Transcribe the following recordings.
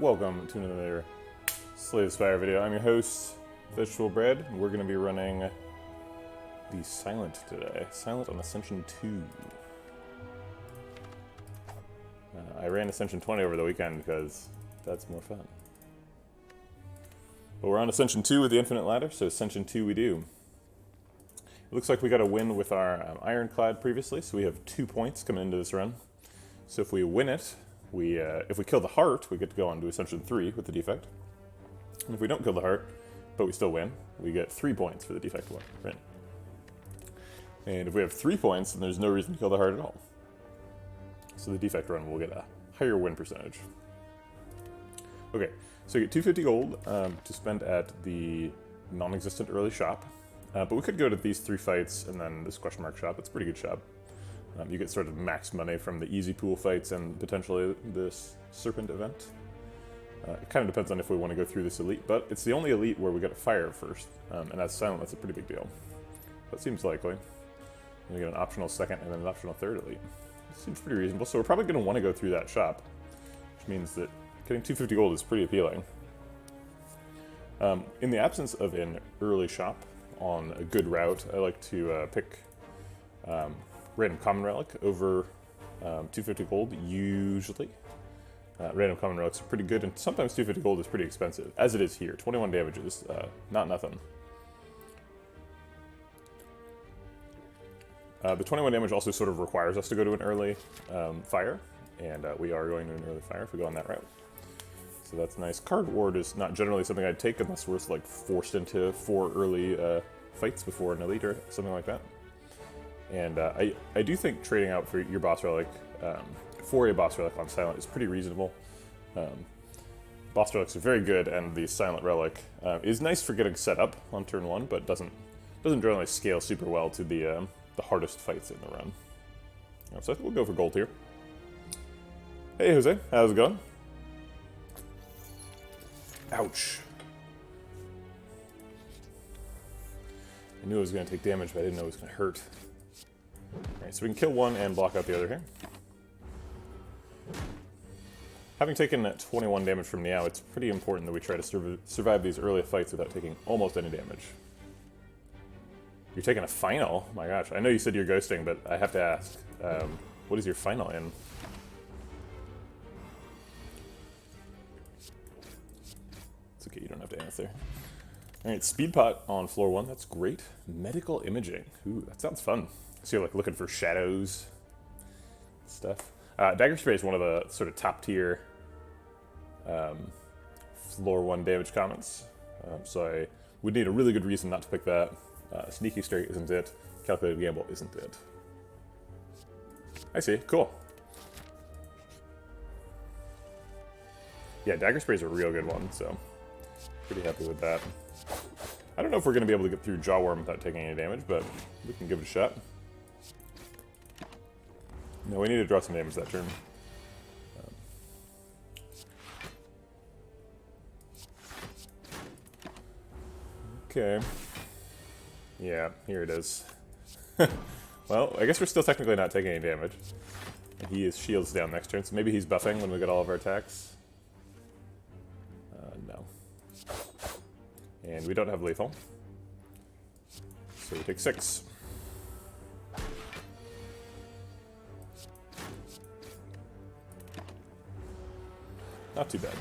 welcome to another Slay the Spire video. I'm your host, Vegetable Bread, and we're going to be running the Silent today. Silent on Ascension 2. I ran Ascension 20 over the weekend because that's more fun. But we're on Ascension 2 with the Infinite Ladder, so Ascension 2 we do. It looks like we got a win with our Ironclad previously, so we have 2 points coming into this run. So if we win it, if we kill the heart, we get to go on to Ascension 3 with the defect. And if we don't kill the heart, but we still win, we get 3 points for the defect one. Right? And if we have 3 points, then there's no reason to kill the heart at all. So the defect run will get a higher win percentage. Okay, so you get 250 gold to spend at the non-existent early shop. But we could go to these 3 fights and then this question mark shop. It's a pretty good shop. You get sort of max money from the easy pool fights and potentially this serpent event. It kind of depends on if we want to go through this elite, but it's the only elite where we get a fire first, and as silent, that's a pretty big deal. That seems likely. And we get an optional second and then an optional third elite. It seems pretty reasonable, so we're probably going to want to go through that shop, which means that getting 250 gold is pretty appealing. In the absence of an early shop on a good route, I like to pick random common relic over 250 gold, usually. Random common relics are pretty good, and sometimes 250 gold is pretty expensive, as it is here. 21 damage is not nothing. The 21 damage also sort of requires us to go to an early fire, and we are going to an early fire if we go on that route. So that's nice. Card Ward is not generally something I'd take unless we're like forced into 4 early fights before an elite or something like that. And I do think trading out for your boss relic, for a boss relic on silent is pretty reasonable. Boss relics are very good, and the silent relic is nice for getting set up on turn 1, but doesn't generally scale super well to the hardest fights in the run. So I think we'll go for gold here. Hey Jose, how's it going? Ouch. I knew it was going to take damage, but I didn't know it was going to hurt. Alright, so we can kill one and block out the other here. Having taken 21 damage from Niao, it's pretty important that we try to survive these early fights without taking almost any damage. You're taking a final? My gosh, I know you said you're ghosting, but I have to ask. What is your final in? It's okay, you don't have to answer. Alright, speed pot on floor 1, that's great. Medical imaging, ooh, that sounds fun. So you're like looking for shadows, stuff. Dagger spray is one of the sort of top tier floor 1 damage comments. So I would need a really good reason not to pick that. Sneaky straight isn't it. Calculated gamble isn't it. I see, cool. Yeah, dagger spray is a real good one, so pretty happy with that. I don't know if we're going to be able to get through Jawworm without taking any damage, but we can give it a shot. No, we need to draw some damage that turn. Okay. Yeah, here it is. Well, I guess we're still technically not taking any damage. He is shields down next turn, so maybe he's buffing when we get all of our attacks. No. And we don't have lethal. So we take 6. Not too bad.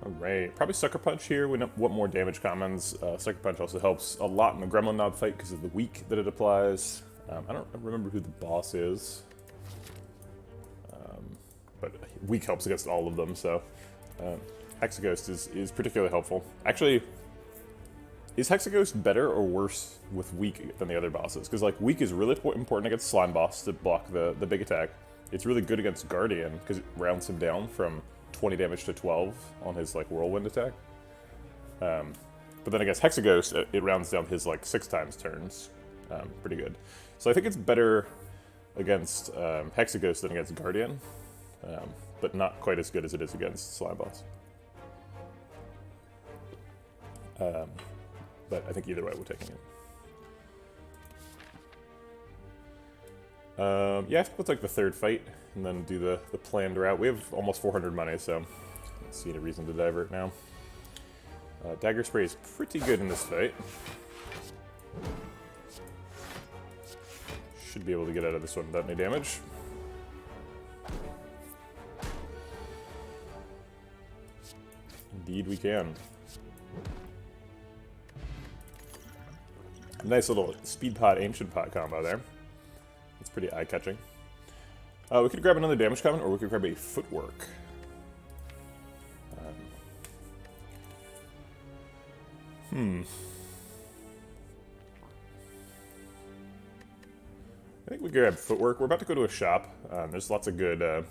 Alright, probably Sucker Punch here. We want more damage commons. Sucker Punch also helps a lot in the Gremlin Knob fight because of the weak that it applies. I don't remember who the boss is. But weak helps against all of them, so Hexaghost is particularly helpful. Actually, is Hexaghost better or worse with weak than the other bosses? Because like weak is really important against Slime Boss to block the big attack. It's really good against Guardian because it rounds him down from 20 damage to 12 on his like whirlwind attack. But then I guess Hexaghost, it rounds down his like 6 times turns. Pretty good. So I think it's better against Hexaghost than against Guardian. But not quite as good as it is against Slime Boss. But I think either way we're taking it. Yeah, I think we'll take the third fight and then do the planned route. We have almost 400 money, so I don't see any reason to divert now. Dagger spray is pretty good in this fight. Should be able to get out of this one without any damage. Indeed we can. Nice little speed pot, ancient pot combo there. That's pretty eye-catching. We could grab another damage comment, or we could grab a footwork. I think we could grab footwork. We're about to go to a shop. There's lots of good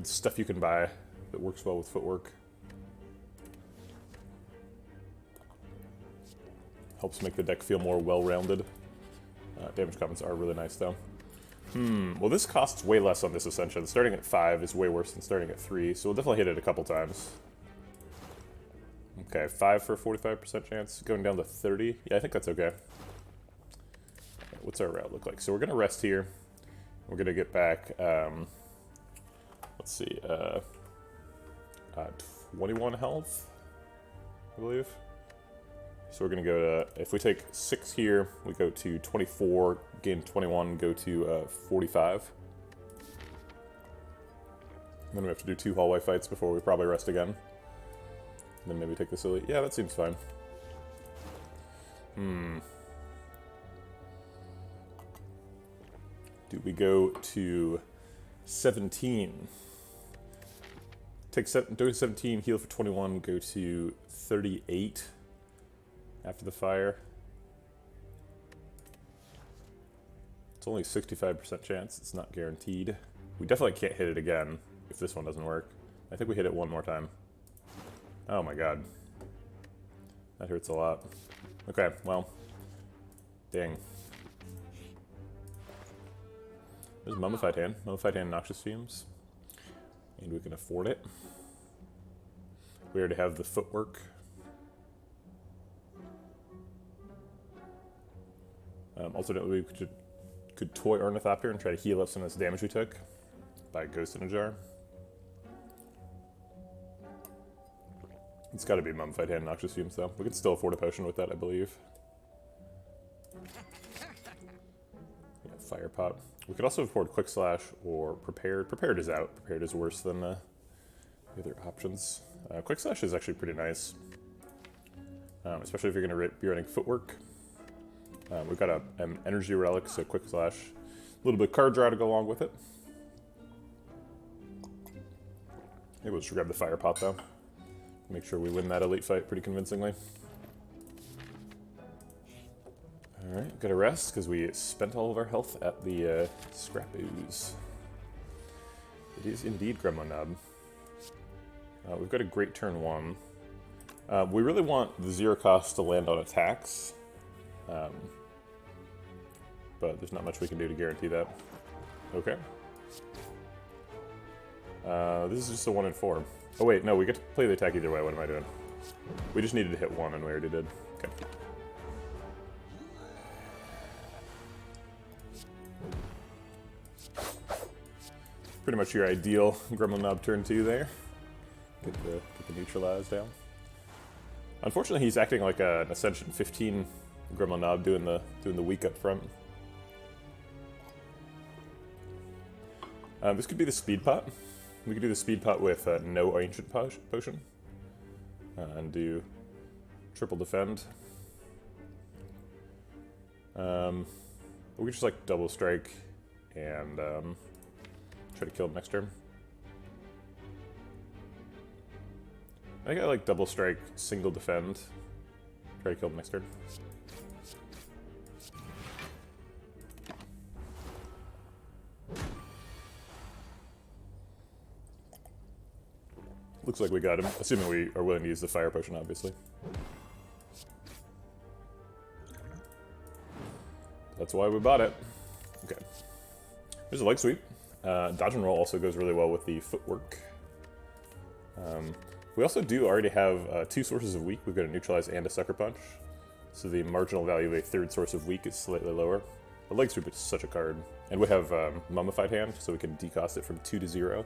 stuff you can buy that works well with footwork. Helps make the deck feel more well-rounded. Damage comments are really nice, though. Well, this costs way less on this ascension. Starting at 5 is way worse than starting at 3, so we'll definitely hit it a couple times. Okay, 5 for a 45% chance. Going down to 30. Yeah, I think that's okay. What's our route look like? So we're going to rest here. We're going to get back, let's see, 21 health, I believe. So we're going to go to, if we take 6 here, we go to 24, gain 21, go to 45. And then we have to do 2 hallway fights before we probably rest again. And then maybe take the silly. Yeah, that seems fine. Do we go to 17? Go to 17, heal for 21, go to 38 after the fire. It's only a 65% chance, it's not guaranteed. We definitely can't hit it again if this one doesn't work. I think we hit it one more time. Oh my god. That hurts a lot. Okay, well. Dang. There's Mummified Hand. Mummified Hand, Noxious Fumes. And we can afford it. We already have the footwork. Alternately, we could toy Ornithopter and try to heal up some of this damage we took by Ghost in a Jar. It's got to be Mummified Hand, Noxious Fumes, though. We could still afford a potion with that, I believe. Yeah, Fire Pot. We could also afford Quick Slash or Prepared. Prepared is out. Prepared is worse than the other options. Quick Slash is actually pretty nice, especially if you're going to be running Footwork. We've got an Energy Relic, so Quick Slash. A little bit of card draw to go along with it. Maybe we'll just grab the Fire Pot, though. Make sure we win that elite fight pretty convincingly. Alright, gotta rest because we spent all of our health at the Scrap Ooze. It is indeed Gremlin Knob. We've got a great turn 1. We really want the 0 cost to land on attacks. But there's not much we can do to guarantee that. Okay. This is just a 1 in 4. Oh wait, no, we get to play the attack either way. What am I doing? We just needed to hit 1 and we already did. Okay. Pretty much your ideal Gremlin Knob turn 2 there. Get the neutralize down. Unfortunately, he's acting like an Ascension 15 Gremlin Knob doing the weak up front. This could be the Speed Pot. We could do the Speed Pot with no Ancient Potion. And do triple defend. We could just like double strike and try to kill him next turn. I think I like double strike, single defend. Try to kill him next turn. Looks like we got him, assuming we are willing to use the fire potion, obviously. That's why we bought it. Okay. There's a leg sweep. Dodge and roll also goes really well with the footwork. We also do already have 2 sources of weak. We've got a neutralize and a sucker punch. So the marginal value of a 3rd source of weak is slightly lower. The leg sweep is such a card. And we have Mummified Hand, so we can decost it from 2 to 0.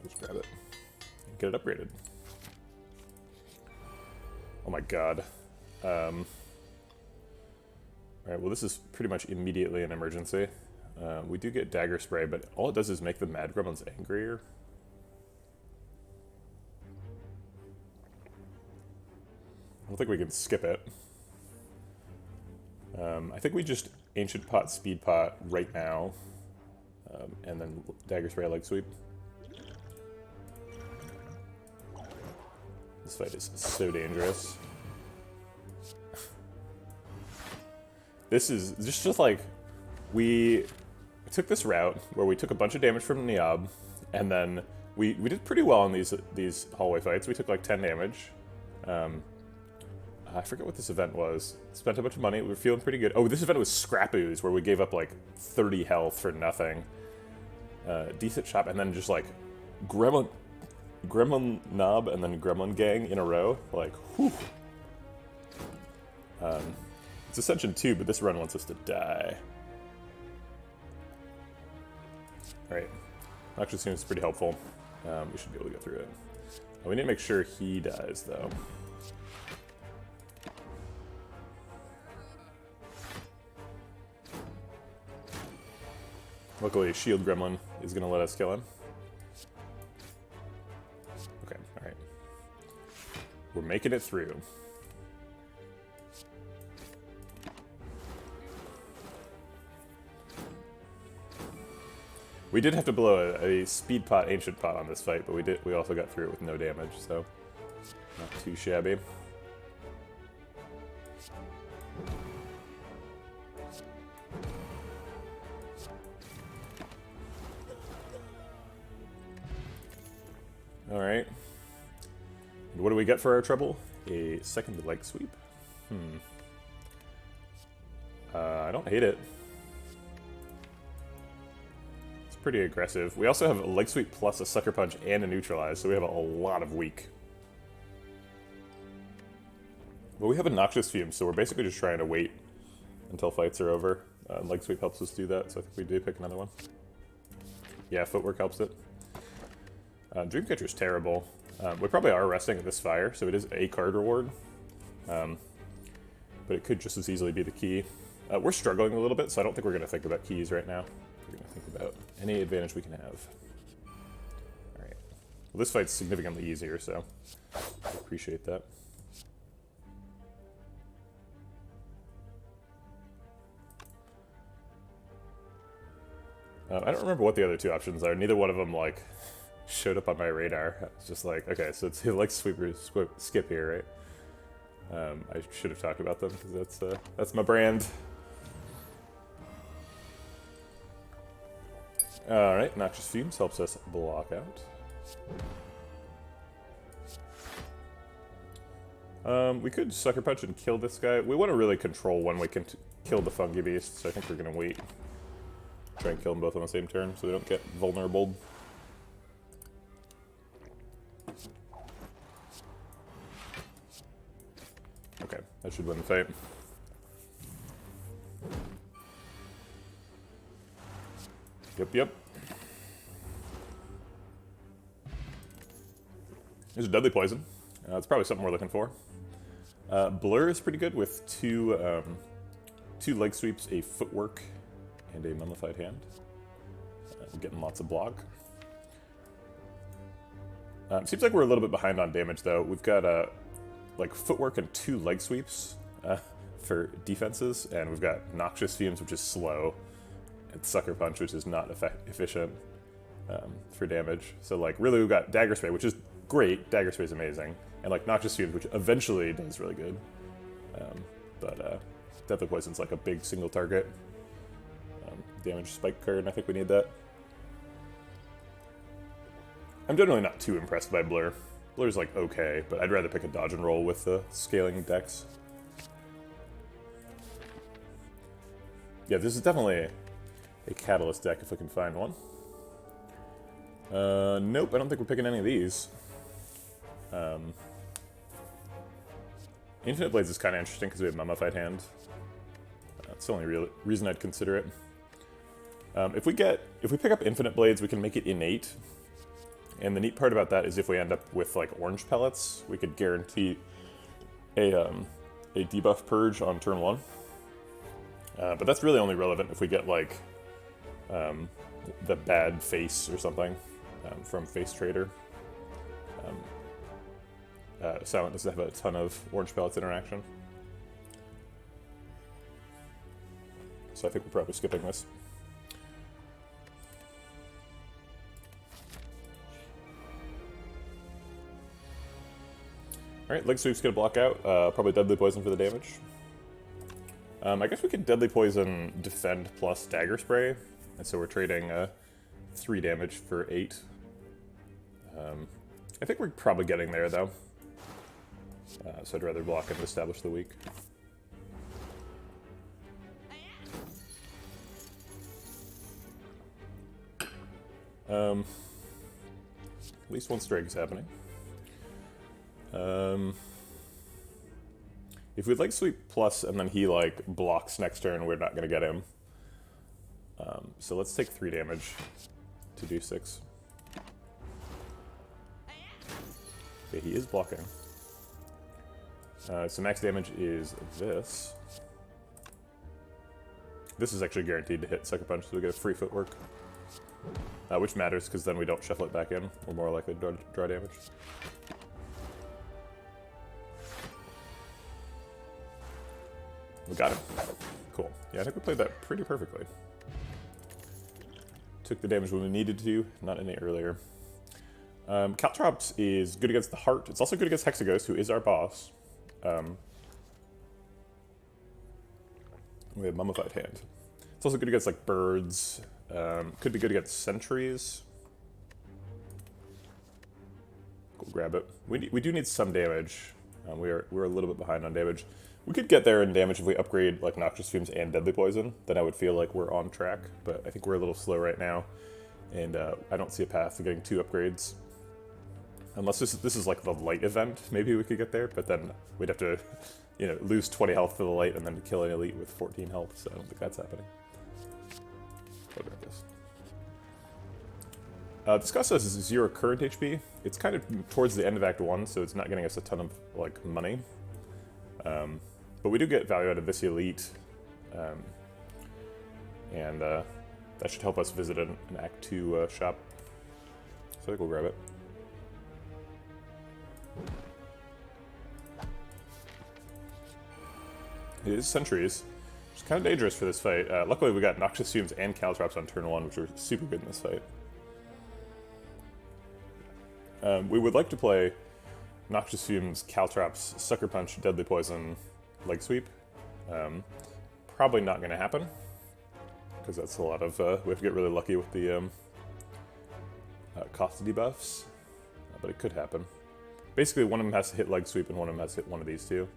Just grab it. And get it upgraded. Oh my god. Alright, well this is pretty much immediately an emergency. We do get Dagger Spray, but all it does is make the Mad Gremlins angrier. I don't think we can skip it. I think we just Ancient Pot, Speed Pot right now, and then Dagger Spray, Leg Sweep. This fight is so dangerous. This is just like, we took this route where we took a bunch of damage from Niab, and then we did pretty well in these hallway fights. We took like 10 damage. I forget what this event was. Spent a bunch of money. We were feeling pretty good. Oh, this event was Scrap Ooze, where we gave up like 30 health for nothing. Decent shot, and then just like Gremlin Knob and then Gremlin Gang in a row. Like, whew. It's Ascension 2, but this run wants us to die. Alright. Actually seems pretty helpful. We should be able to get through it. We need to make sure he dies, though. Luckily, Shield Gremlin is going to let us kill him. Okay, alright. We're making it through. We did have to blow a Speed Pot, Ancient Pot on this fight, but we also got through it with no damage, so not too shabby. Alright. What do we get for our trouble? A second leg sweep? I don't hate it. It's pretty aggressive. We also have a leg sweep plus a sucker punch and a neutralize, so we have a lot of weak. But we have a Noxious Fume, so we're basically just trying to wait until fights are over. Leg sweep helps us do that, so I think we do pick another one. Yeah, footwork helps it. Dreamcatcher's terrible. We probably are resting at this fire, so it is a card reward. But it could just as easily be the key. We're struggling a little bit, so I don't think we're going to think about keys right now. We're going to think about any advantage we can have. Alright. Well, this fight's significantly easier, so I appreciate that. I don't remember what the other two options are. Neither one of them, like, showed up on my radar. It's just like, okay, so it's like sweeper skip here, right? I should have talked about them because that's my brand. All right, Noxious Fumes helps us block out. We could Sucker Punch and kill this guy. We want to really control when we can kill the Fungi Beast, so I think we're gonna wait. Try and kill them both on the same turn so they don't get vulnerable. Okay, that should win the fight. Yep. There's a Deadly Poison. That's probably something we're looking for. Blur is pretty good with two leg sweeps, a footwork, and a Mummified Hand. Getting lots of block. Seems like we're a little bit behind on damage, though. We've got like footwork and 2 leg sweeps for defenses, and we've got Noxious Fumes, which is slow, and Sucker Punch, which is not efficient for damage. So like really we've got Dagger Spray, which is great. Dagger Spray is amazing, and like Noxious Fumes, which eventually does really good. But Deadly Poison's like a big single target damage spike card, and I think we need that. I'm generally not too impressed by Blur. Blur's like okay, but I'd rather pick a dodge and roll with the scaling decks. Yeah, this is definitely a Catalyst deck if I can find one. Nope, I don't think we're picking any of these. Infinite Blades is kind of interesting because we have Mummified Hand. That's the only real reason I'd consider it. If we pick up Infinite Blades, we can make it innate. And the neat part about that is if we end up with like orange pellets, we could guarantee a debuff purge on turn 1. But that's really only relevant if we get like the bad face or something from Face Trader. Silent doesn't have a ton of orange pellets interaction. So I think we're probably skipping this. Alright, Leg Sweep's gonna block out. Probably Deadly Poison for the damage. I guess we could Deadly Poison Defend plus Dagger Spray. And so we're trading 3 damage for 8. I think we're probably getting there though. So I'd rather block and establish the weak. At least one strike is happening. If we'd like Sweep plus and then he like blocks next turn, we're not gonna get him. So let's take 3 damage to do 6. Okay, he is blocking. So max damage is this. This is actually guaranteed to hit Sucker Punch, so we get a free footwork. Which matters, because then we don't shuffle it back in. We're more likely to draw damage. We got him. Cool. Yeah, I think we played that pretty perfectly. Took the damage when we needed to, not any earlier. Caltrops is good against the Heart. It's also good against Hexaghost, who is our boss. We have Mummified Hand. It's also good against like birds. Could be good against sentries. Go grab it. We do need some damage. We're a little bit behind on damage. We could get there in damage if we upgrade like Noxious Fumes and Deadly Poison. Then I would feel like we're on track. But I think we're a little slow right now, and I don't see a path to getting 2 upgrades. Unless this is like the light event, maybe we could get there. But then we'd have to, lose 20 health for the light and then kill an elite with 14 health. So I don't think that's happening. This cost us 0 current HP. It's kind of towards the end of Act 1, so it's not getting us a ton of like money. But we do get value out of this elite, and that should help us visit an Act 2 shop. So I think we'll grab it. It is Sentries, which is kind of dangerous for this fight. Luckily we got Noxious Fumes and Caltrops on turn 1, which were super good in this fight. We would like to play Noxious Fumes, Caltrops, Sucker Punch, Deadly Poison, Leg Sweep. Probably not going to happen, because that's a lot of... we have to get really lucky with the cost debuffs, but it could happen. Basically, one of them has to hit Leg Sweep and one of them has to hit one of these two.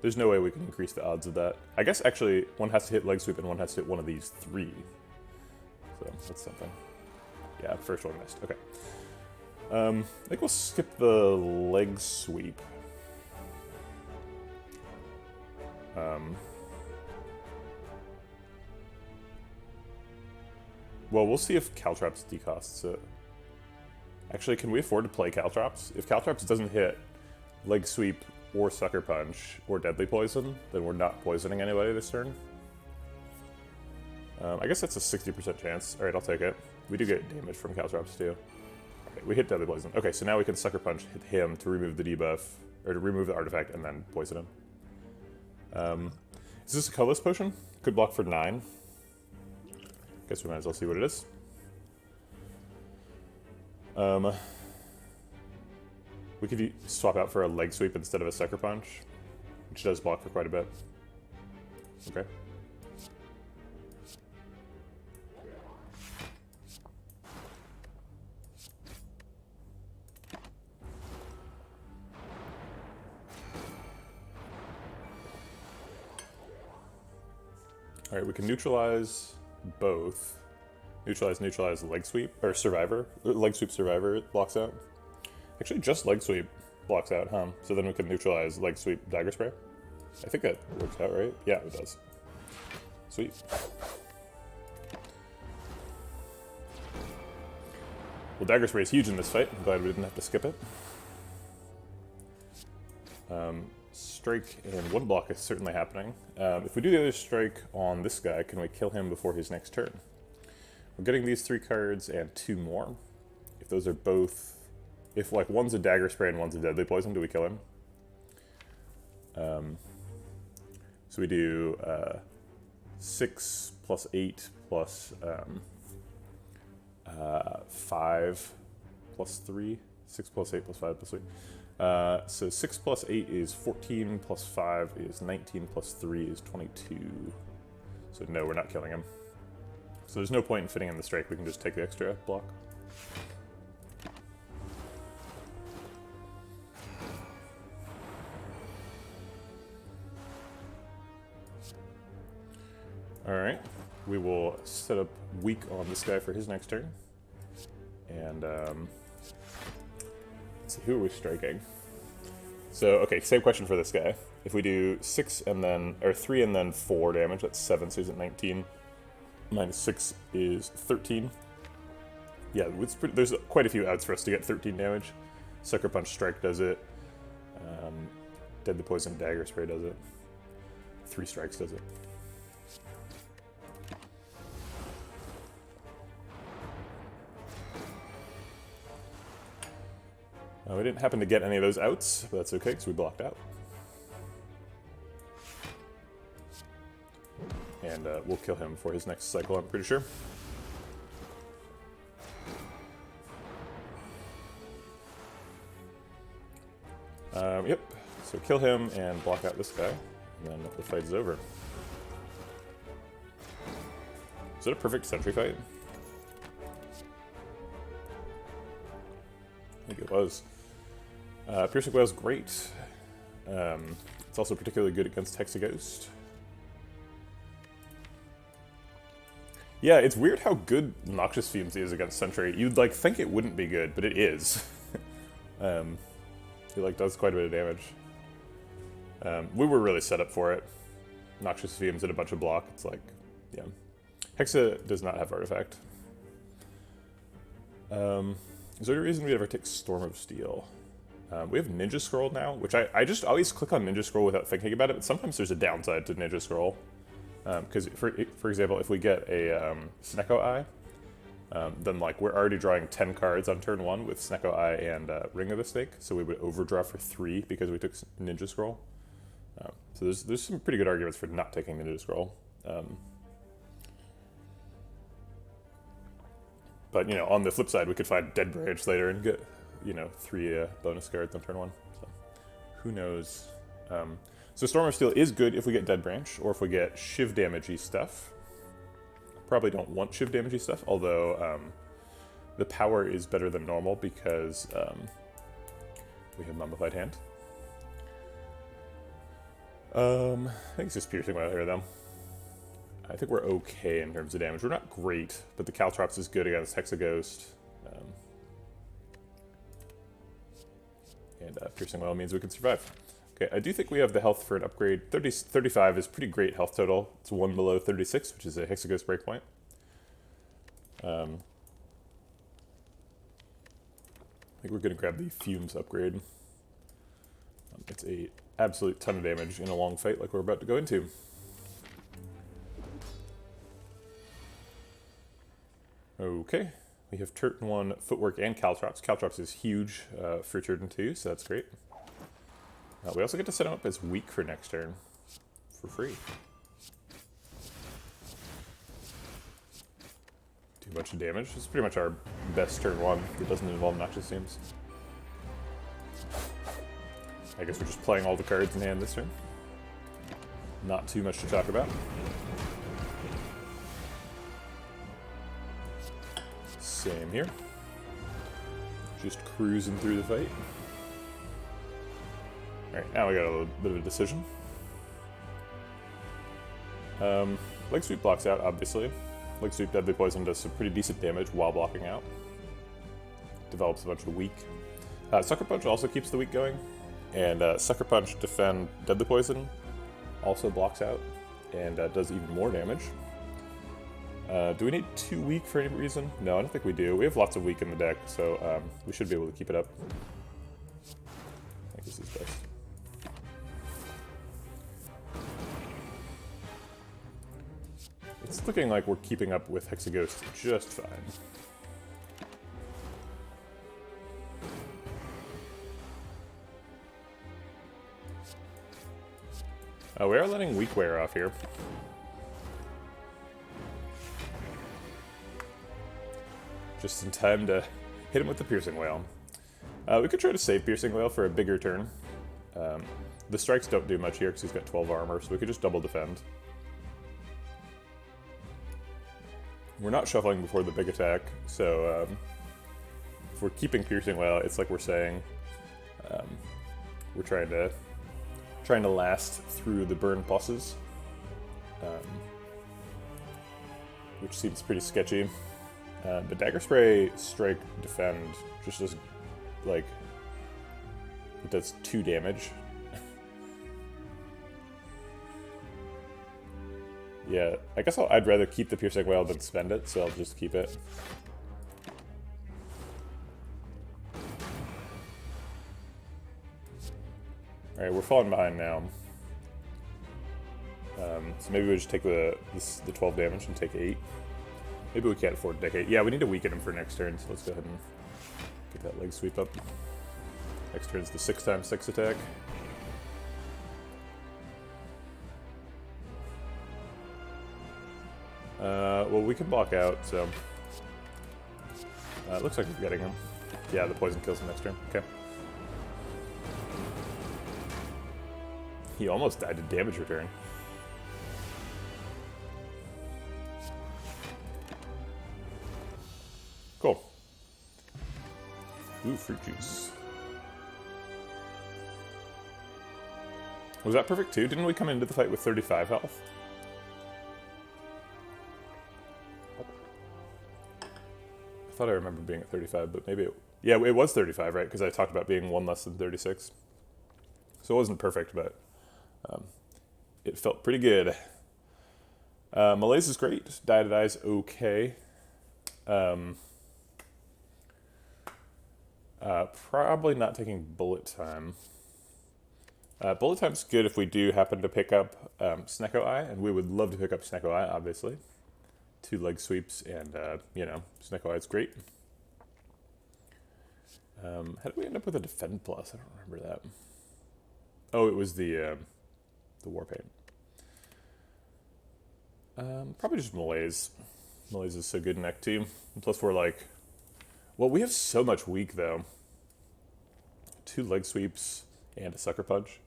There's no way we can increase the odds of that. I guess, actually, one has to hit Leg Sweep and one has to hit one of these 3. So, that's something. Yeah, first one missed. Okay. I think we'll skip the Leg Sweep. Well, we'll see if Caltrops decosts it. Actually, can we afford to play Caltrops? If Caltrops doesn't hit Leg Sweep or Sucker Punch or Deadly Poison, then we're not poisoning anybody this turn. I guess that's a 60% chance. Alright, I'll take it. We do get damage from Caltrops too. Okay, we hit Deadly Poison. Okay, so now we can Sucker Punch hit him to remove the debuff, or to remove the artifact and then poison him. Is this a colorless potion? Could block for 9. Guess we might as well see what it is. We could swap out for a Leg Sweep instead of a Sucker Punch, which does block for quite a bit. Okay. Alright, we can neutralize both. Neutralize Leg Sweep, or Survivor. Leg Sweep Survivor blocks out. Actually, just Leg Sweep blocks out, huh? So then we can neutralize Leg Sweep Dagger Spray. I think that works out, right? Yeah, it does. Sweet. Well, dagger spray is huge in this fight. I'm glad we didn't have to skip it. Strike and one block is certainly happening. If we do the other strike on this guy, can we kill him before his next turn? We're getting these 3 cards and 2 more. If those are both... If, like, one's a dagger spray and one's a deadly poison, do we kill him? So we do 6 plus 8 plus 5 plus 3. 6 plus 8 plus 5 plus 3. So 6 plus 8 is 14, plus 5 is 19, plus 3 is 22. So no, we're not killing him. So there's no point in fitting in the strike, we can just take the extra block. Alright, we will set up weak on this guy for his next turn. And let's see, who are we striking? So, okay, same question for this guy. If we do 6 and then, or 3 and then 4 damage, that's 7, so he's at 19. Minus 6 is 13. Yeah, there's quite a few outs for us to get 13 damage. Sucker Punch Strike does it. Deadly Poison Dagger Spray does it. 3 strikes does it. We didn't happen to get any of those outs, but that's okay because we blocked out. And we'll kill him for his next cycle, I'm pretty sure. Yep, so kill him and block out this guy, and then the fight is over. Is that a perfect sentry fight? I think it was. Piercing Wail is great. It's also particularly good against Hexaghost. Yeah, it's weird how good Noxious Fumes is against Sentry. You'd like think it wouldn't be good, but it is. It like does quite a bit of damage. We were really set up for it. Noxious Fumes and a bunch of block. It's like, yeah. Hexa does not have Artifact. Is there any reason we'd ever take Storm of Steel? We have Ninja Scroll now, which I just always click on Ninja Scroll without thinking about it, but sometimes there's a downside to Ninja Scroll. Because, for example, if we get a Snecko Eye, then like we're already drawing 10 cards on turn 1 with Snecko Eye and Ring of the Snake, so we would overdraw for 3 because we took Ninja Scroll. So there's some pretty good arguments for not taking Ninja Scroll. But, you know, on the flip side, we could find Dead Branch later and get, you know, 3 bonus cards on turn 1. So, who knows? So Storm of Steel is good if we get Dead Branch, or if we get Shiv damagey stuff. Probably don't want Shiv damagey stuff, although the power is better than normal because we have Mummified Hand. I think it's just Piercing Wail here, though. I think we're okay in terms of damage. We're not great, but the Caltrops is good against Hexaghost. And Piercing Wail means we can survive. Okay, I do think we have the health for an upgrade. 35 is pretty great health total. It's 1 below 36, which is a Hexaghost breakpoint. I think we're going to grab the Fumes upgrade. It's a absolute ton of damage in a long fight like we're about to go into. Okay, we have turn 1 Footwork and Caltrops. Caltrops is huge for turn 2, so that's great. We also get to set him up as weak for next turn, for free. Do a bunch of damage. This is pretty much our best turn 1 that doesn't involve Noxious Fumes. I guess we're just playing all the cards in hand this turn. Not too much to talk about. Same here. Just cruising through the fight. Alright, now we got a little bit of a decision. Leg Sweep blocks out, obviously. Leg Sweep Deadly Poison does some pretty decent damage while blocking out. Develops a bunch of weak. Sucker Punch also keeps the weak going. And Sucker Punch, Defend, Deadly Poison. also blocks out and does even more damage. Do we need 2 weak for any reason? No, I don't think we do. We have lots of weak in the deck, so we should be able to keep it up. I think this is best. It's looking like we're keeping up with Hexaghost just fine. We are letting weak wear off here. Just in time to hit him with the Piercing Wail. We could try to save Piercing Wail for a bigger turn. The strikes don't do much here because he's got 12 armor, so we could just double defend. We're not shuffling before the big attack, so if we're keeping Piercing Wail, it's like we're saying we're trying to last through the burn pluses, which seems pretty sketchy. The Dagger Spray, Strike, Defend just does, like, it does 2 damage. Yeah, I guess I'd rather keep the Piercing Wail than spend it, so I'll just keep it. Alright, we're falling behind now. So maybe we just take the 12 damage and take 8. Maybe we can't afford to take 8. Yeah, we need to weaken him for next turn, so let's go ahead and get that leg sweep up. Next turn's the 6x6 attack. Well, we can block out, so... it looks like we're getting him. Yeah, the poison kills him next turn. Okay. He almost died to damage return. Cool. Ooh, fruit juice. Was that perfect too? Didn't we come into the fight with 35 health? I thought I remember being at 35, but maybe it... Yeah, it was 35, right? Because I talked about being 1 less than 36. So it wasn't perfect, but it felt pretty good. Malaise is great. Die to Die is okay. Probably not taking bullet time. Bullet time's good if we do happen to pick up Snecko Eye, and we would love to pick up Snecko Eye, obviously. 2 leg sweeps, and, you know, Snecko Eye's great. How did we end up with a Defend Plus? I don't remember that. Oh, it was the War Paint. Probably just Malaise. Malaise is so good in Act 2. And plus we're like... Well, we have so much weak, though. 2 leg sweeps and a Sucker Punch.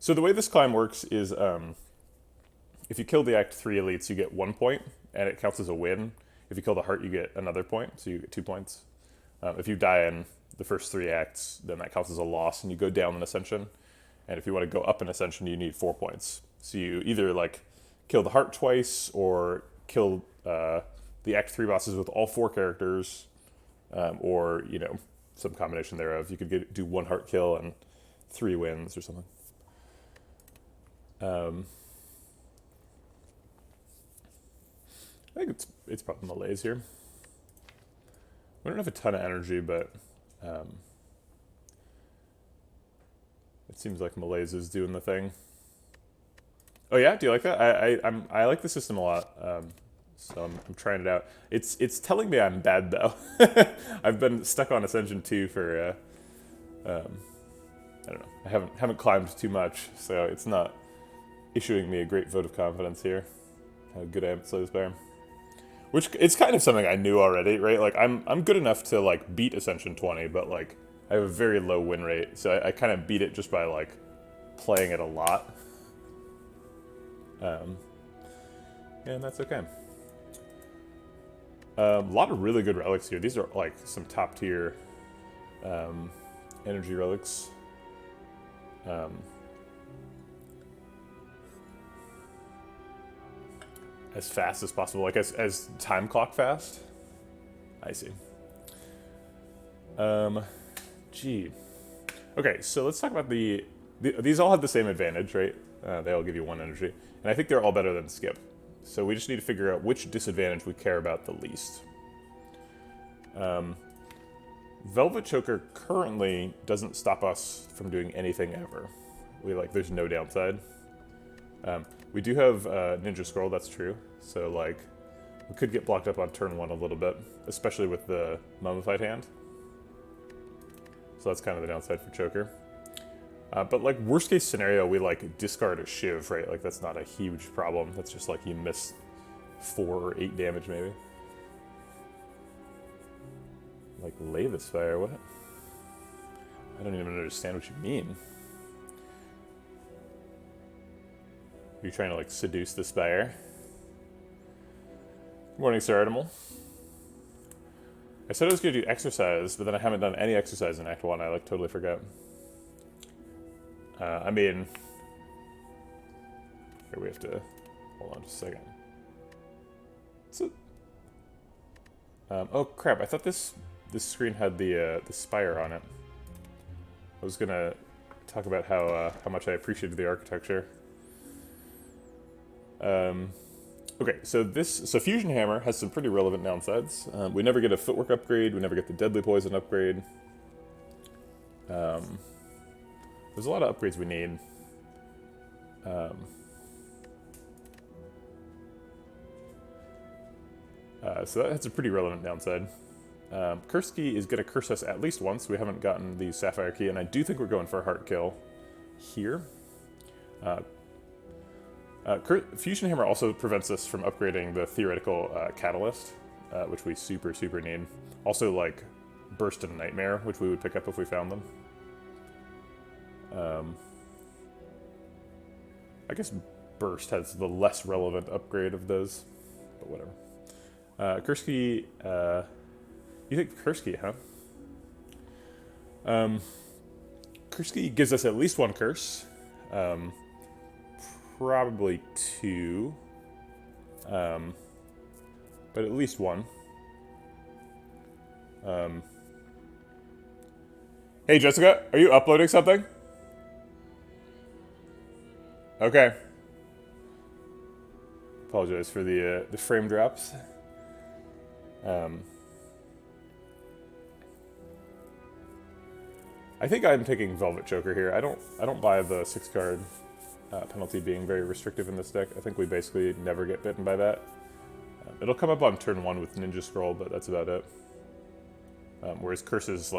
So the way this climb works is if you kill the Act 3 elites, you get 1 point, and it counts as a win. If you kill the heart, you get another point, so you get 2 points. If you die in the first 3 acts, then that counts as a loss, and you go down in Ascension. And if you want to go up in Ascension, you need 4 points. So you either, like, kill the heart twice, or kill the Act 3 bosses with all 4 characters, or, you know, some combination thereof. You could do 1 heart kill and 3 wins or something. I think it's probably Malaise here. We don't have a ton of energy, but it seems like Malaise is doing the thing. Oh yeah, do you like that? I like the system a lot, so I'm trying it out. It's telling me I'm bad though. I've been stuck on Ascension 2 for I don't know. I haven't climbed too much, so it's not issuing me a great vote of confidence here. How good I am at Slay the Spire. Which, it's kind of something I knew already, right? Like, I'm good enough to, like, beat Ascension 20, but, like, I have a very low win rate, so I kind of beat it just by, like, playing it a lot. And that's okay. A lot of really good relics here. These are, like, some top-tier energy relics. As fast as possible, like as time clock fast. I see. Gee. Okay, so let's talk about these all have the same advantage, right? They all give you 1 energy. And I think they're all better than skip. So we just need to figure out which disadvantage we care about the least. Velvet Choker currently doesn't stop us from doing anything ever. There's no downside. We do have Ninja Scroll, that's true. So we could get blocked up on turn 1 a little bit, especially with the Mummified Hand. So that's kind of the downside for Choker. But worst case scenario, we discard a Shiv, right? That's not a huge problem. That's just you miss 4 or 8 damage maybe. Lay the Spire, what? I don't even understand what you mean. Are you trying to seduce the Spire? Good morning, Sir Artemal. I said I was going to do exercise, but then I haven't done any exercise in Act 1. I totally forgot. I mean, here we have to hold on just a second. So, oh crap! I thought this screen had the spire on it. I was gonna talk about how much I appreciated the architecture. Okay, so Fusion Hammer has some pretty relevant downsides. We never get a footwork upgrade. We never get the deadly poison upgrade. There's a lot of upgrades we need. So that's a pretty relevant downside. Curse Key is going to curse us at least once. We haven't gotten the Sapphire Key, and I do think we're going for a Heart Kill here. Fusion Hammer also prevents us from upgrading the theoretical Catalyst, which we super need. Also, Burst and Nightmare, which we would pick up if we found them. I guess Burst has the less relevant upgrade of those, but whatever. Kursky, you think Kursky, huh? Kursky gives us at least 1 curse, probably 2, but at least 1. Hey Jessica, are you uploading something? Okay. Apologize for the frame drops. I think I'm taking Velvet Choker here. I don't buy the 6-card penalty being very restrictive in this deck. I think we basically never get bitten by that. It'll come up on turn 1 with Ninja Scroll, but that's about it. Whereas curses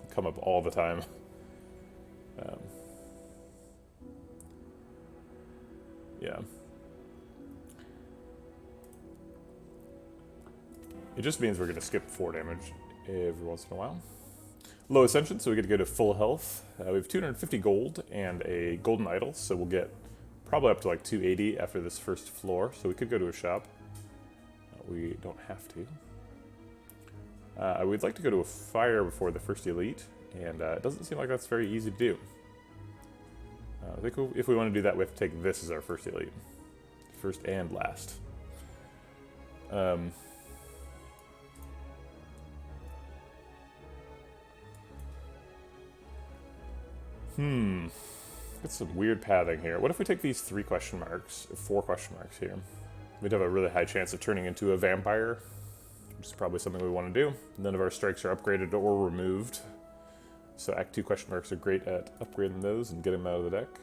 come up all the time. Yeah. It just means we're going to skip 4 damage every once in a while. Low Ascension, so we get to go to full health. We have 250 gold and a golden idol, so we'll get probably up to 280 after this first floor, so we could go to a shop. We don't have to. We'd like to go to a fire before the first elite, and it doesn't seem like that's very easy to do. I think if we want to do that, we have to take this as our first elite. First and last. Got some weird pathing here. What if we take these 3 question marks, 4 question marks here? We'd have a really high chance of turning into a vampire, which is probably something we want to do. None of our strikes are upgraded or removed. So Act 2 question marks are great at upgrading those and getting them out of the deck.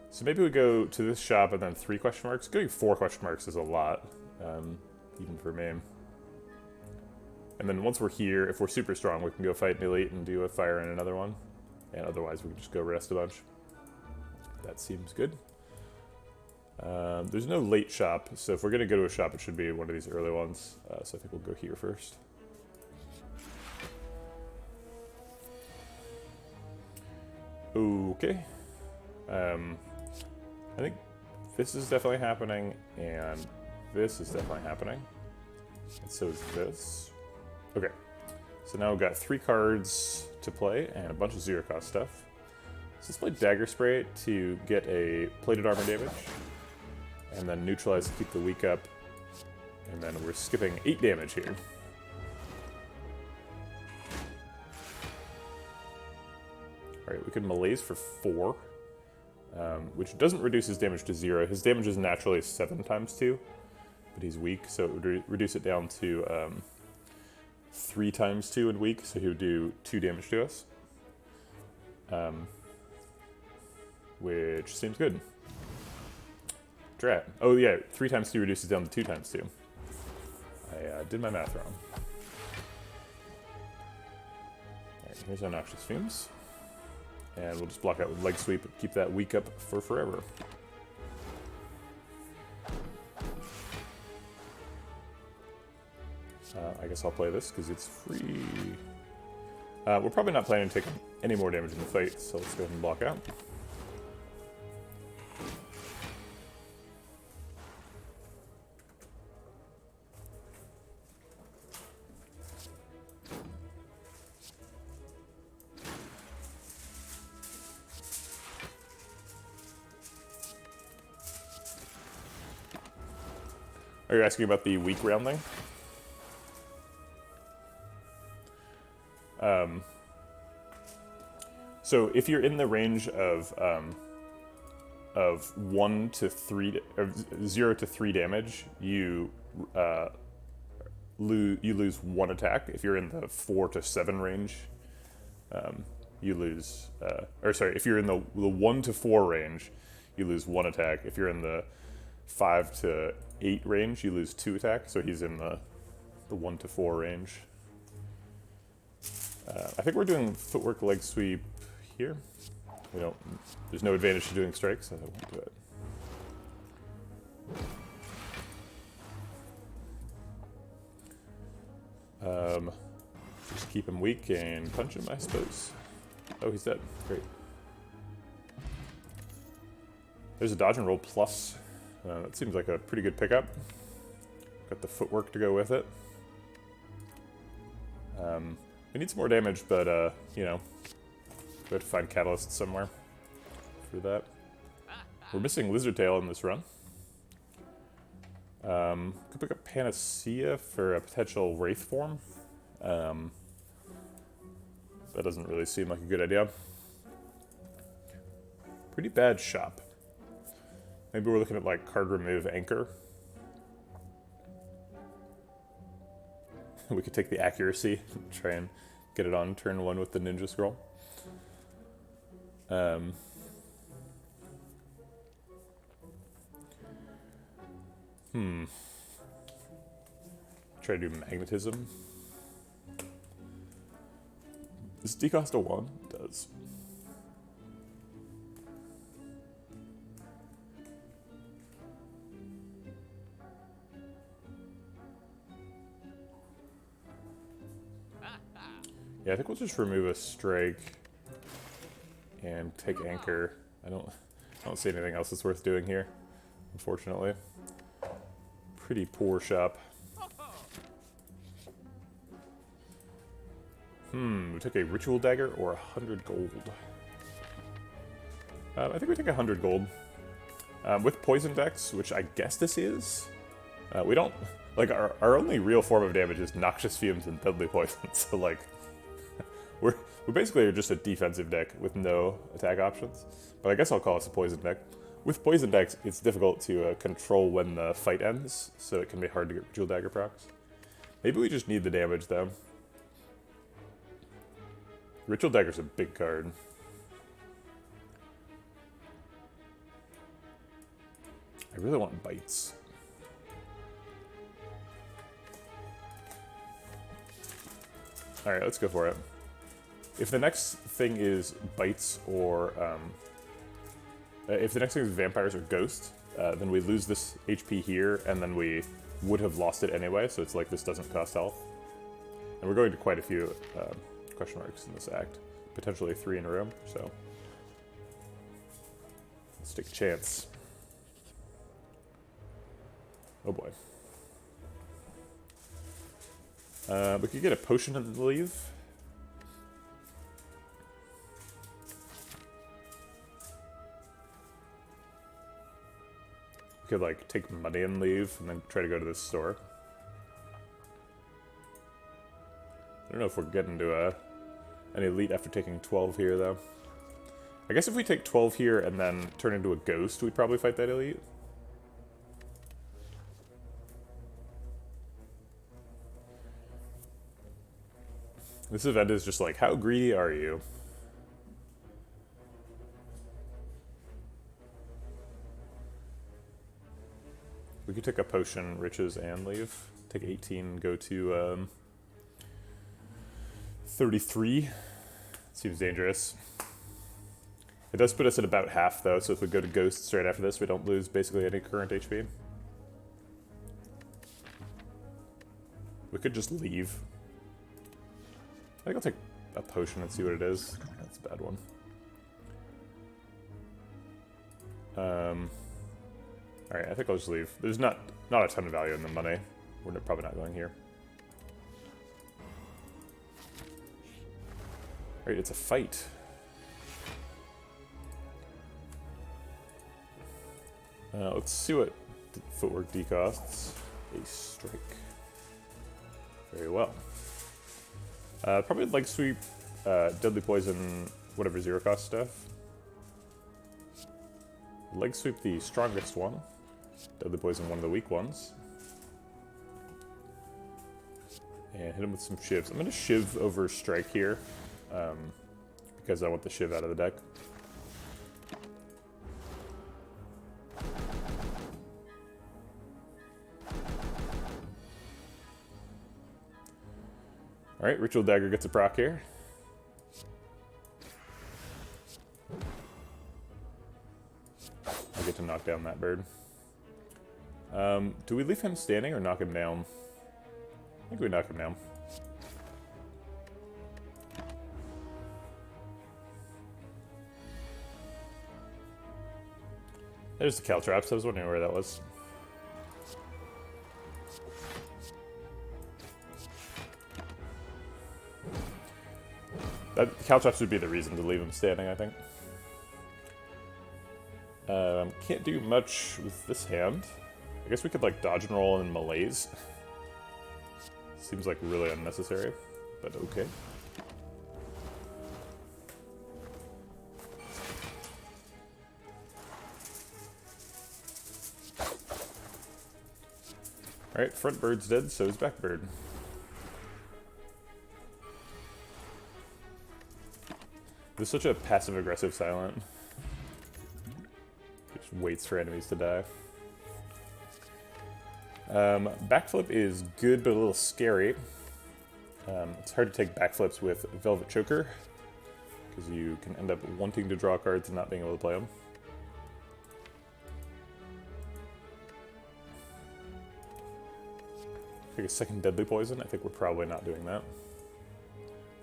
So maybe we go to this shop and then 3 question marks. Getting 4 question marks is a lot, even for me. And then once we're here, if we're super strong, we can go fight an elite and do a fire in another one. And otherwise we can just go rest a bunch. That seems good. There's no late shop, so if we're going to go to a shop, it should be one of these early ones. So I think we'll go here first. Okay. I think this is definitely happening, and this is definitely happening. And so is this. Okay. So now we've got 3 cards to play and a bunch of 0-cost stuff. So let's play Dagger Spray to get a plated armor damage, and then neutralize to keep the weak up, and then we're skipping 8 damage here. Alright, we could malaise for 4, which doesn't reduce his damage to 0. His damage is naturally 7 times 2, but he's weak, so it would reduce it down to 3 times 2 and weak, so he would do 2 damage to us. Which seems good. Drat. Oh yeah, 3 times 2 reduces down to 2 times 2. I did my math wrong. Alright, here's our Noxious Fumes. And we'll just block out with Leg Sweep, keep that weak up for forever. I guess I'll play this because it's free. We're probably not planning to take any more damage in the fight, so let's go ahead and block out. Are you asking about the weak round thing? So if you're in the range of 1 to 3, or 0 to 3 damage, you lose 1 attack. If you're in the 4 to 7 range, you lose. Or sorry, if you're in the 1 to 4 range, you lose 1 attack. If you're in the 5 to 8 range, you lose 2 attack. So he's in the 1 to 4 range. I think we're doing footwork, leg sweep here. We don't. There's no advantage to doing strikes, so I won't do it. Just keep him weak and punch him, I suppose. Oh, he's dead. Great. There's a dodge and roll plus. That seems like a pretty good pickup. Got the footwork to go with it. We need some more damage, but, you know, we have to find catalysts somewhere for that. We're missing Lizard Tail in this run. Could pick up Panacea for a potential Wraith form. That doesn't really seem like a good idea. Pretty bad shop. Maybe we're looking at, like, card remove Anchor. We could take the accuracy and try and get it on turn 1 with the Ninja Scroll. Try to do Magnetism. Does it decost a 1? It does. Yeah, I think we'll just remove a strike and take Anchor. I don't see anything else that's worth doing here, unfortunately. Pretty poor shop. We took a Ritual Dagger or 100 gold. I think we take 100 gold. With Poison Decks, which I guess this is, we don't, like, our only real form of damage is Noxious Fumes and Deadly Poison, so, like, we basically are just a defensive deck with no attack options. But I guess I'll call us a poison deck. With poison decks, it's difficult to control when the fight ends, so it can be hard to get Ritual Dagger procs. Maybe we just need the damage, though. Ritual Dagger's a big card. I really want bites. Alright, let's go for it. If the next thing is bites or, if the next thing is vampires or ghosts, then we lose this HP here, and then we would have lost it anyway, so it's like this doesn't cost health. And we're going to quite a few question marks in this act. Potentially 3 in a row, so let's take a chance. Oh boy. We could get a potion and leave. We could, like, take money and leave, and then try to go to this store. I don't know if we're getting to an elite after taking 12 here, though. I guess if we take 12 here and then turn into a ghost, we'd probably fight that elite. This event is just like, how greedy are you? We could take a potion, riches, and leave. Take 18, go to 33. Seems dangerous. It does put us at about half, though, so if we go to Ghost straight after this, we don't lose basically any current HP. We could just leave. I think I'll take a potion and see what it is. That's a bad one. Alright, I think I'll just leave. There's not a ton of value in the money. We're probably not going here. Alright, it's a fight. Let's see what footwork D costs. A strike. Very well. Probably leg sweep, deadly poison, whatever zero cost stuff. Leg sweep the strongest one. Deadly poison one of the weak ones. And hit him with some shivs. I'm going to shiv over strike here, because I want the shiv out of the deck. Alright, Ritual Dagger gets a proc here. I get to knock down that bird. Do we leave him standing or knock him down? I think we knock him down. There's the Caltrops. I was wondering where that was. Caltrops would be the reason to leave him standing, I think. Can't do much with this hand. I guess we could like dodge and roll and malaise. Seems like really unnecessary, but okay. Alright, front bird's dead, so is back bird. This is such a passive-aggressive silent. Just waits for enemies to die. Backflip is good, but a little scary. It's hard to take backflips with Velvet Choker, because you can end up wanting to draw cards and not being able to play them. Take a second Deadly Poison. I think we're probably not doing that.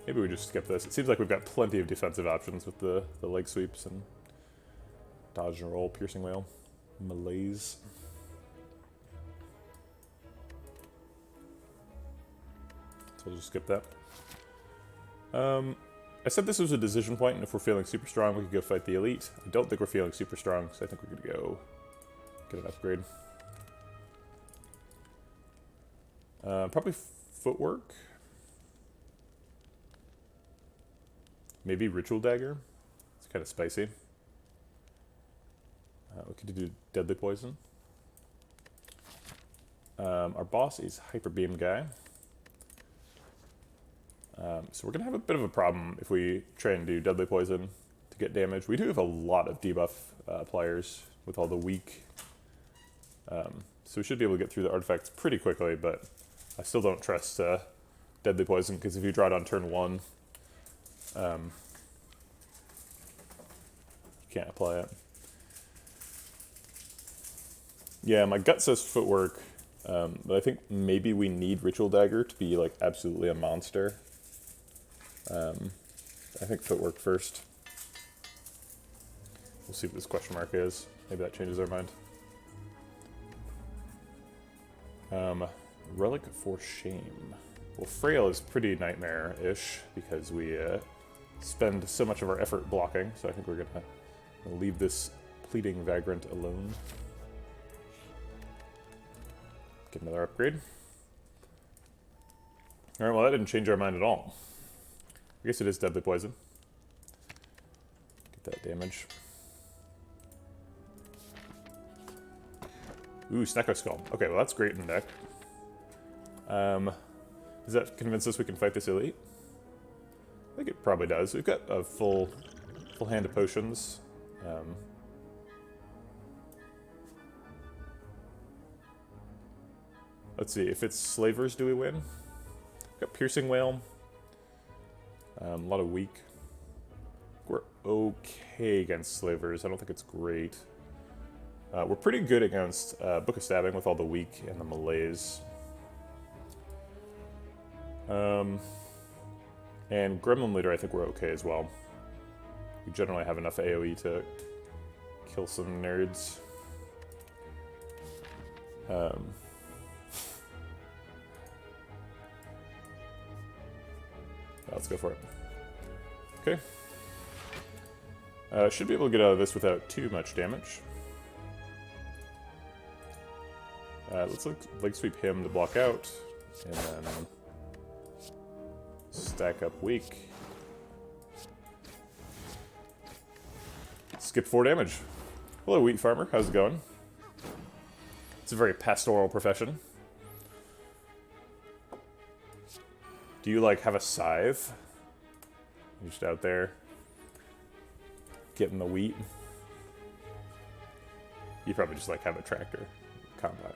Maybe we just skip this. It seems like we've got plenty of defensive options with the leg sweeps and dodge and roll, piercing wail, malaise. So we'll just skip that. I said this was a decision point, and if we're feeling super strong, we could go fight the elite. I don't think we're feeling super strong, so I think we're gonna go get an upgrade. Probably footwork. Maybe Ritual Dagger. It's kind of spicy. We could do Deadly Poison. Our boss is Hyper Beam guy. So we're going to have a bit of a problem if we try and do Deadly Poison to get damage. We do have a lot of debuff pliers with all the weak. So we should be able to get through the artifacts pretty quickly, but I still don't trust Deadly Poison, because if you draw it on turn 1, you can't apply it. Yeah, my gut says footwork, but I think maybe we need Ritual Dagger to be like absolutely a monster. I think footwork first. We'll see what this question mark is. Maybe that changes our mind. Relic for Shame. Well, Frail is pretty nightmare-ish because we spend so much of our effort blocking, so I think we're gonna leave this Pleading Vagrant alone. Get another upgrade. Alright, well that didn't change our mind at all. I guess it is Deadly Poison. Get that damage. Ooh, Snecko Skull. Okay, well that's great in the deck. Does that convince us we can fight this elite? I think it probably does. We've got a full hand of potions. Let's see, if it's slavers, do we win? We've got Piercing Whale. A lot of weak. We're okay against slavers. I don't think it's great. We're pretty good against Book of Stabbing with all the weak and the melees. And Gremlin Leader, I think we're okay as well. We generally have enough AoE to kill some nerds. Let's go for it. Okay. Should be able to get out of this without too much damage. Let's leg sweep him to block out, and then stack up weak. Skip 4 damage. Hello, wheat farmer. How's it going? It's a very pastoral profession. Do you, like, have a scythe? You're just out there getting the wheat. You probably just, like, have a tractor combine.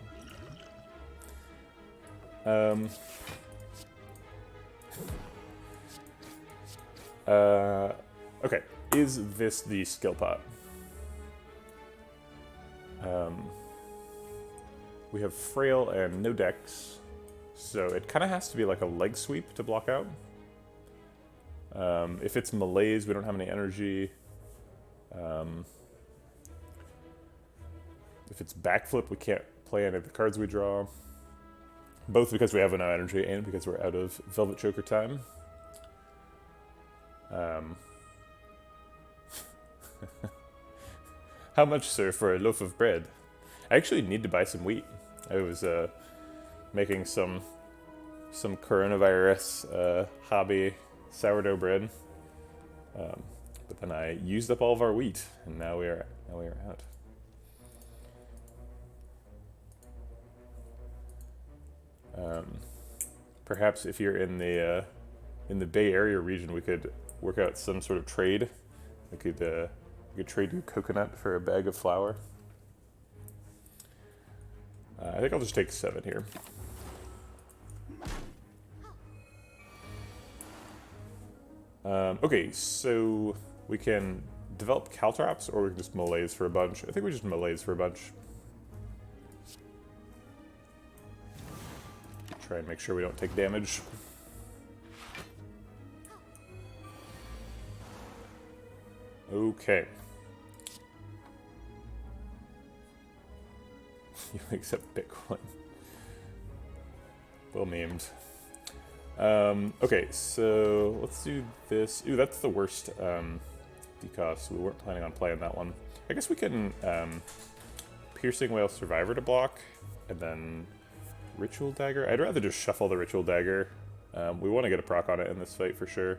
Okay, is this the skill pot? We have frail and no dex, so it kind of has to be like a leg sweep to block out. If it's melees, we don't have any energy. If it's backflip, we can't play any of the cards we draw. Both because we have no energy and because we're out of Velvet Choker time. How much, sir, for a loaf of bread? I actually need to buy some wheat. I was making some coronavirus hobby sourdough bread, but then I used up all of our wheat, and now we are out. Perhaps if you're in the Bay Area region, we could work out some sort of trade. We could trade you coconut for a bag of flour. I think I'll just take 7 here. Okay, so we can develop caltrops, or we can just melees for a bunch. I think we just melees for a bunch. Try and make sure we don't take damage. Okay. You accept Bitcoin. Well memed. Okay, so let's do this. Ooh, that's the worst decost. We weren't planning on playing that one. I guess we can Piercing Whale Survivor to block, and then Ritual Dagger. I'd rather just shuffle the Ritual Dagger. We want to get a proc on it in this fight for sure.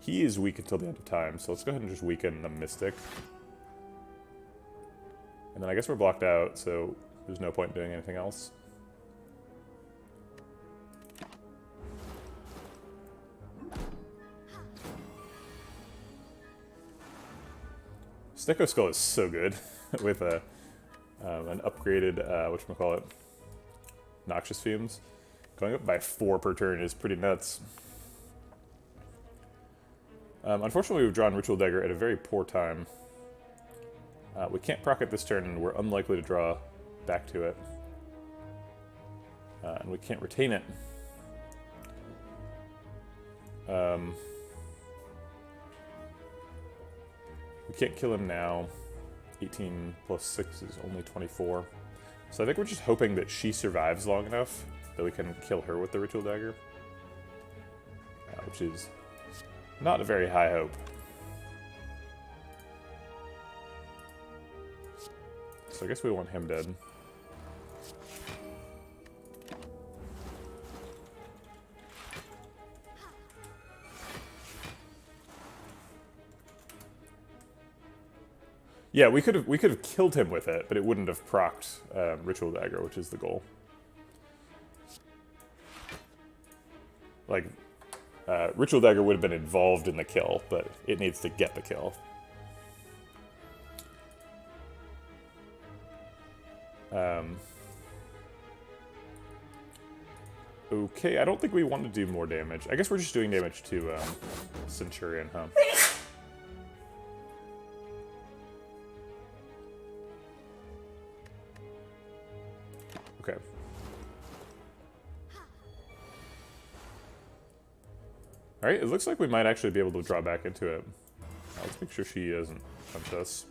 He is weak until the end of time, so let's go ahead and just weaken the Mystic. And then I guess we're blocked out, so there's no point in doing anything else. Snecko Skull is so good with an upgraded, whatchamacallit, Noxious Fumes. Going up by 4 per turn is pretty nuts. Unfortunately, we've drawn Ritual Dagger at a very poor time. We can't proc it this turn, and we're unlikely to draw back to it. And we can't retain it. We can't kill him now. 18 plus 6 is only 24. So I think we're just hoping that she survives long enough that we can kill her with the Ritual Dagger. Which is not a very high hope. So I guess we want him dead. Yeah, we could have killed him with it, but it wouldn't have procced Ritual Dagger, which is the goal. Like, Ritual Dagger would have been involved in the kill, but it needs to get the kill. Okay, I don't think we want to do more damage. I guess we're just doing damage to Centurion, huh? Okay. Alright, it looks like we might actually be able to draw back into it. Let's make sure she doesn't punch us.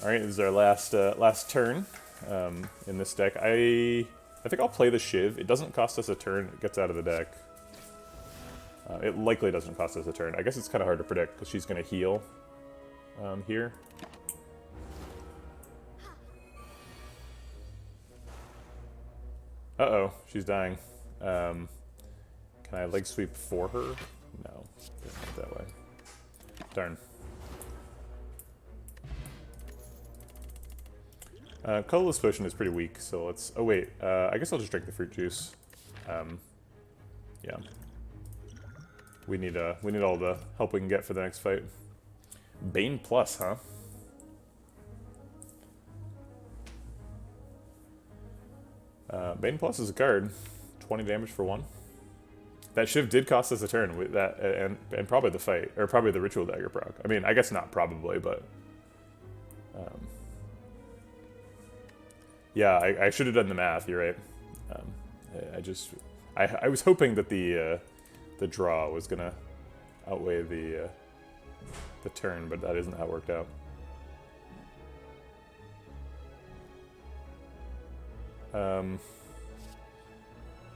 Alright, this is our last turn in this deck. I think I'll play the Shiv. It doesn't cost us a turn. It gets out of the deck. It likely doesn't cost us a turn. I guess it's kind of hard to predict because she's going to heal here. Uh-oh, she's dying. Can I leg sweep for her? No, not that way. Darn. Colorless Potion is pretty weak, so let's... Oh wait, I guess I'll just drink the fruit juice. Yeah. We need all the help we can get for the next fight. Bane Plus, huh? Bane Plus is a card. 20 damage for 1. That Shiv did cost us a turn with that, and probably the fight, or probably the Ritual Dagger proc. I mean, I guess not probably, but... yeah, I should have done the math, you're right. I was hoping that the draw was gonna outweigh the turn, but that isn't how it worked out.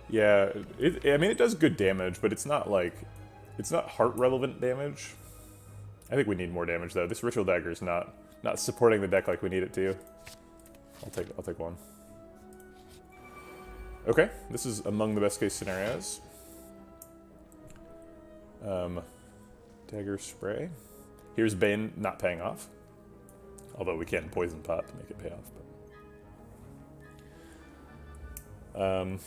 Yeah, I mean, it does good damage, but it's not like... It's not heart-relevant damage. I think we need more damage, though. This Ritual Dagger is not supporting the deck like we need it to. I'll take one. Okay, this is among the best case scenarios. Dagger Spray. Here's Bane not paying off. Although we can Poison Pot to make it pay off. But.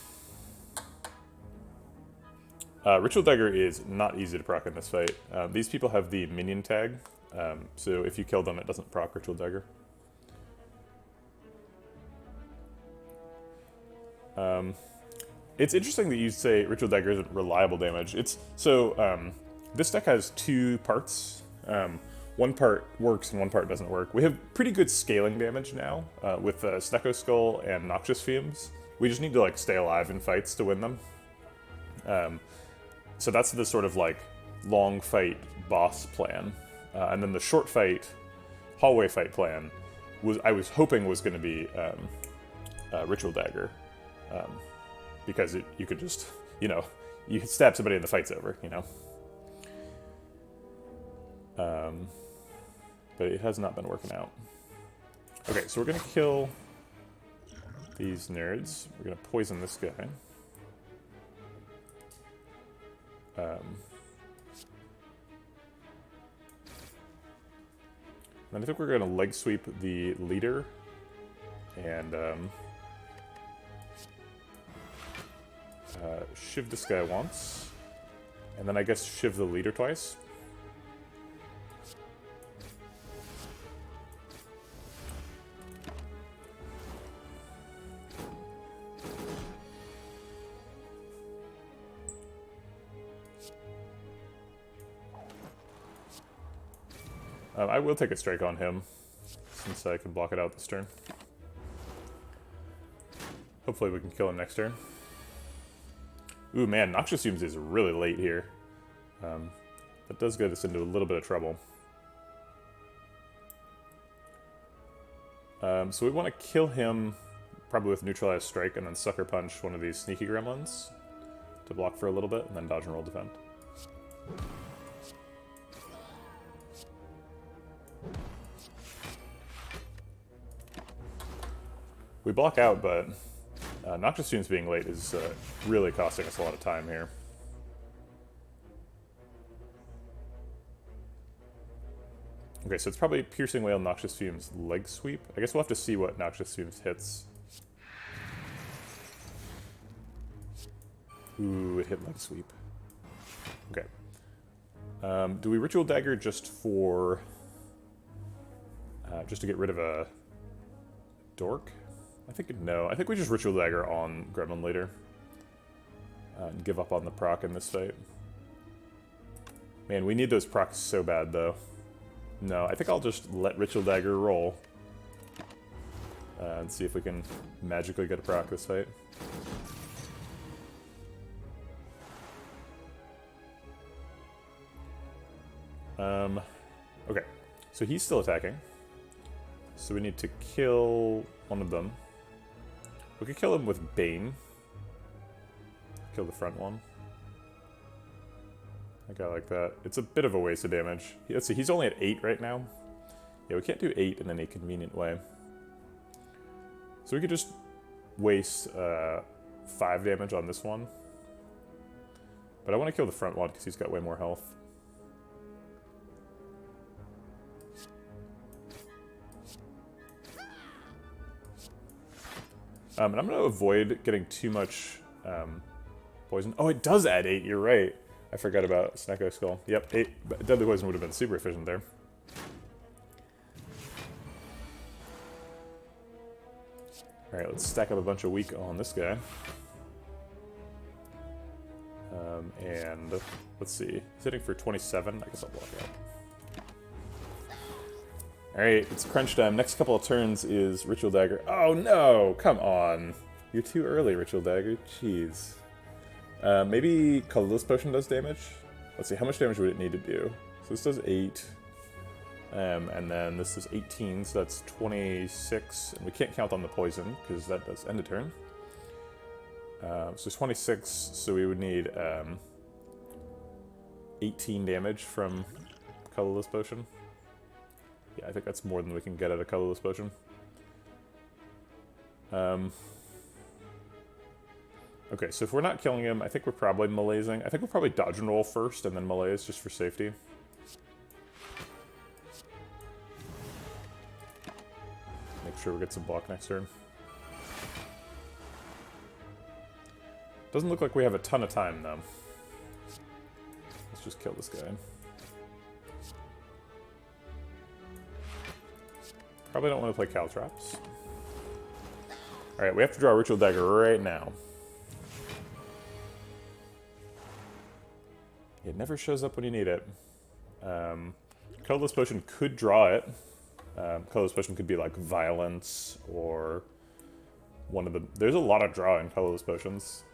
Ritual Dagger is not easy to proc in this fight. These people have the minion tag, so if you kill them, it doesn't proc Ritual Dagger. It's interesting that you say Ritual Dagger isn't reliable damage. This deck has two parts. One part works and one part doesn't work. We have pretty good scaling damage now with Snecko Skull and Noxious Fumes. We just need to like stay alive in fights to win them. So that's the sort of like long fight boss plan, and then the short fight, hallway fight plan I was hoping was going to be Ritual Dagger. Because you could just, you could stab somebody and the fight's over, But it has not been working out. Okay, so we're gonna kill these nerds. We're gonna poison this guy. And I think we're gonna leg sweep the leader and shiv this guy once, and then I guess shiv the leader twice. I will take a strike on him, since I can block it out this turn. Hopefully we can kill him next turn. Ooh, man, Noxious Fumes is really late here. That does get us into a little bit of trouble. So we want to kill him, probably with Neutralized Strike, and then Sucker Punch one of these Sneaky Gremlins to block for a little bit, and then dodge and roll defend. We block out, but Noxious Fumes being late is really costing us a lot of time here. Okay, so it's probably Piercing Wail, Noxious Fumes, Leg Sweep. I guess we'll have to see what Noxious Fumes hits. Ooh, it hit Leg Sweep. Okay. Do we Ritual Dagger just for... just to get rid of a dork? I think no. I think we just Ritual Dagger on Gremlin later. And give up on the proc in this fight. Man, we need those procs so bad, though. No, I think I'll just let Ritual Dagger roll. And see if we can magically get a proc this fight. Okay, so he's still attacking. So we need to kill one of them. We could kill him with Bane. Kill the front one. I got like that. It's a bit of a waste of damage. Let's see, he's only at 8 right now. Yeah, we can't do 8 in any convenient way. So we could just waste 5 damage on this one. But I want to kill the front one because he's got way more health. And I'm going to avoid getting too much poison. Oh, it does add 8, you're right. I forgot about Snecko Skull. Yep, 8. Deadly Poison would have been super efficient there. Alright, let's stack up a bunch of weak on this guy. And let's see. He's hitting for 27. I guess I'll block out. Alright, it's crunch time. Next couple of turns is Ritual Dagger. Oh no! Come on. You're too early, Ritual Dagger. Jeez. Maybe Colorless Potion does damage? Let's see, how much damage would it need to do? So this does 8. And then this is 18, so that's 26. And we can't count on the poison, because that does end a turn. So 26, so we would need 18 damage from Colorless Potion. Yeah, I think that's more than we can get out of Colorless Potion. Okay, so if we're not killing him, I think we're probably meleeing. I think we'll probably dodge and roll first, and then melees just for safety. Make sure we get some block next turn. Doesn't look like we have a ton of time, though. Let's just kill this guy. Probably don't want to play Caltrops. Alright, we have to draw a Ritual Dagger right now. It never shows up when you need it. Colorless Potion could draw it. Colorless Potion could be like Violence or one of the... There's a lot of draw in Colorless Potions.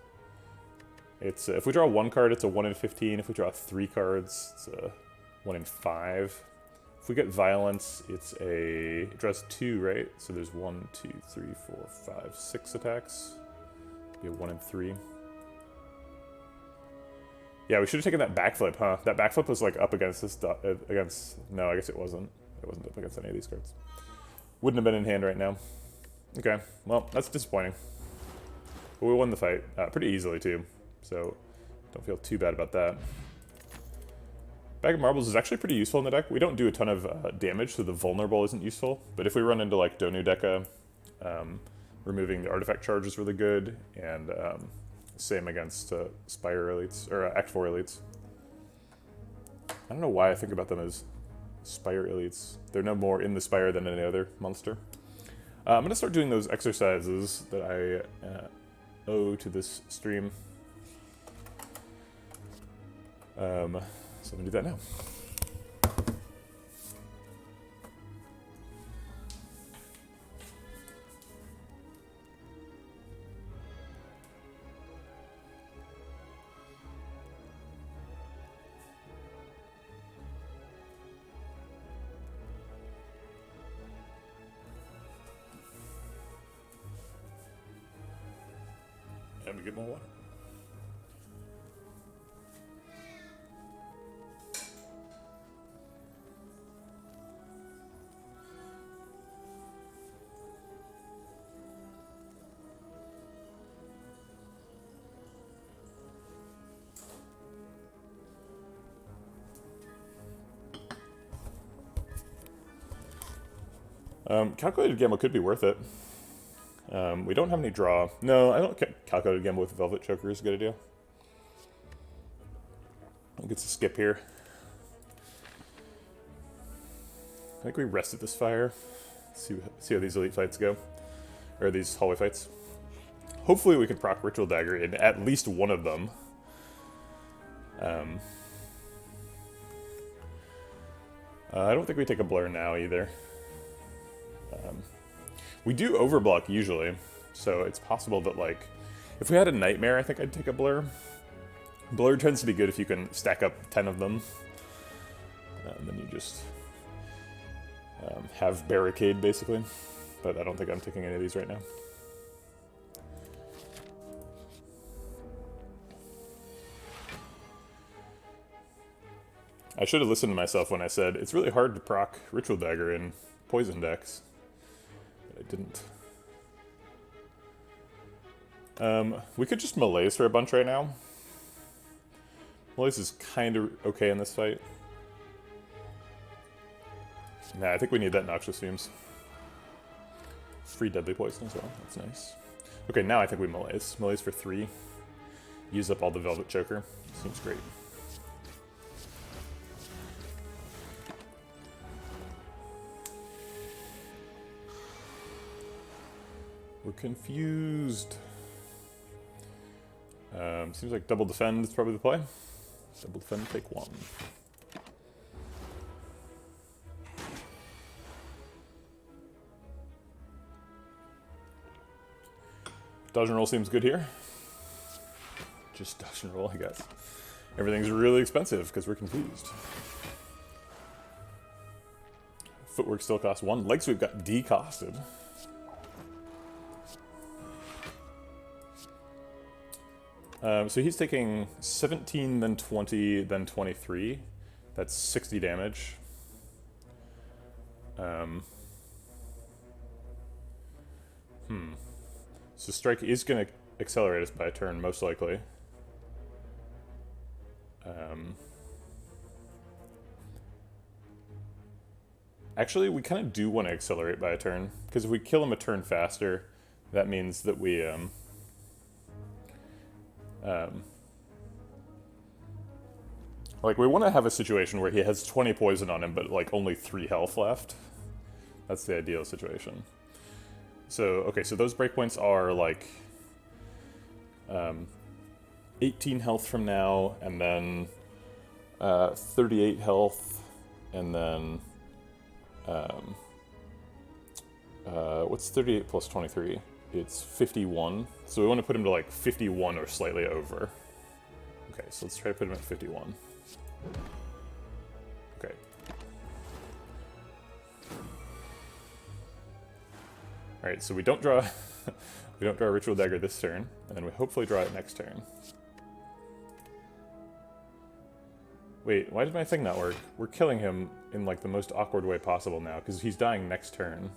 It's if we draw 1 card, it's a 1 in 15. If we draw 3 cards, it's a 1 in 5. If we get Violence, it's a... It draws 2, right? So there's 1, 2, 3, 4, 5, 6 attacks. Be a 1 in 3. Yeah, we should have taken that backflip, huh? That backflip was like up against this... against... No, I guess it wasn't. It wasn't up against any of these cards. Wouldn't have been in hand right now. Okay, well, that's disappointing. But we won the fight pretty easily, too. So, don't feel too bad about that. Bag of Marbles is actually pretty useful in the deck. We don't do a ton of damage, so the Vulnerable isn't useful. But if we run into, like, Donu Deca, removing the Artifact Charge is really good. And same against Spire Elites, or Act 4 Elites. I don't know why I think about them as Spire Elites. They're no more in the Spire than any other monster. I'm going to start doing those exercises that I owe to this stream. So I'm going to do that now. And we get more water. Calculated gamble could be worth it. We don't have any draw. No, I don't calculated gamble with Velvet Choker is a good idea. I think it's a skip here. I think we rested this fire. See how these elite fights go. Or these hallway fights. Hopefully we can proc Ritual Dagger in at least one of them. I don't think we take a blur now either. We do overblock usually, so it's possible that, like, if we had a Nightmare, I think I'd take a blur. Blur tends to be good if you can stack up 10 of them. And then you just have Barricade, basically. But I don't think I'm taking any of these right now. I should have listened to myself when I said it's really hard to proc Ritual Dagger in poison decks. But I didn't. We could just Malaise for a bunch right now. Malaise is kind of okay in this fight. Nah, I think we need that Noxious Fumes. Free Deadly Poison as well, that's nice. Okay, now I think we Malaise. Malaise for 3. Use up all the Velvet Choker. Seems great. We're confused. Seems like double defend is probably the play. Double defend, take 1. Dodge and roll seems good here. Just dodge and roll, I guess. Everything's really expensive because we're confused. Footwork still costs 1. Leg sweep got decosted. So he's taking 17, then 20, then 23. That's 60 damage. So strike is going to accelerate us by a turn, most likely. Actually, we kind of do want to accelerate by a turn, because if we kill him a turn faster, that means that we like, we want to have a situation where he has 20 poison on him, but, like, only 3 health left. That's the ideal situation. So, okay, so those breakpoints are, like, 18 health from now, and then 38 health, and then, what's 38 plus 23? It's 51. So we want to put him to, like, 51 or slightly over. Okay, so let's try to put him at 51. Okay. Alright, so we don't draw we don't draw a Ritual Dagger this turn, and then we hopefully draw it next turn. Wait, why did my thing not work? We're killing him in, like, the most awkward way possible now, because he's dying next turn.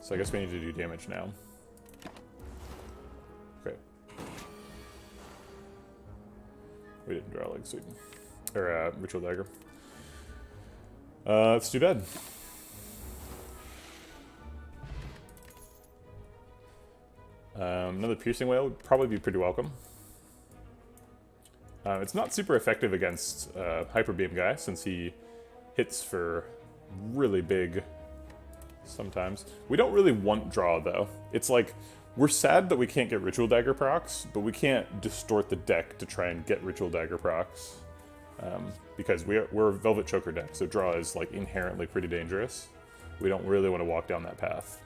So I guess we need to do damage now. Okay. We didn't draw Leg Sweep. Or, Ritual Dagger. It's too bad. Another Piercing Wail would probably be pretty welcome. It's not super effective against Hyper Beam guy, since he hits for really big sometimes. We don't really want draw, though. It's like, we're sad that we can't get Ritual Dagger procs, but we can't distort the deck to try and get Ritual Dagger procs. Because we're a Velvet Choker deck, so draw is, like, inherently pretty dangerous. We don't really want to walk down that path.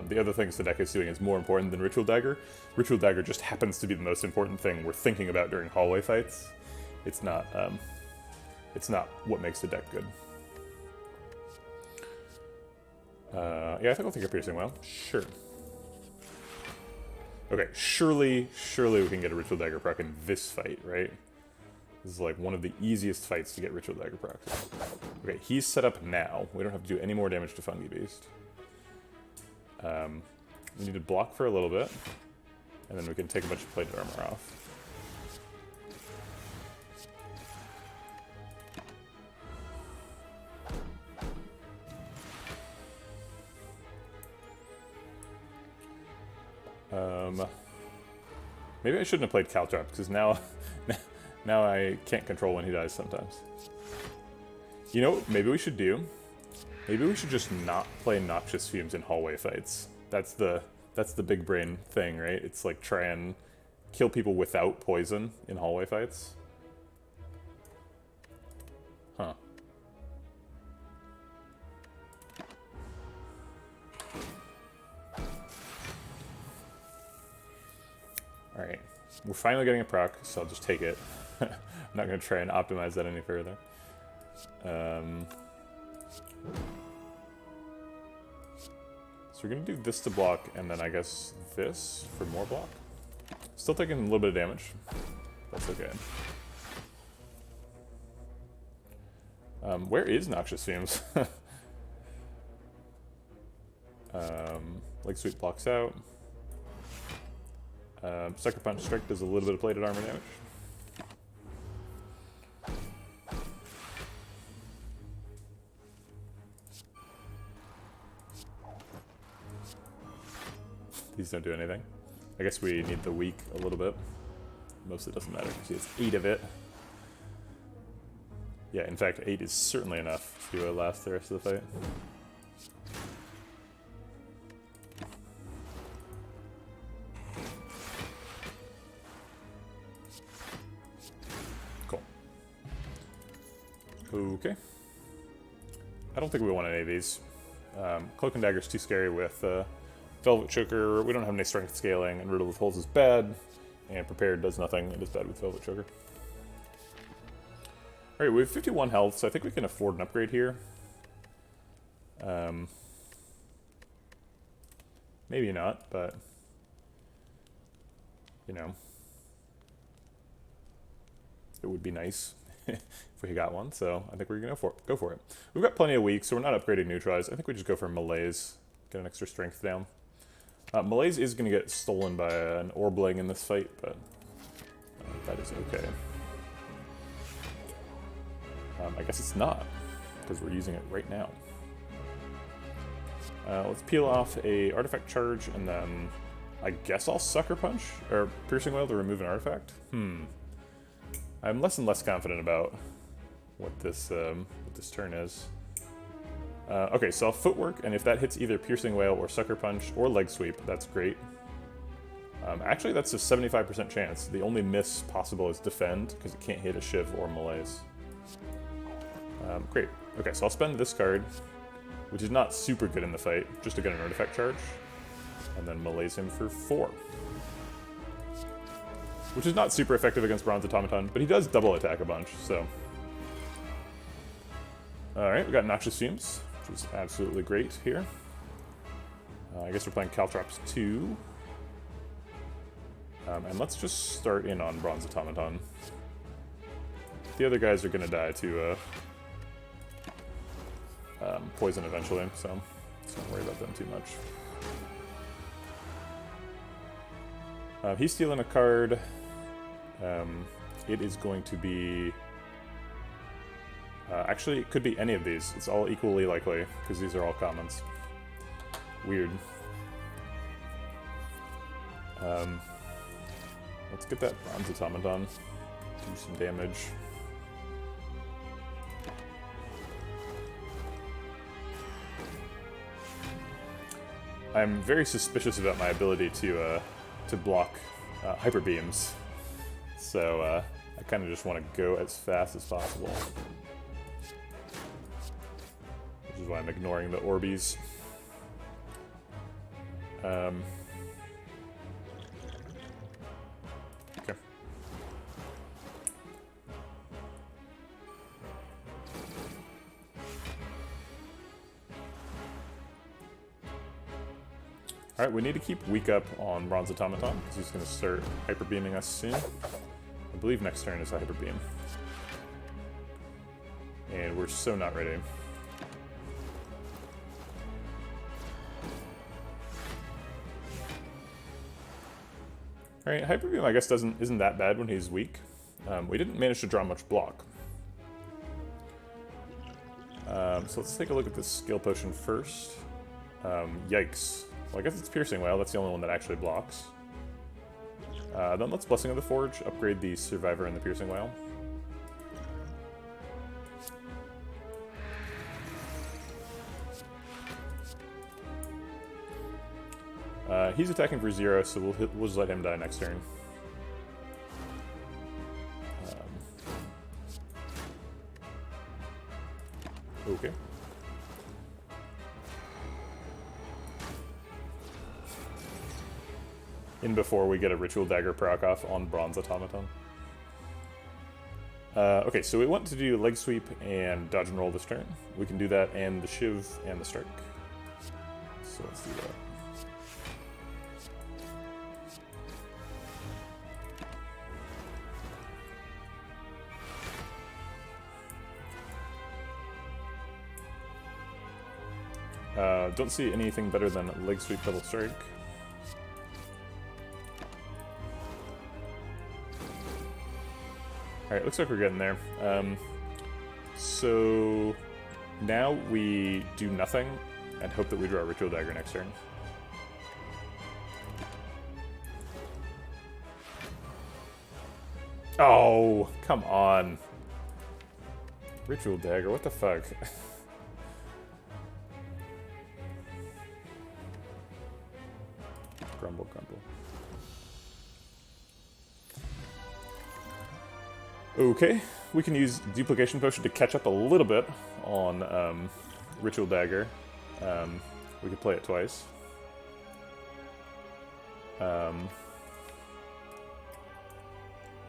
The other things the deck is doing is more important than Ritual Dagger. Ritual Dagger just happens to be the most important thing we're thinking about during hallway fights. It's not what makes the deck good. Yeah, I think I'll take a Piercing Wail. Sure. Okay, surely we can get a Ritual Dagger proc in this fight, right? This is, like, one of the easiest fights to get Ritual Dagger procs. Okay, he's set up now. We don't have to do any more damage to Fungi Beast. We need to block for a little bit, and then we can take a bunch of plated armor off. Maybe I shouldn't have played Caltrop, because now, now I can't control when he dies sometimes. You know what maybe we should do? Maybe we should just not play Noxious Fumes in hallway fights. That's the big brain thing, right? It's like try and kill people without poison in hallway fights. Huh. Alright, we're finally getting a proc, so I'll just take it. I'm not going to try and optimize that any further. So we're going to do this to block, and then I guess this for more block. Still taking a little bit of damage. That's okay. Where is Noxious Fumes? Leg Sweep blocks out. Sucker Punch Strike does a little bit of plated armor damage. These don't do anything. I guess we need the weak a little bit. Mostly doesn't matter because he has 8 of it. Yeah, in fact, 8 is certainly enough to last the rest of the fight. Cool. Okay. I don't think we want any of these. Cloak and Dagger is too scary with Velvet Choker. We don't have any strength scaling, and Riddle of Holes is bad, and Prepared does nothing. It is bad with Velvet Choker. Alright, we have 51 health, so I think we can afford an upgrade here. Maybe not, but, you know, it would be nice if we got one, so I think we're going to go for it. We've got plenty of weak, so we're not upgrading Neutralize. I think we just go for Malaise, get an extra strength down. Malaise is going to get stolen by an Orbling in this fight, but that is okay. I guess it's not, because we're using it right now. Let's peel off a artifact charge, and then I guess I'll Sucker Punch, or Piercing Wail to remove an artifact? I'm less and less confident about what this turn is. Okay, so I'll Footwork, and if that hits either Piercing Wail or Sucker Punch or Leg Sweep, that's great. Actually, that's a 75% chance. The only miss possible is Defend, because it can't hit a Shiv or Malaise. Great. Okay, so I'll spend this card, which is not super good in the fight, just to get an artifact charge, and then Malaise him for 4. Which is not super effective against Bronze Automaton, but he does double attack a bunch, so... Alright, we got Noxious Fumes, which is absolutely great here. I guess we're playing Caltrops 2. And let's just start in on Bronze Automaton. The other guys are going to die to poison eventually, so let's not worry about them too much. He's stealing a card. It is going to be... actually, it could be any of these. It's all equally likely, because these are all commons. Weird. Let's get that Bronze Automaton. Do some damage. I'm very suspicious about my ability to block Hyper Beams. So, I kind of just want to go as fast as possible. Which is why I'm ignoring the Orbeez. Okay. Alright, we need to keep weak up on Bronze Automaton, because he's going to start Hyper Beaming us soon. I believe next turn is a Hyper Beam. And we're so not ready. Alright, Hyper Beam I guess isn't that bad when he's weak. We didn't manage to draw much block. So let's take a look at this skill potion first. Yikes. Well, I guess it's Piercing Wail, that's the only one that actually blocks. Then let's Blessing of the Forge, upgrade the Survivor and the Piercing Whale. He's attacking for 0, so we'll just let him die next turn. Okay. In before we get a Ritual Dagger proc off on Bronze Automaton. Okay, so we want to do Leg Sweep and Dodge and Roll this turn. We can do that and the Shiv and the Strike. So let's do that. Don't see anything better than Leg Sweep Double Strike. Alright, looks like we're getting there. So now we do nothing and hope that we draw a Ritual Dagger next turn. Oh, come on. Ritual Dagger, what the fuck? Grumble, grumble. Okay, we can use Duplication Potion to catch up a little bit on Ritual Dagger. We could play it twice.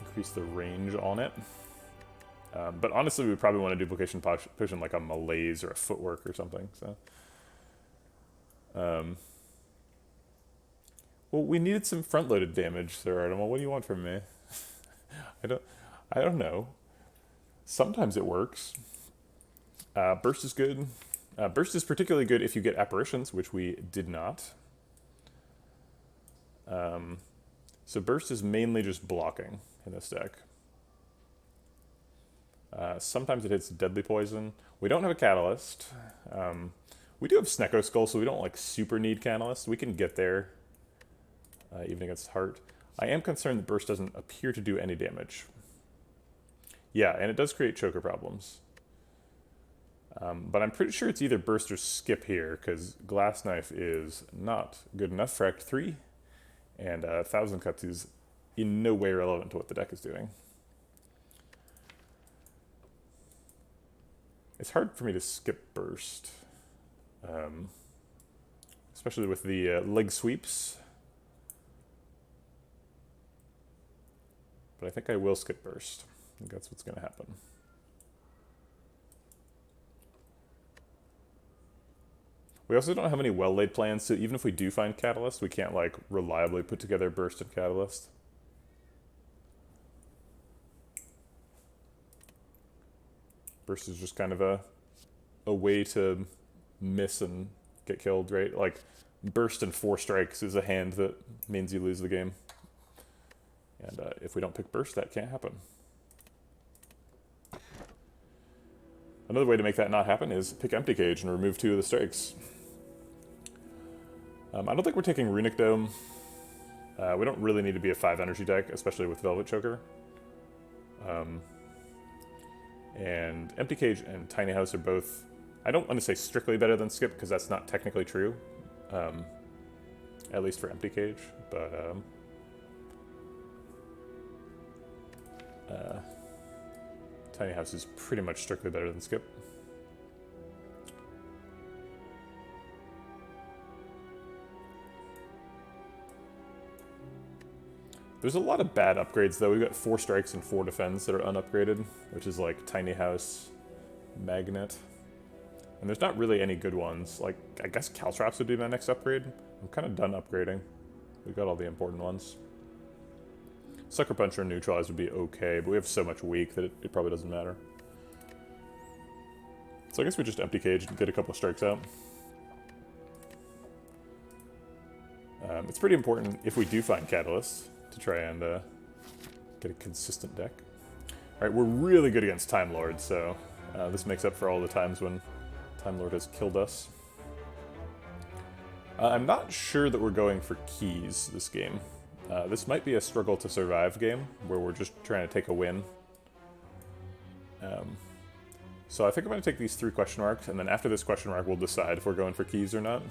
Increase the range on it. But honestly, we probably want a Duplication Potion like a Malaise or a Footwork or something. So, well, we needed some front-loaded damage, Sir Artemal. What do you want from me? I don't know. Sometimes it works. Burst is good. Burst is particularly good if you get Apparitions, which we did not. So Burst is mainly just blocking in this deck. Sometimes it hits Deadly Poison. We don't have a Catalyst. We do have Snecko Skull, so we don't like super need Catalyst. We can get there, even against Heart. I am concerned that Burst doesn't appear to do any damage. Yeah, and it does create choker problems. But I'm pretty sure it's either Burst or Skip here, because Glass Knife is not good enough for Act 3, and 1,000 Cuts is in no way relevant to what the deck is doing. It's hard for me to skip Burst, especially with the leg sweeps. But I think I will skip Burst. I think that's what's going to happen. We also don't have any well-laid plans, so even if we do find Catalyst, we can't like reliably put together Burst and Catalyst. Burst is just kind of a way to miss and get killed, right? Like, Burst and 4 strikes is a hand that means you lose the game. And if we don't pick Burst, that can't happen. Another way to make that not happen is pick Empty Cage and remove 2 of the strikes. I don't think we're taking Runic Dome. We don't really need to be a 5 energy deck, especially with Velvet Choker. And Empty Cage and Tiny House are both, I don't want to say strictly better than Skip, because that's not technically true. At least for Empty Cage, but Tiny House is pretty much strictly better than Skip. There's a lot of bad upgrades, though. We've got 4 strikes and 4 defense that are unupgraded, which is like Tiny House, Magnet. And there's not really any good ones. Like, I guess Caltrops would be my next upgrade. I'm kind of done upgrading. We've got all the important ones. Sucker Puncher and Neutralize would be okay, but we have so much weak that it probably doesn't matter. So I guess we just Empty Cage and get a couple of strikes out. It's pretty important, if we do find Catalyst, to try and get a consistent deck. Alright, we're really good against Time Lord, so this makes up for all the times when Time Lord has killed us. I'm not sure that we're going for keys this game. This might be a struggle to survive game, where we're just trying to take a win. So I think I'm going to take these 3 question marks, and then after this question mark we'll decide if we're going for keys or not.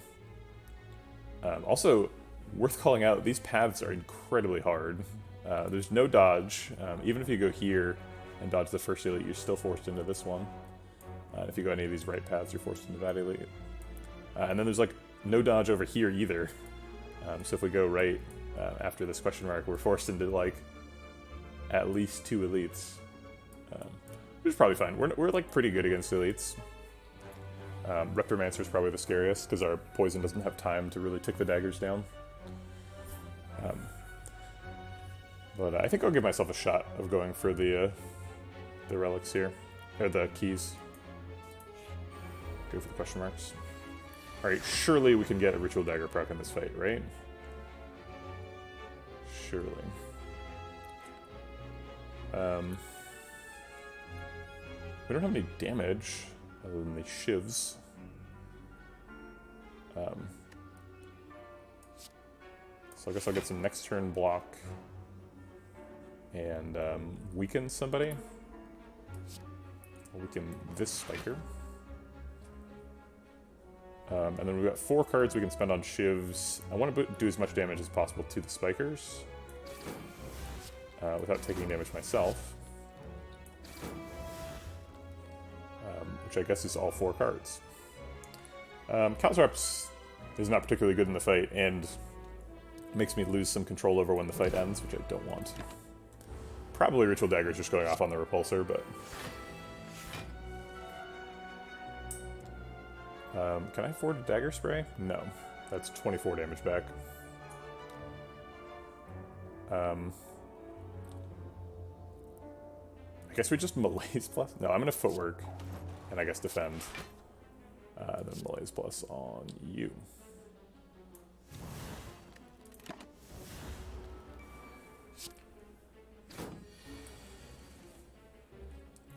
Also, worth calling out, these paths are incredibly hard. There's no dodge. Even if you go here and dodge the first elite, you're still forced into this one. If you go any of these right paths, you're forced into that elite. And then there's like no dodge over here either. So if we go right after this question mark, we're forced into like at least 2 elites. Which is probably fine. We're like pretty good against elites. Reptomancer is probably the scariest because our poison doesn't have time to really tick the daggers down. But I think I'll give myself a shot of going for the relics here, or the keys. Go for the question marks. All right, surely we can get a ritual dagger proc in this fight, right? Surely. We don't have any damage other than the shivs. So I guess I'll get some next turn block and weaken somebody. I'll weaken this spiker. And then we've got 4 cards we can spend on shivs. I want to do as much damage as possible to the spikers without taking damage myself. Which I guess is all 4 cards. Caltrops is not particularly good in the fight and makes me lose some control over when the fight ends, which I don't want. Probably Ritual Dagger is just going off on the repulsor, but... can I afford a dagger spray? No. That's 24 damage back. I guess we just Malaise plus? No, I'm going to footwork. And I guess defend. Then Malaise plus on you.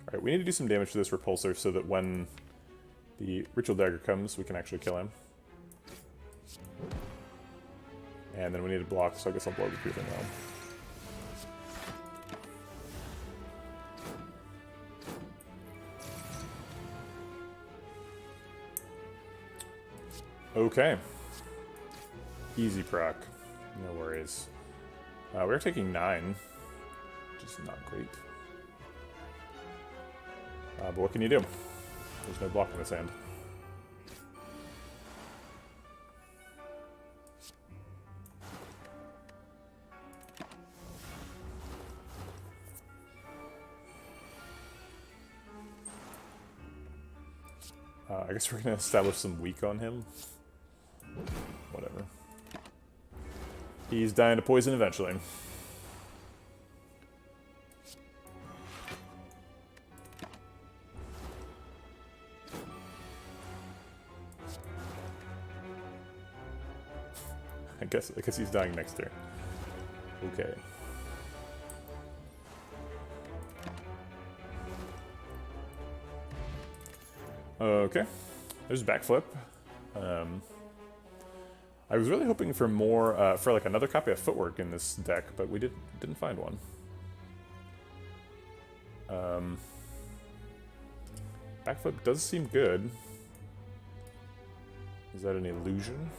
Alright, we need to do some damage to this repulsor so that when the Ritual Dagger comes, we can actually kill him. And then we need to block, so I guess I'll blow the Proving Realm. Okay. Easy proc. No worries. We're taking 9, which is not great. But what can you do? There's no block in this hand. I guess we're going to establish some weak on him. Whatever. He's dying to poison eventually. I guess he's dying next turn. Okay. Okay. There's a backflip. I was really hoping for more, for like another copy of Footwork in this deck, but we didn't find one. Backflip does seem good. Is that an illusion?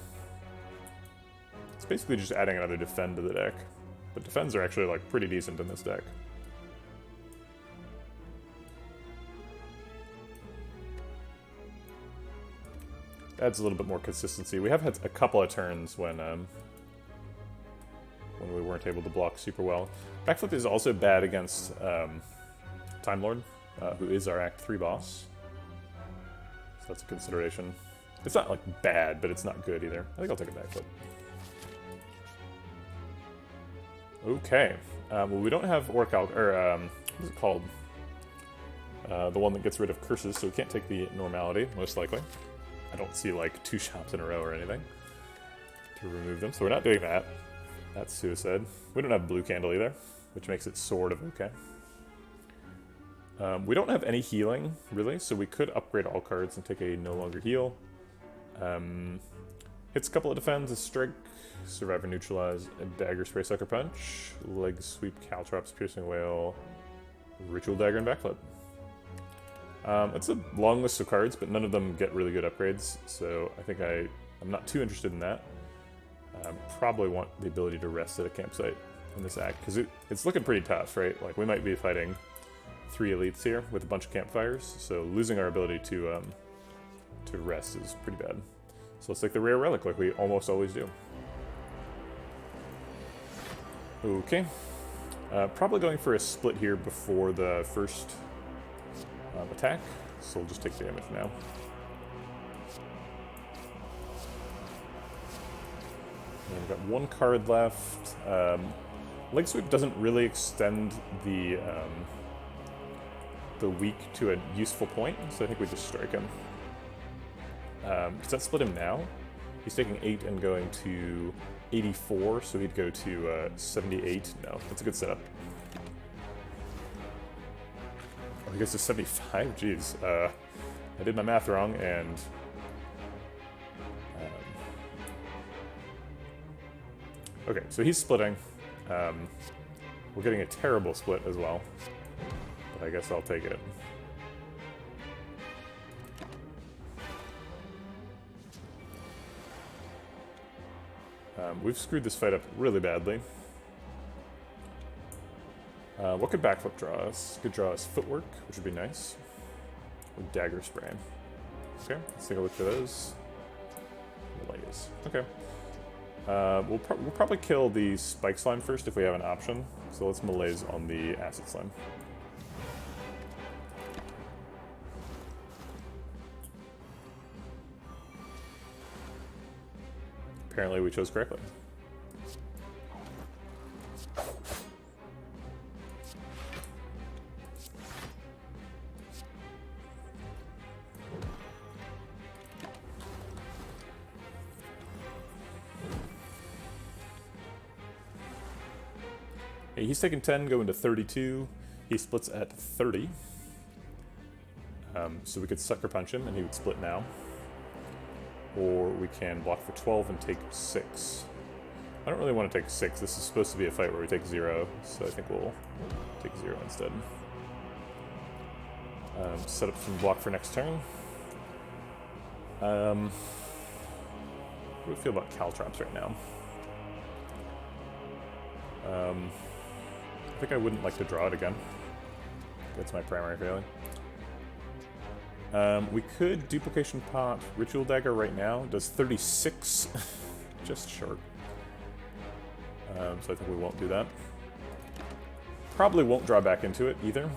It's basically just adding another defend to the deck. But defends are actually like pretty decent in this deck. Adds a little bit more consistency. We have had a couple of turns when we weren't able to block super well. Backflip is also bad against Time Lord, who is our Act 3 boss. So that's a consideration. It's not like bad, but it's not good either. I think I'll take a backflip. Okay. Well, we don't have what is it called? The one that gets rid of curses, so we can't take the normality, most likely. I don't see like 2 shots in a row or anything to remove them, so we're not doing that. That's suicide. We don't have blue candle either, which makes it sort of okay. We don't have any healing, really, so we could upgrade all cards and take a no longer heal. Hits a couple of defends, a strike, survivor neutralize, a dagger, spray, sucker punch, leg sweep, caltrops, piercing whale, ritual dagger, and backflip. It's a long list of cards, but none of them get really good upgrades, so I think I'm not too interested in that. Probably want the ability to rest at a campsite in this act, because it's looking pretty tough, right? Like, we might be fighting 3 elites here with a bunch of campfires, so losing our ability to rest is pretty bad. So let's take the rare relic like we almost always do. Okay. Probably going for a split here before the first attack, so we'll just take damage now. And we've got 1 card left. Leg sweep doesn't really extend the weak to a useful point, so I think we just strike him. Does that split him now? He's taking 8 and going to 84, so he'd go to 78. No, that's a good setup. Oh, he goes to 75? Jeez. I did my math wrong, and... okay, so he's splitting. We're getting a terrible split as well, but I guess I'll take it. We've screwed this fight up really badly. What could backflip draw us? Could draw us footwork, which would be nice. Or dagger spray. Okay, let's take a look for those. Malaise. Okay. We'll probably kill the spike slime first if we have an option. So let's malaise on the acid slime. Apparently we chose correctly. Okay, he's taking 10, going to 32. He splits at 30. So we could sucker punch him and he would split now. Or we can block for 12 and take 6. I don't really want to take 6. This is supposed to be a fight where we take 0, so I think we'll take 0 instead. Set up some block for next turn. What do we feel about caltrops right now? I think I wouldn't like to draw it again. That's my primary feeling. We could duplication pot ritual dagger right now. Does 36, just short. So I think we won't do that. Probably won't draw back into it either.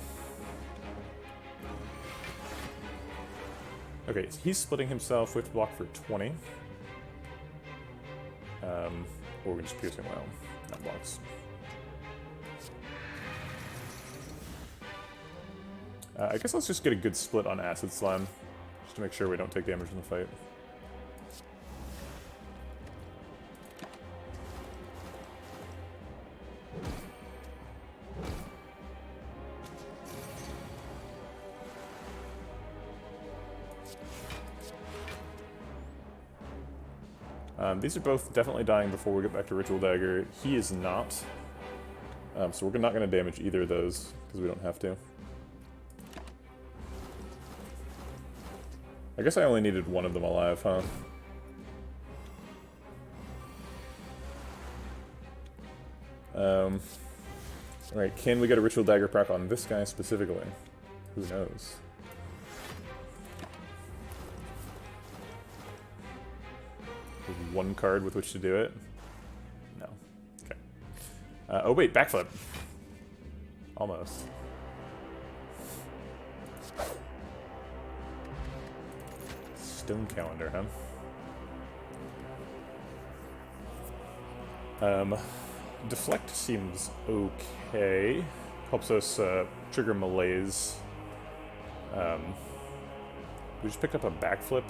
Okay, so he's splitting himself. We have to block for 20. Or we can just piercing well. That blocks. I guess let's just get a good split on acid slime, just to make sure we don't take damage in the fight. These are both definitely dying before we get back to Ritual Dagger. He is not. So we're not going to damage either of those, because we don't have to. I guess I only needed one of them alive, huh? Alright, can we get a Ritual Dagger proc on this guy specifically? Who knows? There's one card with which to do it? No. Okay. Oh wait, backflip. Almost. Stone calendar, huh? Deflect seems okay. Helps us trigger malaise. We just picked up a backflip.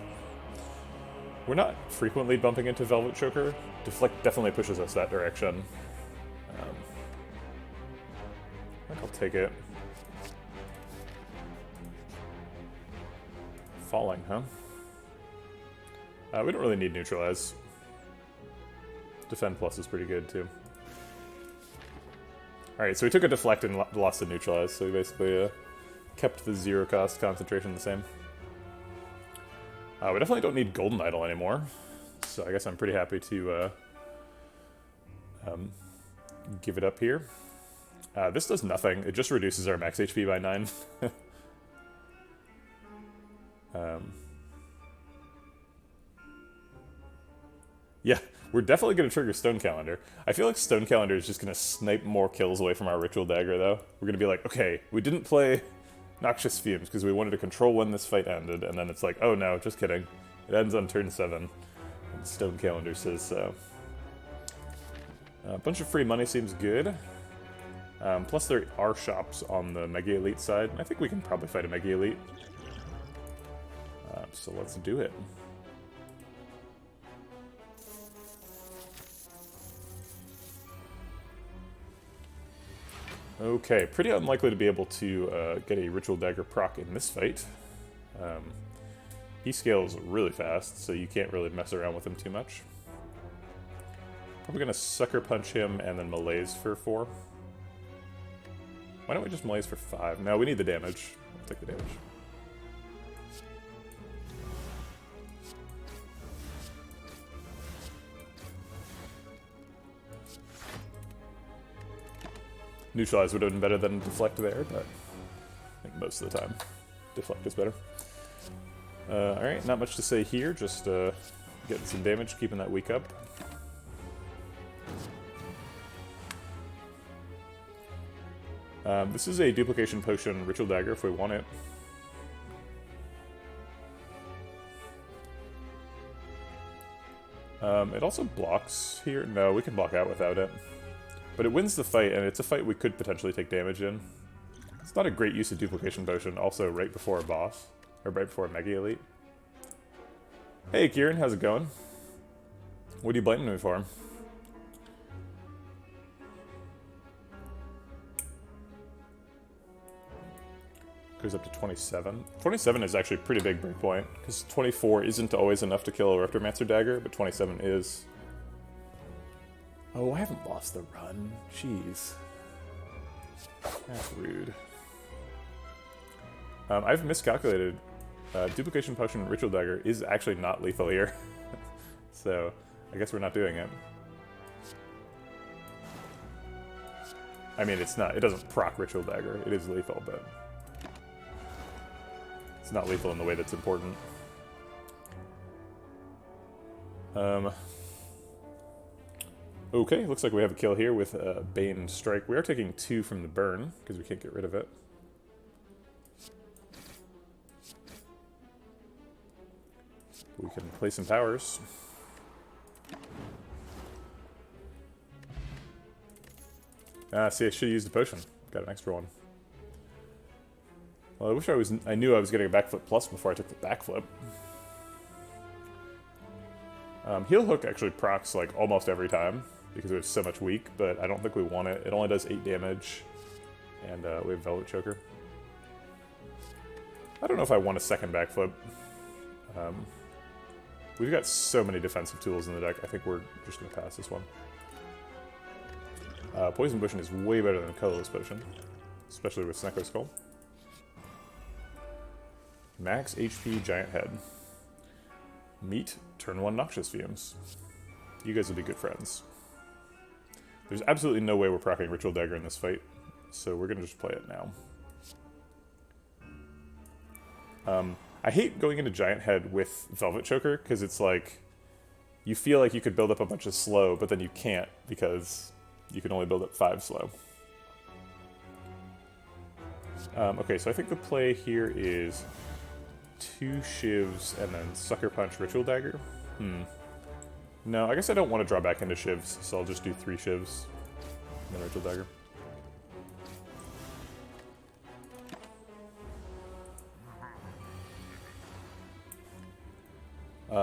We're not frequently bumping into Velvet Choker. Deflect definitely pushes us that direction. I think I'll take it. Falling, huh? We don't really need neutralize. Defend plus is pretty good, too. Alright, so we took a deflect and lost a neutralize, so we basically kept the 0-cost concentration the same. We definitely don't need Golden Idol anymore, so I guess I'm pretty happy to give it up here. This does nothing. It just reduces our max HP by 9. Yeah, we're definitely going to trigger Stone Calendar. I feel like Stone Calendar is just going to snipe more kills away from our Ritual Dagger, though. We're going to be like, okay, we didn't play Noxious Fumes because we wanted to control when this fight ended, and then it's like, oh no, just kidding. It ends on turn 7, and Stone Calendar says so. A bunch of free money seems good. Plus there are shops on the Mega Elite side. I think we can probably fight a Mega Elite. So let's do it. Okay, pretty unlikely to be able to get a Ritual Dagger proc in this fight. He scales really fast, so you can't really mess around with him too much. Probably gonna Sucker Punch him and then Malaise for 4. Why don't we just Malaise for 5? No, we need the damage. I'll take the damage. Neutralize would have been better than Deflect there, but I think most of the time Deflect is better. Alright, not much to say here, just getting some damage, keeping that weak up. This is a Duplication Potion Ritual Dagger if we want it. It also blocks here. No, we can block out without it. But it wins the fight, and it's a fight we could potentially take damage in. It's not a great use of Duplication Potion, also right before a boss. Or right before a Mega Elite. Hey Kieran, how's it going? What are you blaming me for? Goes up to 27. 27 is actually a pretty big breakpoint, because 24 isn't always enough to kill a Reptomancer Dagger, but 27 is. Oh, I haven't lost the run. Jeez. That's rude. I've miscalculated. Duplication Potion Ritual Dagger is actually not lethal here. So, I guess we're not doing it. I mean, it's not. It doesn't proc Ritual Dagger. It is lethal, but it's not lethal in the way that's important. Okay, looks like we have a kill here with Bane Strike. We are taking 2 from the burn, because we can't get rid of it. We can play some powers. See, I should have used the potion. Got an extra one. Well, I wish I knew I was getting a backflip plus before I took the backflip. Heal Hook actually procs like almost every time because it was so much weak, but I don't think we want it. It only does 8 damage, and we have Velvet Choker. I don't know if I want a second backflip. We've got so many defensive tools in the deck, I think we're just going to pass this one. Poison Potion is way better than Colorless Potion, especially with Snecko Skull. Max HP Giant Head. Meet turn 1 Noxious Fumes. You guys will be good friends. There's absolutely no way we're proccing Ritual Dagger in this fight, so we're going to just play it now. I hate going into Giant Head with Velvet Choker, because it's like, you feel like you could build up a bunch of slow, but then you can't, because you can only build up 5 slow. Okay, so I think the play here is 2 Shivs and then Sucker Punch Ritual Dagger. No, I guess I don't want to draw back into Shivs, so I'll just do 3 Shivs and then Ritual Dagger.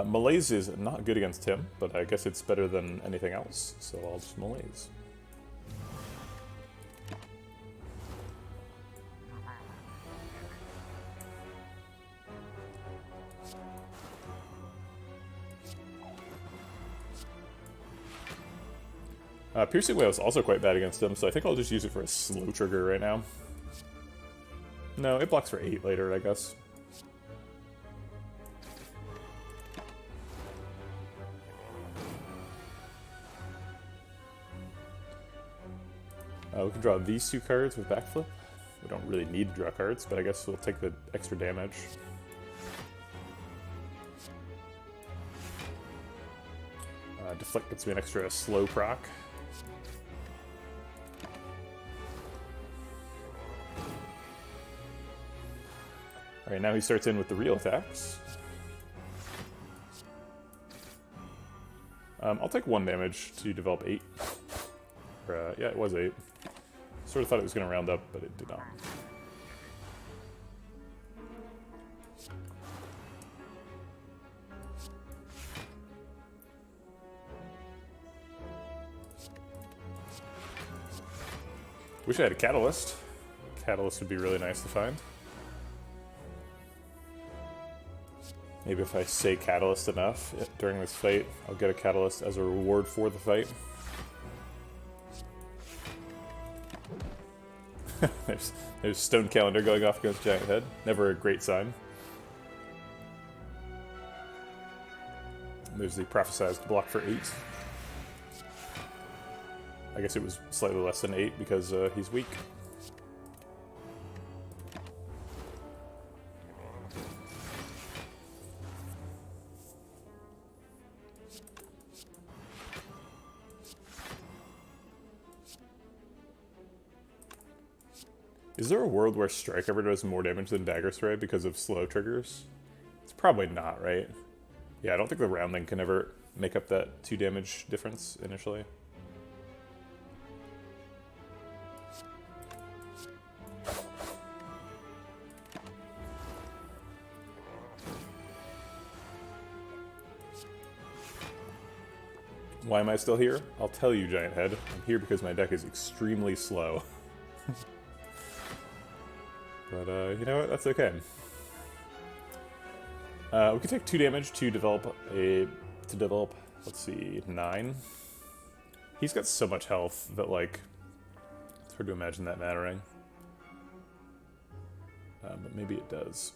Malaise is not good against him, but I guess it's better than anything else, so I'll just Malaise. Piercing Wail is also quite bad against him, so I think I'll just use it for a slow trigger right now. No, it blocks for 8 later, I guess. We can draw these 2 cards with backflip. We don't really need to draw cards, but I guess we'll take the extra damage. Deflect gets me an extra slow proc. Alright, now he starts in with the real attacks. I'll take 1 damage to develop 8. Or, yeah, it was 8. Sort of thought it was going to round up, but it did not. Wish I had a catalyst. Catalyst would be really nice to find. Maybe if I say catalyst enough during this fight, I'll get a catalyst as a reward for the fight. there's Stone Calendar going off against Giant Head. Never a great sign. There's the prophesized block for 8. I guess it was slightly less than 8 because he's weak. Is there a world where Strike ever does more damage than Dagger Strike because of slow triggers? It's probably not, right? Yeah, I don't think the rounding can ever make up that 2 damage difference initially. Why am I still here? I'll tell you, Giant Head. I'm here because my deck is extremely slow. But, you know what? That's okay. We can take 2 damage to develop let's see, 9. He's got so much health that, like, it's hard to imagine that mattering. But maybe it does.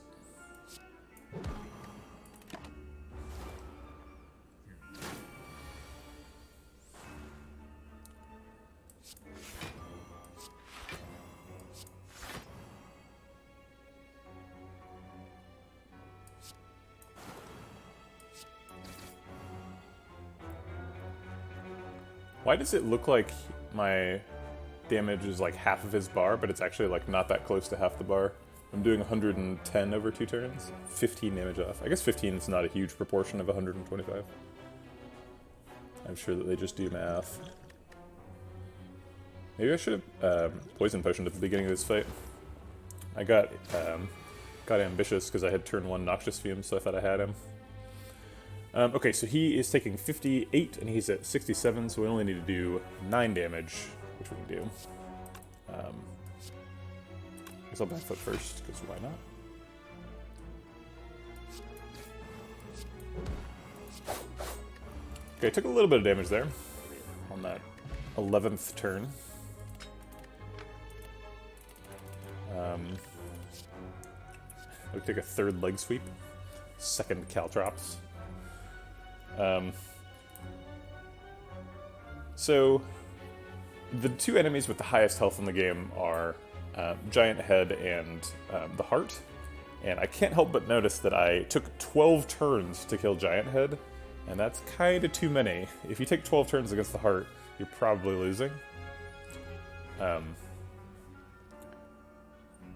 Why does it look like my damage is like half of his bar, but it's actually like not that close to half the bar? I'm doing 110 over 2 turns, 15 damage off. I guess 15 is not a huge proportion of 125. I'm sure that they just do math. Maybe I should have poison potioned at the beginning of this fight. I got ambitious because I had turn 1 Noxious Fume, so I thought I had him. Okay, so he is taking 58, and he's at 67, so we only need to do 9 damage, which we can do. I guess I'll backfoot first, because why not? Okay, took a little bit of damage there, on that 11th turn. I'll take a 3rd leg sweep, 2nd Caltrops. So, the 2 enemies with the highest health in the game are Giant Head and the Heart. And I can't help but notice that I took 12 turns to kill Giant Head, and that's kind of too many. If you take 12 turns against the Heart, you're probably losing.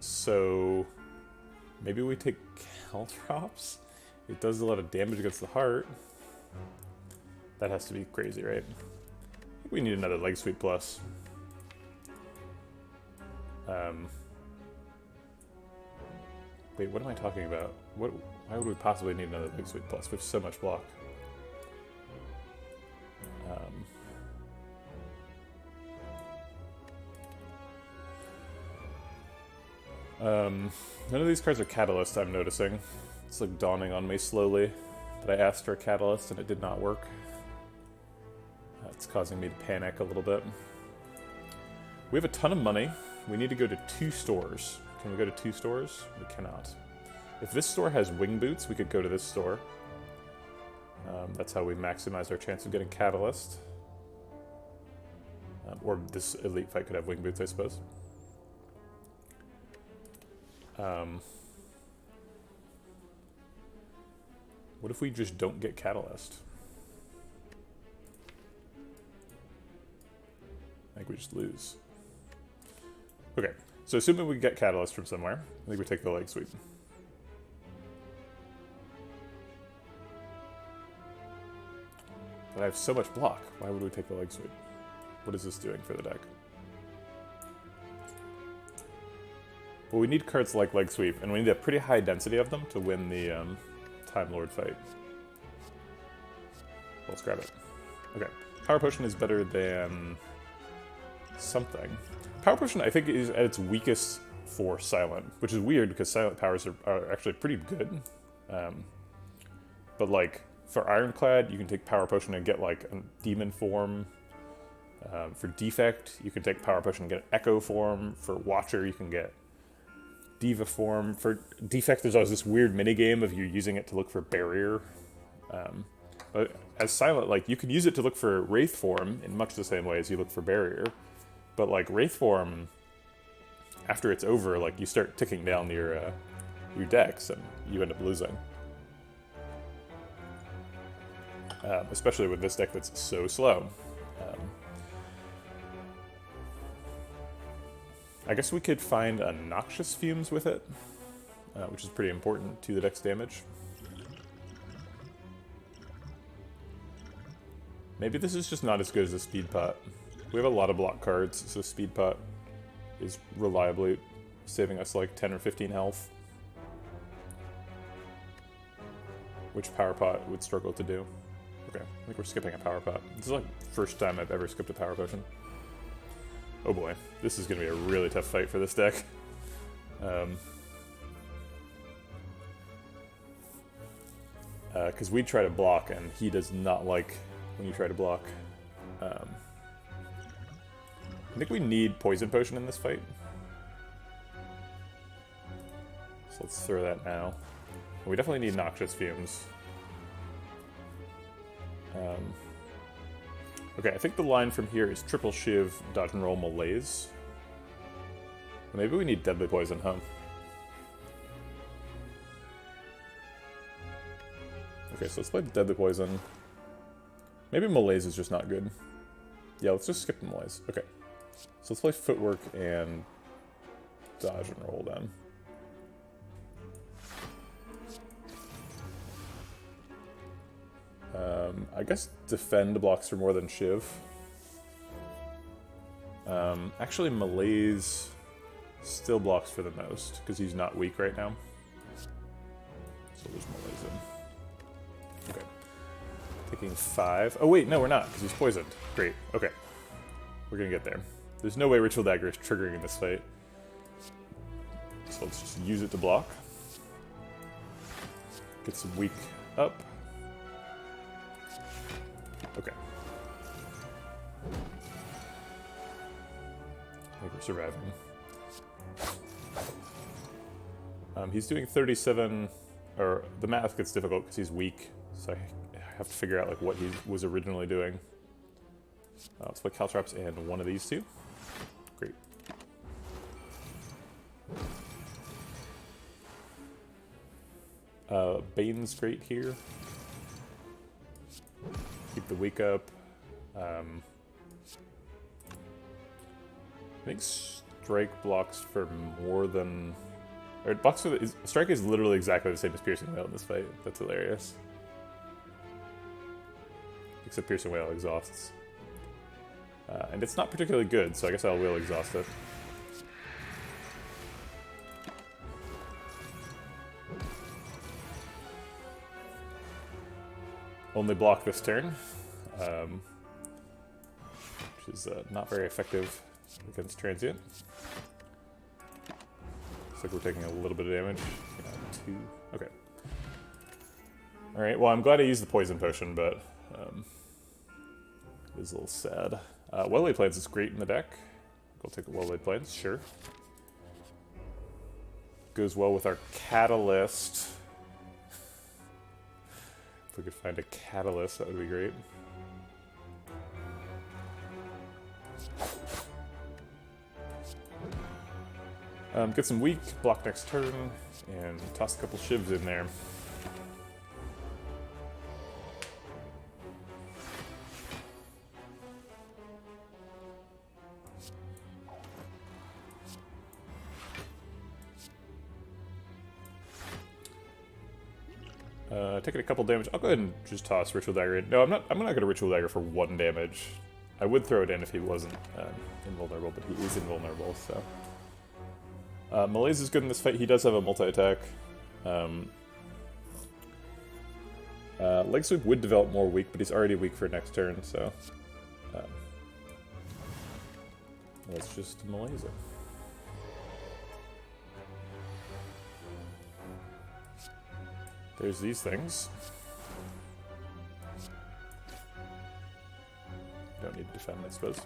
So, maybe we take Caltrops? It does a lot of damage against the Heart. That has to be crazy, right? I think we need another leg sweep plus. Wait, what am I talking about? Why would we possibly need another leg sweep plus? We have so much block. None of these cards are catalyst, I'm noticing. It's like dawning on me slowly that I asked for a catalyst and it did not work. It's causing me to panic a little bit. We have a ton of money. We need to go to 2 stores. Can we go to 2 stores? We cannot. If this store has wing boots, we could go to this store. That's how we maximize our chance of getting Catalyst. Or this elite fight could have wing boots, I suppose. What if we just don't get Catalyst? I think we just lose. Okay, so assuming we get Catalyst from somewhere, I think we take the leg sweep. But I have so much block. Why would we take the leg sweep? What is this doing for the deck? Well, we need cards like leg sweep, and we need a pretty high density of them to win the Time Lord fight. Let's grab it. Okay, Power Potion is better than something. Power Potion, I think, is at its weakest for Silent, which is weird because Silent powers are actually pretty good. But like, for Ironclad, you can take Power Potion and get like a Demon form. For Defect, you can take Power Potion and get Echo form. For Watcher, you can get Diva form. For Defect, there's always this weird minigame of you using it to look for Barrier. But as Silent, like, you can use it to look for Wraith form in much the same way as you look for Barrier. But like, Wraith form, after it's over, like, you start ticking down your decks and you end up losing. Especially with this deck that's so slow. I guess we could find a Noxious Fumes with it, which is pretty important to the deck's damage. Maybe this is just not as good as a Speed Pot. We have a lot of block cards, so Speed Pot is reliably saving us like 10 or 15 health. Which Power Pot would struggle to do. Okay, I think we're skipping a Power Pot. This is like the first time I've ever skipped a Power Potion. Oh boy, this is going to be a really tough fight for this deck. Because we try to block, and he does not like when you try to block. I think we need Poison Potion in this fight. So let's throw that now. We definitely need Noxious Fumes. Okay, I think the line from here is Triple Shiv, Dodge and Roll, Malaise. Maybe we need Deadly Poison, huh? Okay, so let's play Deadly Poison. Maybe Malaise is just not good. Yeah, let's just skip the Malaise. Okay. So let's play Footwork and Dodge and Roll then. I guess Defend blocks for more than Shiv. Actually, Malaise still blocks for the most, because he's not weak right now. So there's Malaise in. Okay. Taking 5. Oh wait, no we're not, because he's poisoned. Great, okay. We're gonna get there. There's no way Ritual Dagger is triggering in this fight. So let's just use it to block. Get some weak up. Okay. I think we're surviving. He's doing 37, or the math gets difficult because he's weak, so I have to figure out like what he was originally doing. Let's play Caltrops and one of these two. Great. Bane's great here. Keep the weak up. I think Strike blocks for more than... Or it blocks for the... Strike is literally exactly the same as Piercing Wail in this fight. That's hilarious. Except Piercing Wail exhausts. And it's not particularly good, so I guess I will exhaust it. Only block this turn, which is not very effective against Transient. Looks like we're taking a little bit of damage. 2. Okay. Alright, well I'm glad I used the Poison Potion, but is a little sad. Well-Laid Plans is great in the deck. We'll take the Well-Laid Plans, sure. Goes well with our Catalyst. If we could find a Catalyst, that would be great. Get some weak, block next turn, and toss a couple shivs in there. Taking a couple damage. I'll go ahead and just toss Ritual Dagger in. No, I'm not going to Ritual Dagger for 1 damage. I would throw it in if he wasn't invulnerable, but he is invulnerable, so. Malaise is good in this fight. He does have a multi-attack. Leg Sweep would develop more weak, but he's already weak for next turn, so. Let's just Malaise it. There's these things. Don't need to defend, I suppose.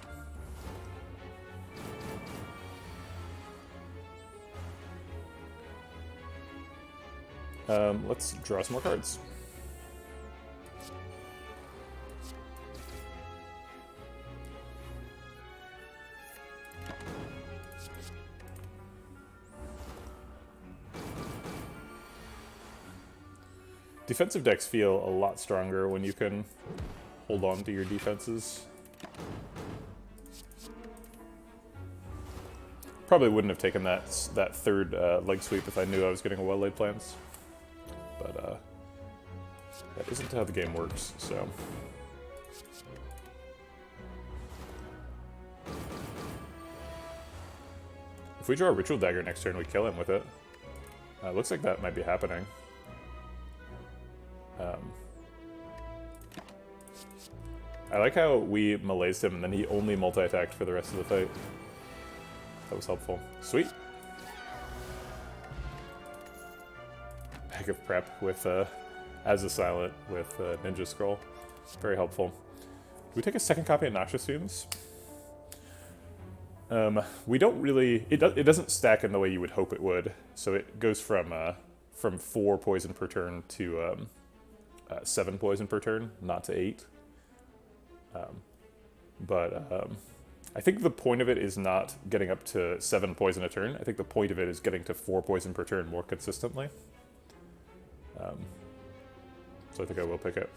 Let's draw some more cards. Defensive decks feel a lot stronger when you can hold on to your defenses. Probably wouldn't have taken that third leg sweep if I knew I was getting a Well-Laid Plans. But that isn't how the game works, so. If we draw a Ritual Dagger next turn, we kill him with it. Looks like that might be happening. I like how we malaised him and then he only multi-attacked for the rest of the fight. That was helpful. Sweet. Bag of prep with as a silent with Ninja Scroll. Very helpful. Do we take a second copy of Noxious Fumes? We don't really. It doesn't stack in the way you would hope it would. So it goes from 4 poison per turn to 7 poison per turn, not to 8. I think the point of it is not getting up to 7 poison a turn. I think the point of it is getting to 4 poison per turn more consistently. So I think I will pick it.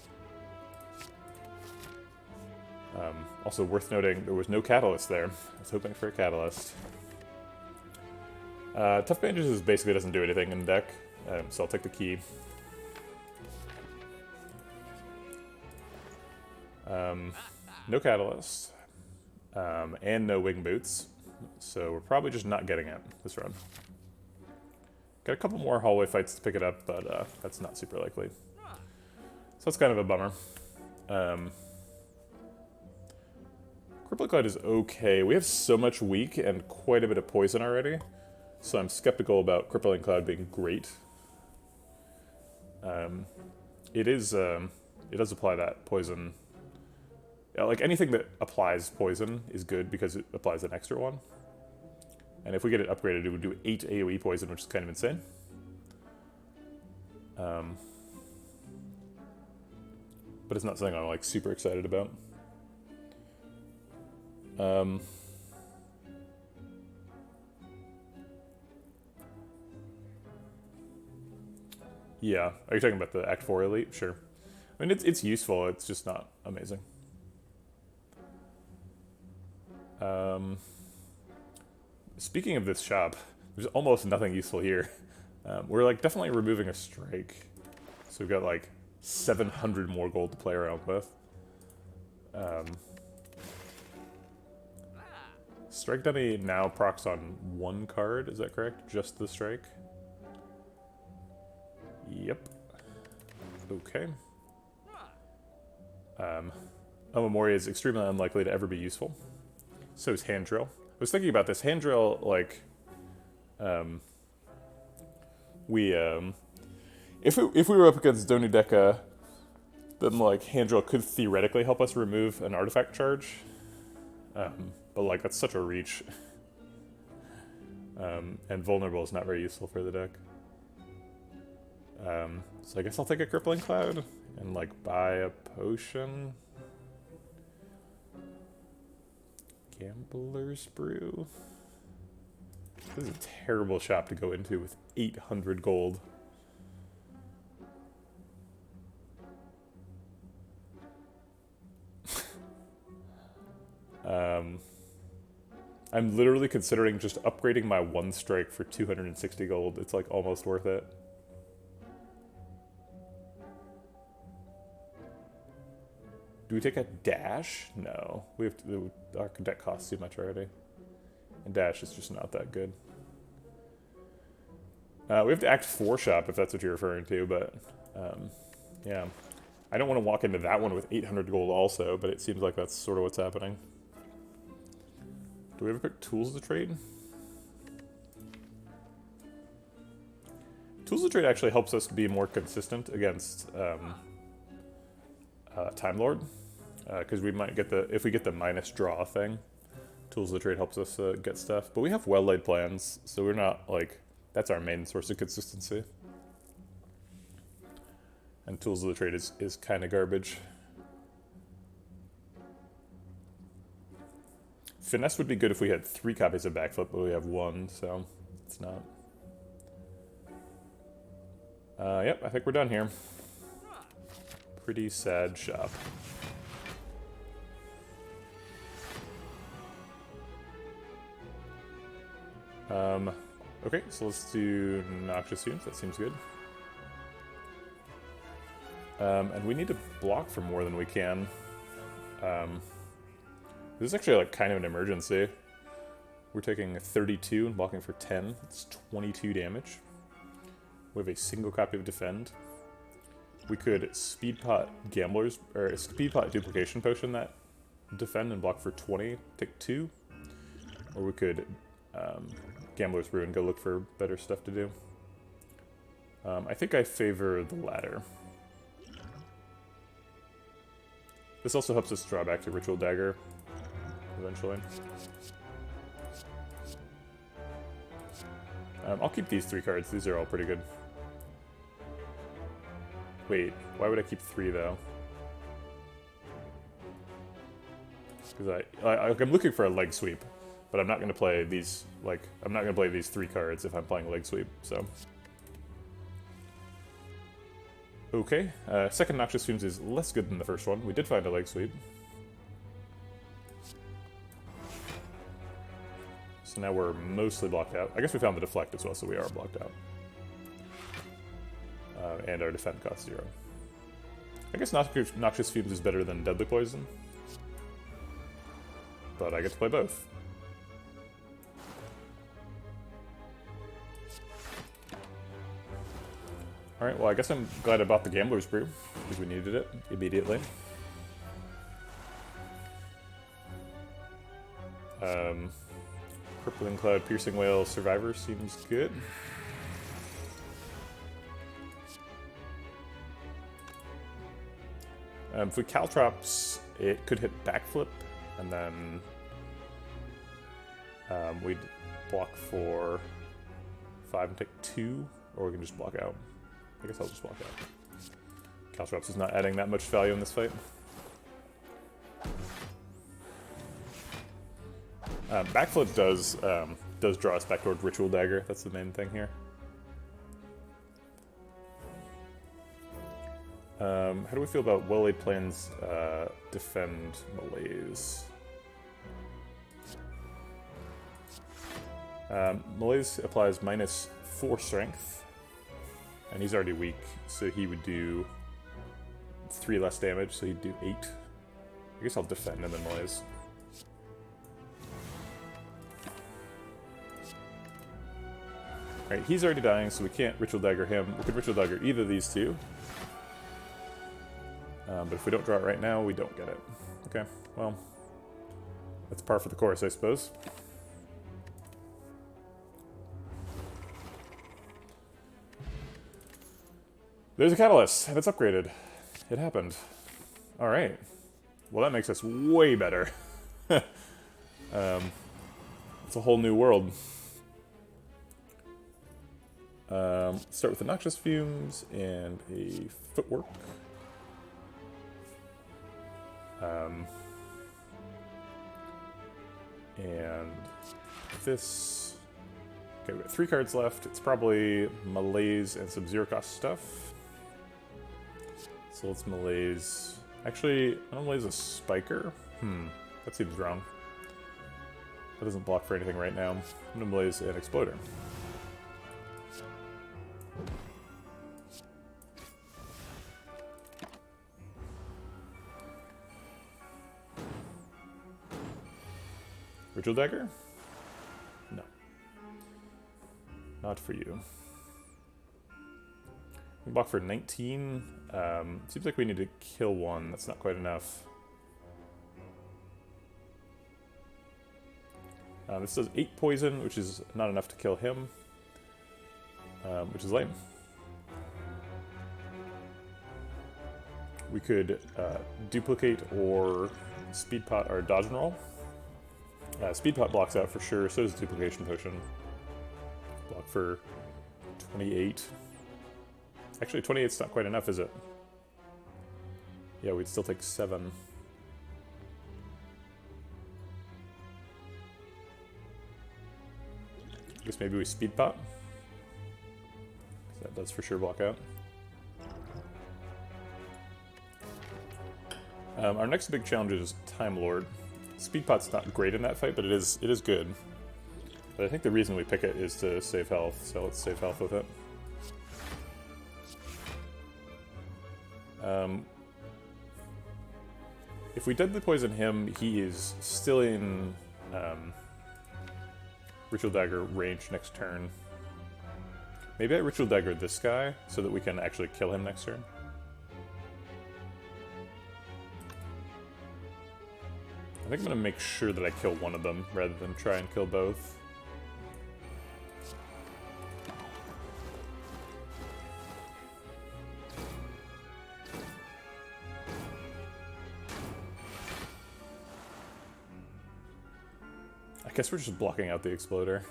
Also worth noting, there was no Catalyst there. I was hoping for a Catalyst. Tough Bandages basically doesn't do anything in the deck, so I'll take the key. No Catalyst, and no Wing Boots, so we're probably just not getting it this run. Got a couple more hallway fights to pick it up, but that's not super likely. So that's kind of a bummer. Crippling Cloud is okay. We have so much weak and quite a bit of poison already, so I'm skeptical about Crippling Cloud being great. It does apply that poison. Yeah, like anything that applies poison is good because it applies an extra one. And if we get it upgraded, it would do 8 AoE poison, which is kind of insane. But it's not something I'm like super excited about. Yeah, are you talking about the Act 4 Elite? Sure. I mean, it's useful, it's just not amazing. Speaking of this shop, there's almost nothing useful here. We're like definitely removing a strike. So we've got like 700 more gold to play around with. Strike Dummy now procs on 1 card, is that correct? Just the strike? Yep. Okay. Omomoria is extremely unlikely to ever be useful. So is Hand Drill. I was thinking about this. Hand Drill, like, if we were up against Donideka, then like hand drill could theoretically help us remove an artifact charge, but like that's such a reach. And vulnerable is not very useful for the deck. So I guess I'll take a crippling cloud and like buy a potion. Gambler's brew. This is a terrible shop to go into with 800 gold. I'm literally considering just upgrading my one strike for 260 gold. It's like almost worth it. Do we take a dash? No. We have to, our deck costs too much already. And dash is just not that good. We have to act 4 shop if that's what you're referring to, but yeah. I don't want to walk into that one with 800 gold also, but it seems like that's sort of what's happening. Do we ever pick tools to trade? Tools to trade actually helps us be more consistent against Time Lord, because we might get the, if we get the minus draw thing, tools to trade helps us get stuff. But we have well laid plans, so we're not like, that's our main source of consistency. And tools of the trade is kind of garbage. Finesse would be good if we had 3 copies of backflip, but we have 1, so it's not. Yep, I think we're done here. Pretty sad shop. Okay, so let's do Noxious Fumes, that seems good. And we need to block for more than we can. This is actually like kind of an emergency. We're taking 32 and blocking for 10. It's 22 damage. We have a single copy of Defend. We could speed pot Gamblers, or speed pot Duplication Potion that Defend and block for 20, take 2. Or we could Gambler's Brew and go look for better stuff to do. I think I favor the latter. This also helps us draw back to Ritual Dagger eventually. I'll keep these 3 cards. These are all pretty good. Wait, why would I keep 3 though? Because I'm looking for a leg sweep, but I'm not going to play these. Like, I'm not going to play these 3 cards if I'm playing leg sweep. So. Okay, second Noxious Fumes is less good than the first one. We did find a leg sweep. So now we're mostly blocked out. I guess we found the deflect as well, so we are blocked out. And our defend costs 0. I guess Noxious Fumes is better than Deadly Poison. But I get to play both. Alright, well I guess I'm glad I bought the Gambler's Brew, because we needed it immediately. Crippling Cloud, Piercing Whale, Survivor seems good. If we Caltrops, it could hit backflip, and then we'd block for 5 and take 2, or we can just block out. I guess I'll just block out. Caltrops is not adding that much value in this fight. Backflip does draw us back toward Ritual Dagger. That's the main thing here. How do we feel about well-laid plans defend Malaise? Malaise applies -4 strength, and he's already weak, so he would do 3 less damage, so he'd do 8. I guess I'll defend and then Malaise. Alright, he's already dying, so we can't Ritual Dagger him. We could Ritual Dagger either of these 2. But if we don't draw it right now, we don't get it. Okay, well, that's par for the course, I suppose. There's a Catalyst, and it's upgraded. It happened. Alright. Well, that makes us way better. It's a whole new world. Start with the noxious fumes and a footwork. And this. Okay, we got 3 cards left. It's probably Malaise and some zero cost stuff. So let's Malaise. Actually, I don't Malaise a Spiker. That seems wrong. That doesn't block for anything right now. I'm gonna Malaise an Exploder. Ritual Dagger? No. Not for you. We block for 19. Seems like we need to kill one. That's not quite enough. This does 8 poison, which is not enough to kill him. Which is lame. We could duplicate or speed pot our dodge and roll. Speed pot blocks out for sure, so does duplication potion. Block for 28. Actually, 28's not quite enough, is it? Yeah, we'd still take 7. I guess maybe we speed pot. That does for sure block out. Our next big challenge is Time Lord. Speed pot's not great in that fight, but it is good. But I think the reason we pick it is to save health, so let's save health with it. If we deadly poison him, he is still in Ritual Dagger range next turn. Maybe I Ritual Dagger this guy so that we can actually kill him next turn. I think I'm going to make sure that I kill one of them rather than try and kill both. I guess we're just blocking out the Exploder.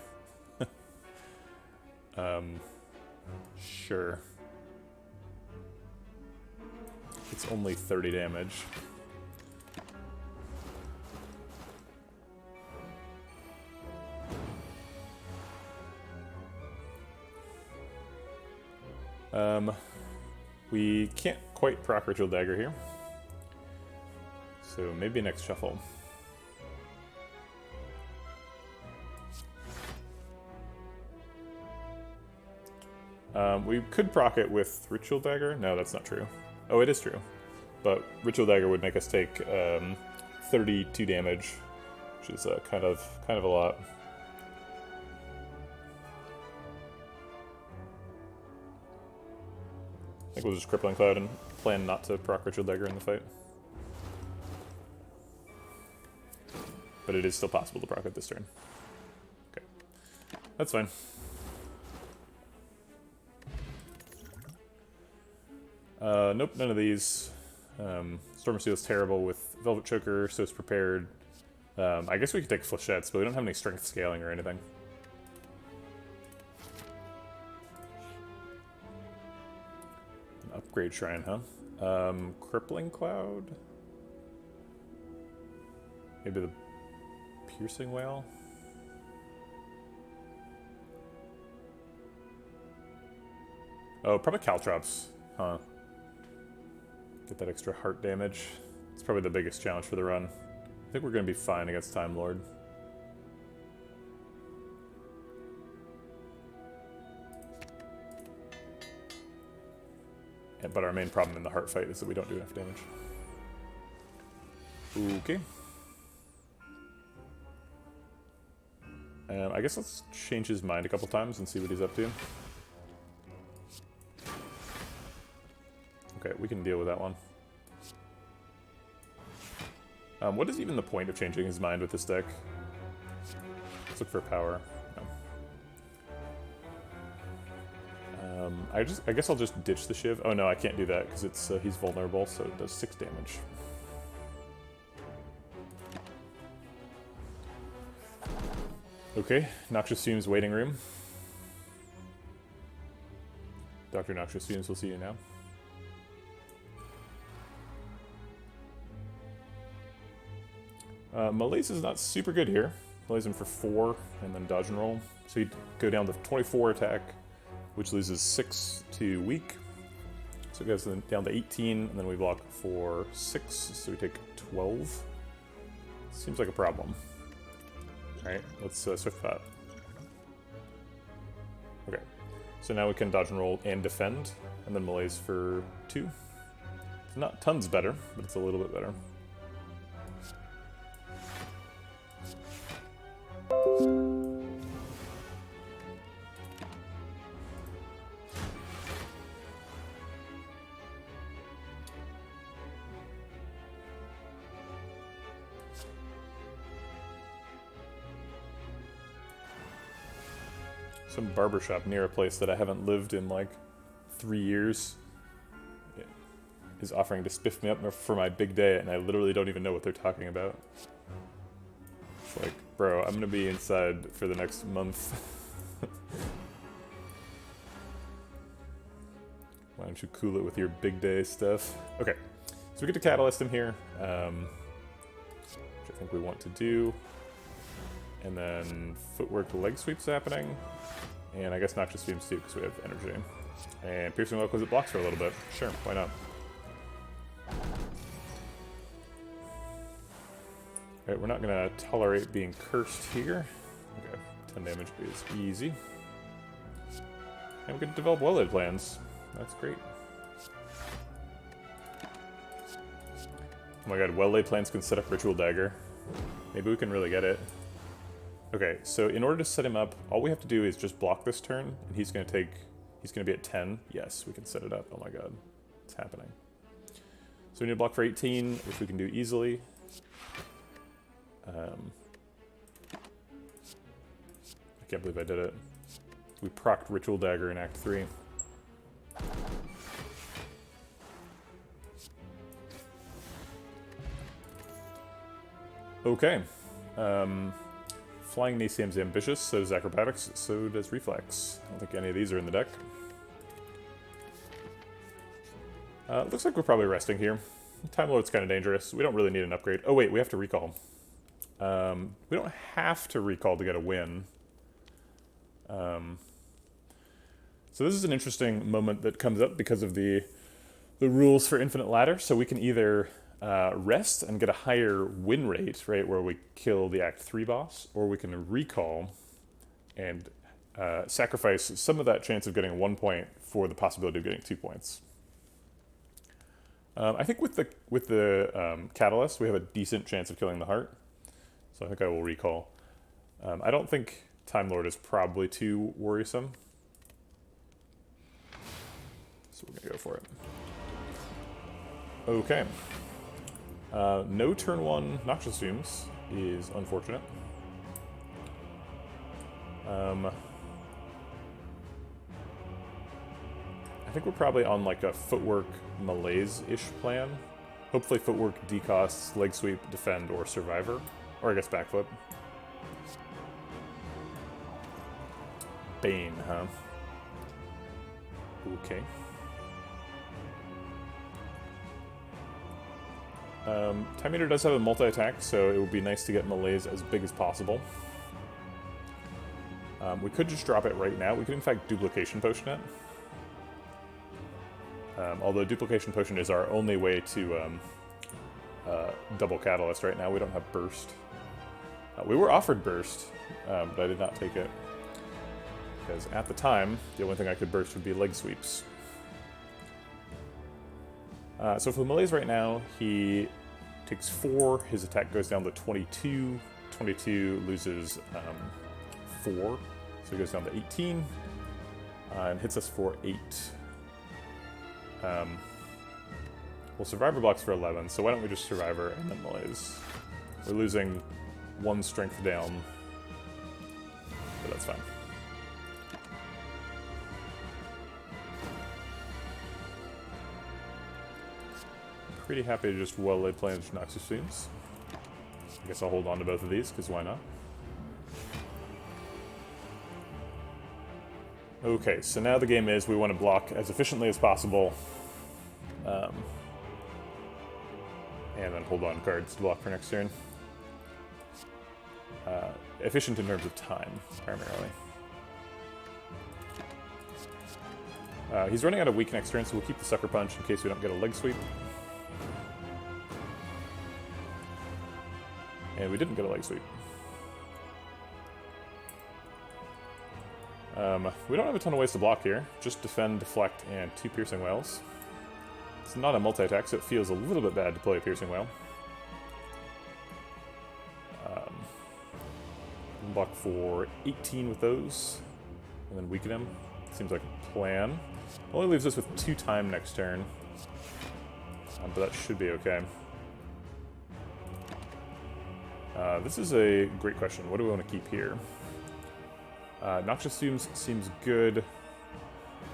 Sure. It's only 30 damage. We can't quite proc Ritual Dagger here. So maybe next shuffle. We could proc it with Ritual Dagger. No, that's not true. Oh, it is true. But Ritual Dagger would make us take 32 damage, which is kind of a lot. I think we'll just Crippling Cloud and plan not to proc Ritual Dagger in the fight. But it is still possible to proc it this turn. Okay. That's fine. Nope, none of these. Storm Seal is terrible with Velvet Choker, so it's prepared. I guess we could take Flechettes, but we don't have any strength scaling or anything. An upgrade shrine, huh? Crippling Cloud? Maybe the Piercing Whale? Oh, probably Caltrops, huh? Get that extra heart damage. It's probably the biggest challenge for the run. I think we're going to be fine against Time Lord. Yeah, but our main problem in the heart fight is that we don't do enough damage. Okay. I guess let's change his mind a couple times and see what he's up to. Okay, we can deal with that one. What is even the point of changing his mind with this deck? Let's look for power. No. I guess I'll just ditch the Shiv. Oh no, I can't do that because it's he's vulnerable, so it does 6 damage. Okay, Noxious Fumes waiting room. Dr. Noxious Fumes, we'll see you now. Malaise is not super good here. Malaise him for 4 and then dodge and roll. So he'd go down to 24 attack, which loses 6 to weak. So it goes down to 18, and then we block for 6, so we take 12. Seems like a problem. Alright, let's swift that. Okay, so now we can dodge and roll and defend, and then Malaise for 2. It's not tons better, but it's a little bit better. Some barbershop near a place that I haven't lived in like 3 years is offering to spiff me up for my big day, and I literally don't even know what they're talking about. It's like, bro, I'm gonna be inside for the next month. Why don't you cool it with your big day stuff? Okay, so we get to catalyst him here, which I think we want to do. And then footwork leg sweeps happening. And I guess Noxious Fumes too, because we have energy. And Piercing Well, because it blocks for a little bit. Sure, why not? Alright, we're not going to tolerate being cursed here. Okay, 10 damage is easy. And we can develop well-laid plans. That's great. Oh my god, well-laid plans can set up Ritual Dagger. Maybe we can really get it. Okay, so in order to set him up, all we have to do is just block this turn, and he's gonna be at 10. Yes, we can set it up. Oh my god, it's happening. So we need to block for 18, which we can do easily. I can't believe I did it. We procced Ritual Dagger in Act 3. Okay. Flying Knee seems ambitious, so does Acrobatics, so does Reflex. I don't think any of these are in the deck. Looks like we're probably resting here. Time Lord's kind of dangerous. We don't really need an upgrade. Oh wait, we have to recall. We don't have to recall to get a win. So this is an interesting moment that comes up because of the rules for Infinite Ladder. So we can either rest and get a higher win rate, right, where we kill the Act 3 boss, or we can recall and sacrifice some of that chance of getting 1 point for the possibility of getting 2 points. I think with the Catalyst, we have a decent chance of killing the heart, so I think I will recall. I don't think Time Lord is probably too worrisome, so we're gonna go for it. Okay. No turn 1 Noxious Fumes is unfortunate. I think we're probably on like a footwork malaise-ish plan. Hopefully footwork decosts, leg sweep, defend, or survivor. Or I guess backflip. Bane, huh? Okay. Time Eater does have a multi-attack, so it would be nice to get Malaise as big as possible. We could just drop it right now. We could in fact Duplication Potion it. Although Duplication Potion is our only way to double Catalyst right now. We don't have Burst. We were offered Burst, but I did not take it. Because at the time, the only thing I could burst would be leg sweeps. So for Malaise right now, he takes 4, his attack goes down to 22, 22 loses 4, so he goes down to 18, and hits us for 8. Well, Survivor blocks for 11, so why don't we just Survivor and then Malaise? We're losing 1 strength down, but that's fine. pretty happy to just well-laid plans Noxious Fumes. I guess I'll hold on to both of these, because why not? Okay, so now the game is we want to block as efficiently as possible. And then hold on cards to block for next turn. Efficient in terms of time, primarily. He's running out of weak next turn, so we'll keep the Sucker Punch in case we don't get a leg sweep. And we didn't get a leg sweep. We don't have a ton of ways to block here. Just defend, deflect, and 2 Piercing Wails. It's not a multi-attack, so it feels a little bit bad to play a Piercing Wail. Block for 18 with those, and then weaken him. Seems like a plan. Only leaves us with 2 time next turn, but that should be okay. This is a great question. What do we want to keep here? Noxious Fumes seems good.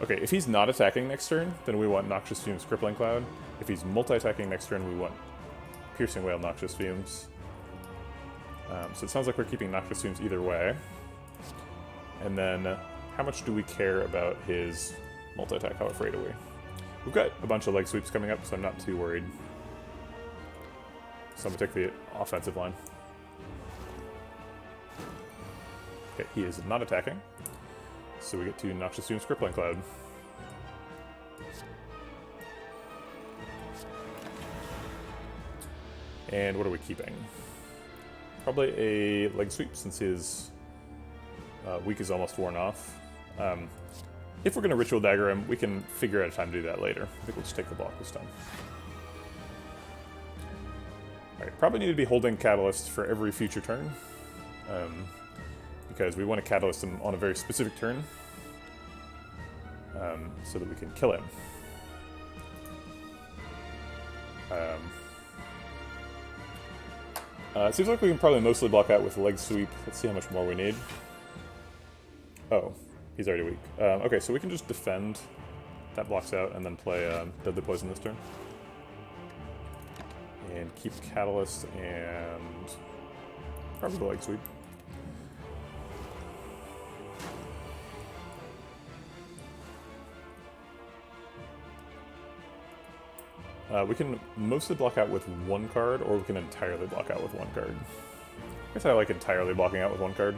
Okay, if he's not attacking next turn, then we want Noxious Fumes Crippling Cloud. If he's multi-attacking next turn, we want Piercing Wail Noxious Fumes. So it sounds like we're keeping Noxious Fumes either way. And then, how much do we care about his multi-attack? How afraid are we? We've got a bunch of leg sweeps coming up, so I'm not too worried. So I'm going to take the offensive line. Okay, he is not attacking. So we get to Noxious Fumes Crippling Cloud. And what are we keeping? Probably a leg sweep, since his weak is almost worn off. If we're going to Ritual Dagger him, we can figure out a time to do that later. I think we'll just take the block this time. Alright, probably need to be holding Catalyst for every future turn. Because we want to Catalyst him on a very specific turn. So that we can kill him. It seems like we can probably mostly block out with leg sweep. Let's see how much more we need. Oh, he's already weak. Okay, so we can just defend. That blocks out, and then play Deadly Poison this turn. And keep Catalyst and probably the leg sweep. We can mostly block out with 1 card, or we can entirely block out with 1 card. I guess I like entirely blocking out with 1 card.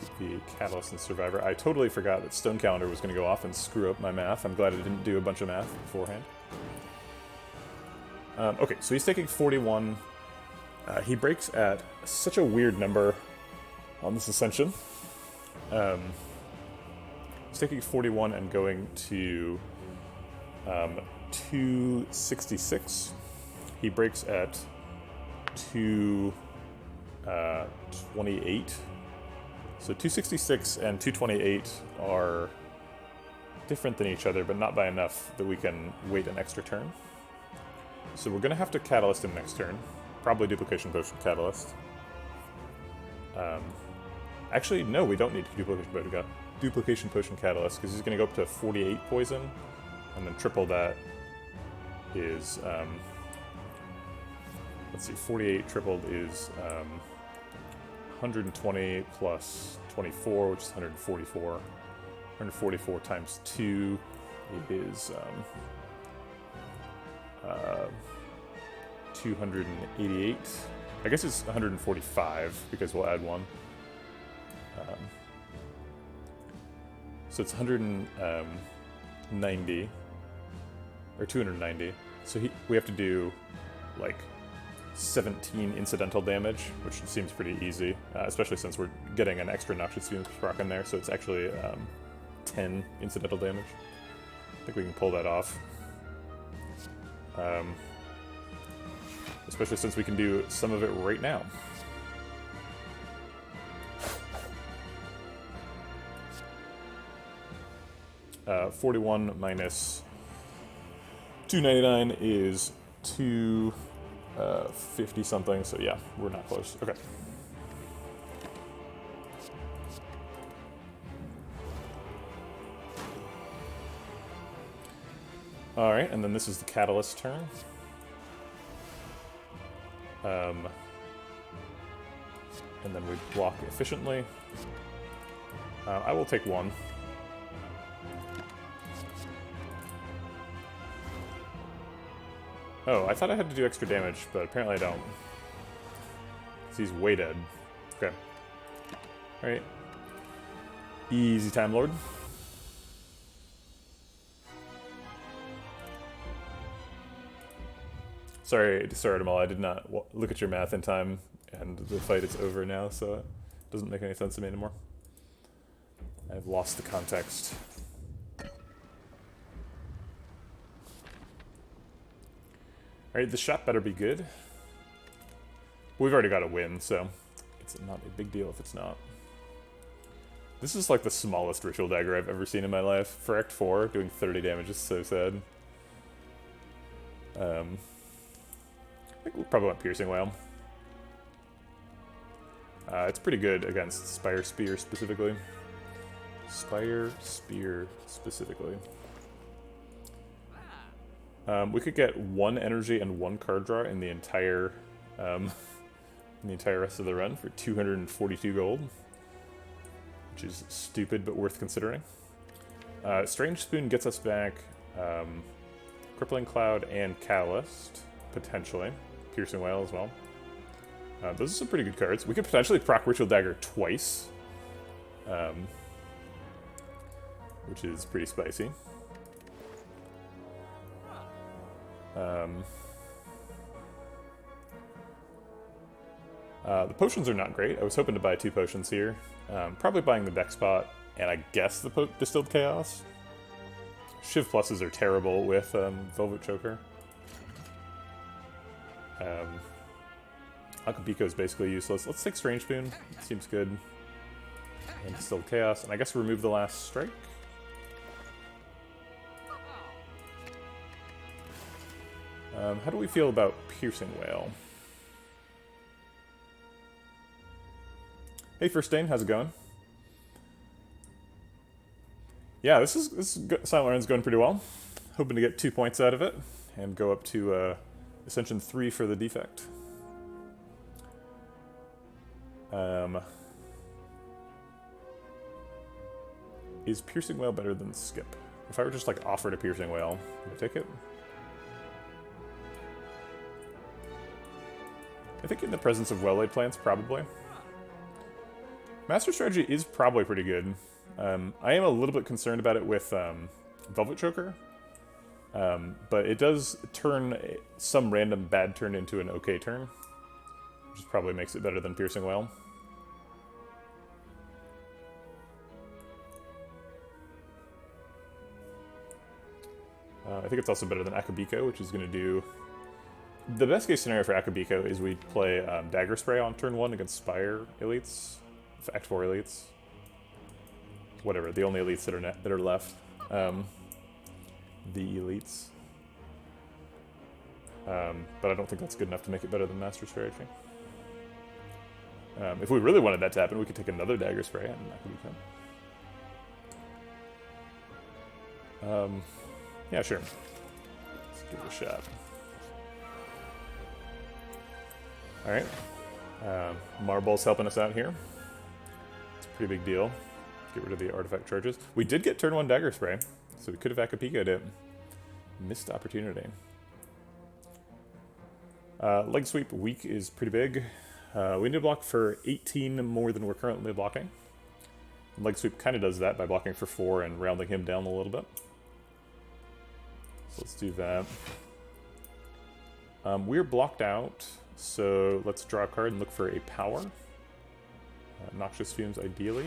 Keep the Catalyst and Survivor. I totally forgot that Stone Calendar was going to go off and screw up my math. I'm glad I didn't do a bunch of math beforehand. Okay, so he's taking 41. He breaks at such a weird number on this Ascension. He's taking 41 and going to 266. He breaks at 228. So 266 and 228 are different than each other, but not by enough that we can wait an extra turn. So we're going to have to Catalyst him next turn. Probably Duplication Potion Catalyst. Actually, no, we don't need Duplication Potion Catalyst, because he's going to go up to 48 poison, and then triple that is, let's see, 48 tripled is 120 plus 24, which is 144. 144 times 2 is 288. I guess it's 145, because we'll add 1. So it's 190, or 290. So we have to do, like, 17 incidental damage, which seems pretty easy, especially since we're getting an extra Noxious Fumes proc in there, so it's actually 10 incidental damage. I think we can pull that off. Especially since we can do some of it right now. 41 minus 299 is 250 something, so yeah, we're not close. Okay. Alright, and then this is the Catalyst turn. And then we block efficiently. I will take one. Oh, I thought I had to do extra damage, but apparently I don't. Because he's way dead. Okay. Alright. Easy Time Lord. Sorry, Artemal, I did not look at your math in time, and the fight is over now, so it doesn't make any sense to me anymore. I've lost the context. Alright, the shot better be good. We've already got a win, so it's not a big deal if it's not. This is like the smallest ritual dagger I've ever seen in my life. For Act 4, doing 30 damage is so sad. I think we'll probably want Piercing Whale. It's pretty good against Spire Spear specifically. Spire Spear specifically. We could get 1 energy and 1 card draw in the entire rest of the run for 242 gold, which is stupid but worth considering. Strange Spoon gets us back Crippling Cloud and Catalyst, potentially. Piercing Whale as well. Those are some pretty good cards. We could potentially proc Ritual Dagger twice, which is pretty spicy. The potions are not great. I was hoping to buy 2 potions here. Probably buying the deck spot, and I guess the Distilled Chaos. Shiv pluses are terrible with Velvet Choker. Akabiko is basically useless. Let's take Strange Spoon. Seems good. And Distilled Chaos, and I guess remove the last strike. How do we feel about Piercing Whale? Hey, First Dane, how's it going? Yeah, this Silent Run's going pretty well. Hoping to get 2 points out of it and go up to Ascension 3 for the defect. Is Piercing Whale better than Skip? If I were just like offered a Piercing Whale, would I take it? I think in the presence of well-laid plans, probably. Master Strategy is probably pretty good. I am a little bit concerned about it with Velvet Choker, but it does turn some random bad turn into an okay turn, which probably makes it better than Piercing Whale. I think it's also better than Akabiko, which is going to do... The best case scenario for Akabiko is we play Dagger Spray on turn 1 against Spire elites, Act 4 elites. Whatever, the only elites that are left. The elites. But I don't think that's good enough to make it better than Master Strategy. If we really wanted that to happen, we could take another Dagger Spray on Akabiko. Yeah, sure. Let's give it a shot. Alright. Marble's helping us out here. It's a pretty big deal. Get rid of the artifact charges. We did get turn 1 Dagger Spray, so we could have Akapiko'd it. Missed opportunity. Leg Sweep weak is pretty big. We need to block for 18 more than we're currently blocking. Leg Sweep kind of does that by blocking for 4 and rounding him down a little bit. So let's do that. We're blocked out, so let's draw a card and look for a power. Noxious Fumes ideally.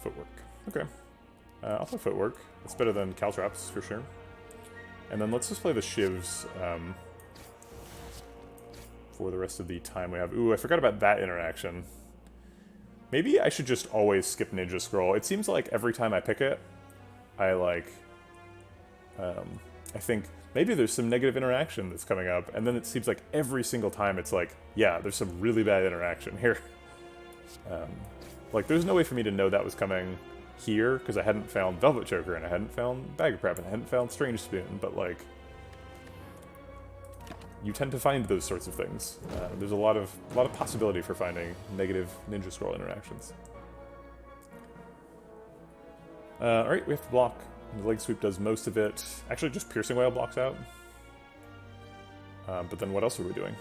Footwork. Okay. I'll play Footwork. It's better than Caltrops, for sure. And then let's just play the Shivs for the rest of the time we have. Ooh, I forgot about that interaction. Maybe I should just always skip Ninja Scroll. It seems like every time I pick it, I think maybe there's some negative interaction that's coming up, and then it seems like every single time it's like, yeah, there's some really bad interaction here. Like, there's no way for me to know that was coming. here because I hadn't found Velvet Choker and I hadn't found Bag of Prep and I hadn't found Strange Spoon, but like, you tend to find those sorts of things. There's a lot of possibility for finding negative Ninja Scroll interactions. Alright, we have to block. The leg sweep does most of it. Actually, just Piercing Wail blocks out. But then what else are we doing?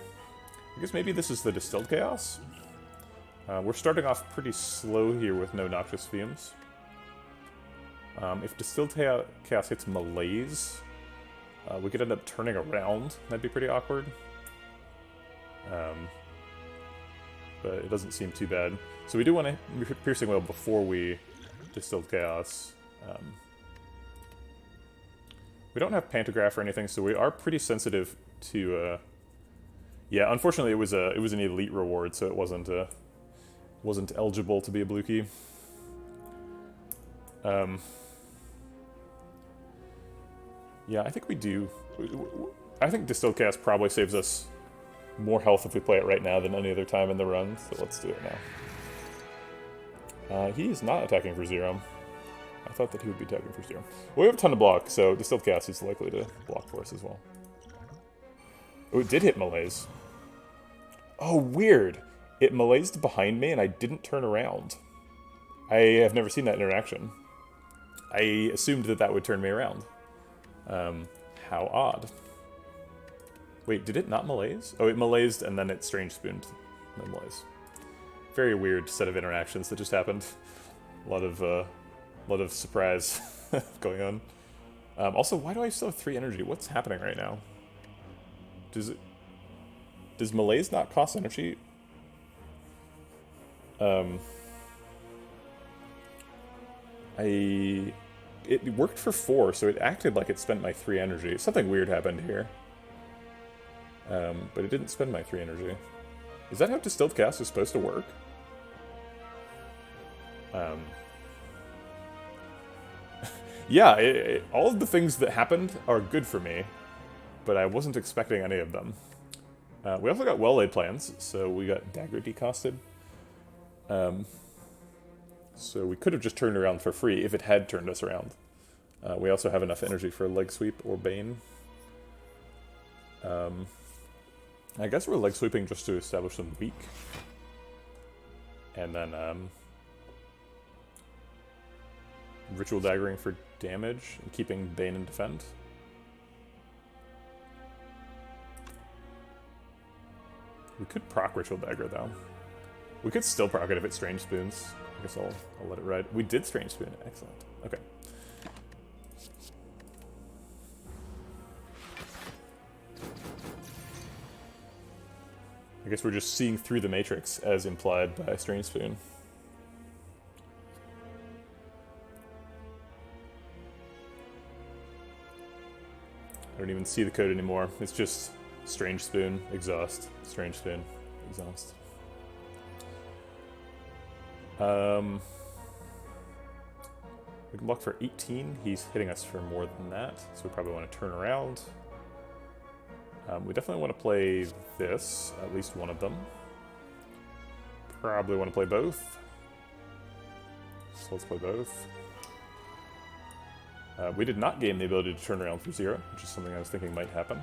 I guess maybe this is the Distilled Chaos? We're starting off pretty slow here with no Noxious Fumes. If Distilled Chaos hits Malaise, we could end up turning around. That'd be pretty awkward. But it doesn't seem too bad. So we do want to Piercing Wail before we Distilled Chaos. We don't have Pantograph or anything, so we are pretty sensitive to... yeah, unfortunately it was an elite reward, so it wasn't eligible to be a blue key. Yeah, I think we do. I think Distilled Chaos probably saves us more health if we play it right now than any other time in the run, so let's do it now. He is not attacking for 0. I thought that he would be attacking for 0. Well, we have a ton of block, so Distilled Chaos is likely to block for us as well. Oh, it did hit Malaise. Oh, weird. It Malaised behind me and I didn't turn around. I have never seen that interaction. I assumed that that would turn me around. How odd. Wait, did it not Malaise? Oh, it Malaised and then it Strange Spooned. No Malaise. Very weird set of interactions that just happened. A lot of surprise going on. Also, why do I still have 3 energy? What's happening right now? Does Malaise not cost energy? It worked for 4, so it acted like it spent my 3 energy. Something weird happened here. But it didn't spend my 3 energy. Is that how Distilled Chaos is supposed to work? Yeah, all of the things that happened are good for me, but I wasn't expecting any of them. We also got well-laid plans, so we got Dagger decosted. So we could have just turned around for free if it had turned us around. We also have enough energy for a leg sweep or Bane. I guess we're leg sweeping just to establish them weak. And then Ritual Daggering for damage and keeping Bane and Defend. We could proc Ritual Dagger though. We could still proc it if it Strange Spoons. I guess I'll let it ride. We did Strange Spoon. Excellent. Okay. I guess we're just seeing through the Matrix as implied by Strange Spoon. I don't even see the code anymore. It's just Strange Spoon, Exhaust, Strange Spoon, Exhaust. We can block for 18. He's hitting us for more than that, so we probably want to turn around. We definitely want to play this, at least one of them. Probably want to play both. So let's play both. We did not gain the ability to turn around for 0, which is something I was thinking might happen.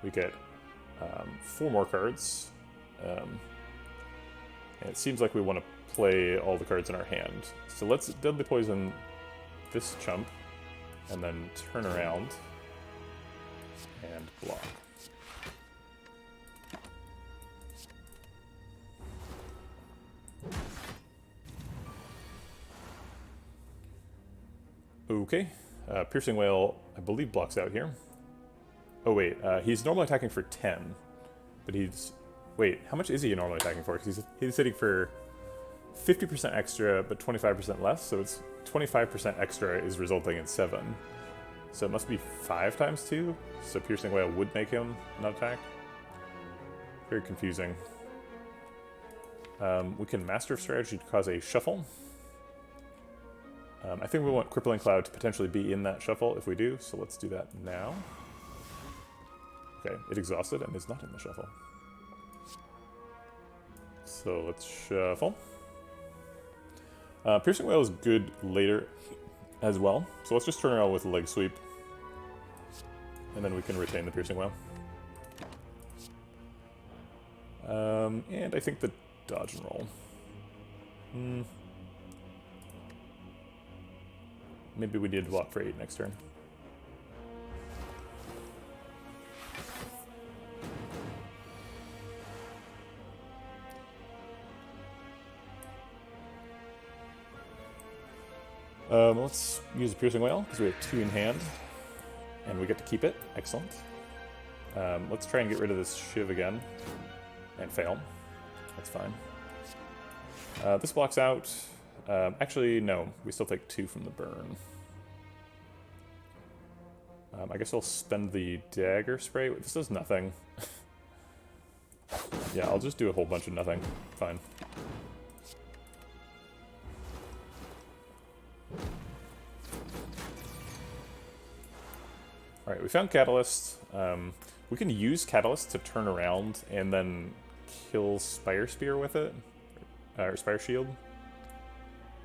We get 4 more cards. And it seems like we want to play all the cards in our hand. So let's Deadly Poison this chump, and then turn around and block. Okay, Piercing Wail, I believe, blocks out here. Oh wait, he's normally attacking for 10, but he's... Wait, how much is he normally attacking for? Because he's hitting for 50% extra, but 25% less, so it's 25% extra is resulting in 7. So it must be 5 times 2, so Piercing Wail would make him not attack. Very confusing. We can Master of Strategy to cause a shuffle. I think we want Crippling Cloud to potentially be in that shuffle if we do, so let's do that now. Okay, it exhausted and is not in the shuffle. So let's shuffle. Piercing Wail is good later as well, so let's just turn around with Leg Sweep, and then we can retain the Piercing Wail. And I think the dodge and roll. Maybe we need to block for 8 next turn. Let's use a Piercing Wail, because we have 2 in hand, and we get to keep it. Excellent. Let's try and get rid of this Shiv again, and fail. That's fine. This blocks out. Actually, no. We still take 2 from the burn. I guess I'll spend the dagger spray. This does nothing. Yeah, I'll just do a whole bunch of nothing. Fine. Alright, we found Catalyst. We can use Catalyst to turn around and then kill Spire Spear with it. Or Spire Shield.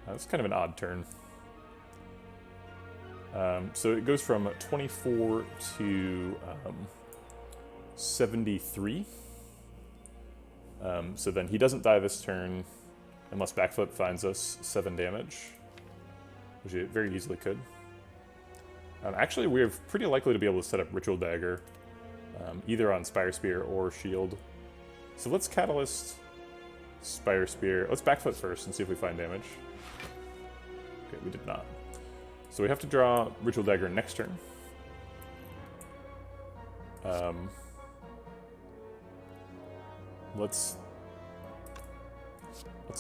That's kind of an odd turn. So it goes from 24 to 73. So then he doesn't die this turn unless Backflip finds us 7 damage, which it very easily could. Actually, we're pretty likely to be able to set up Ritual Dagger, either on Spire Spear or Shield. So let's Catalyst Spire Spear. Let's Backflip first and see if we find damage. Okay, we did not. So we have to draw Ritual Dagger next turn. Let's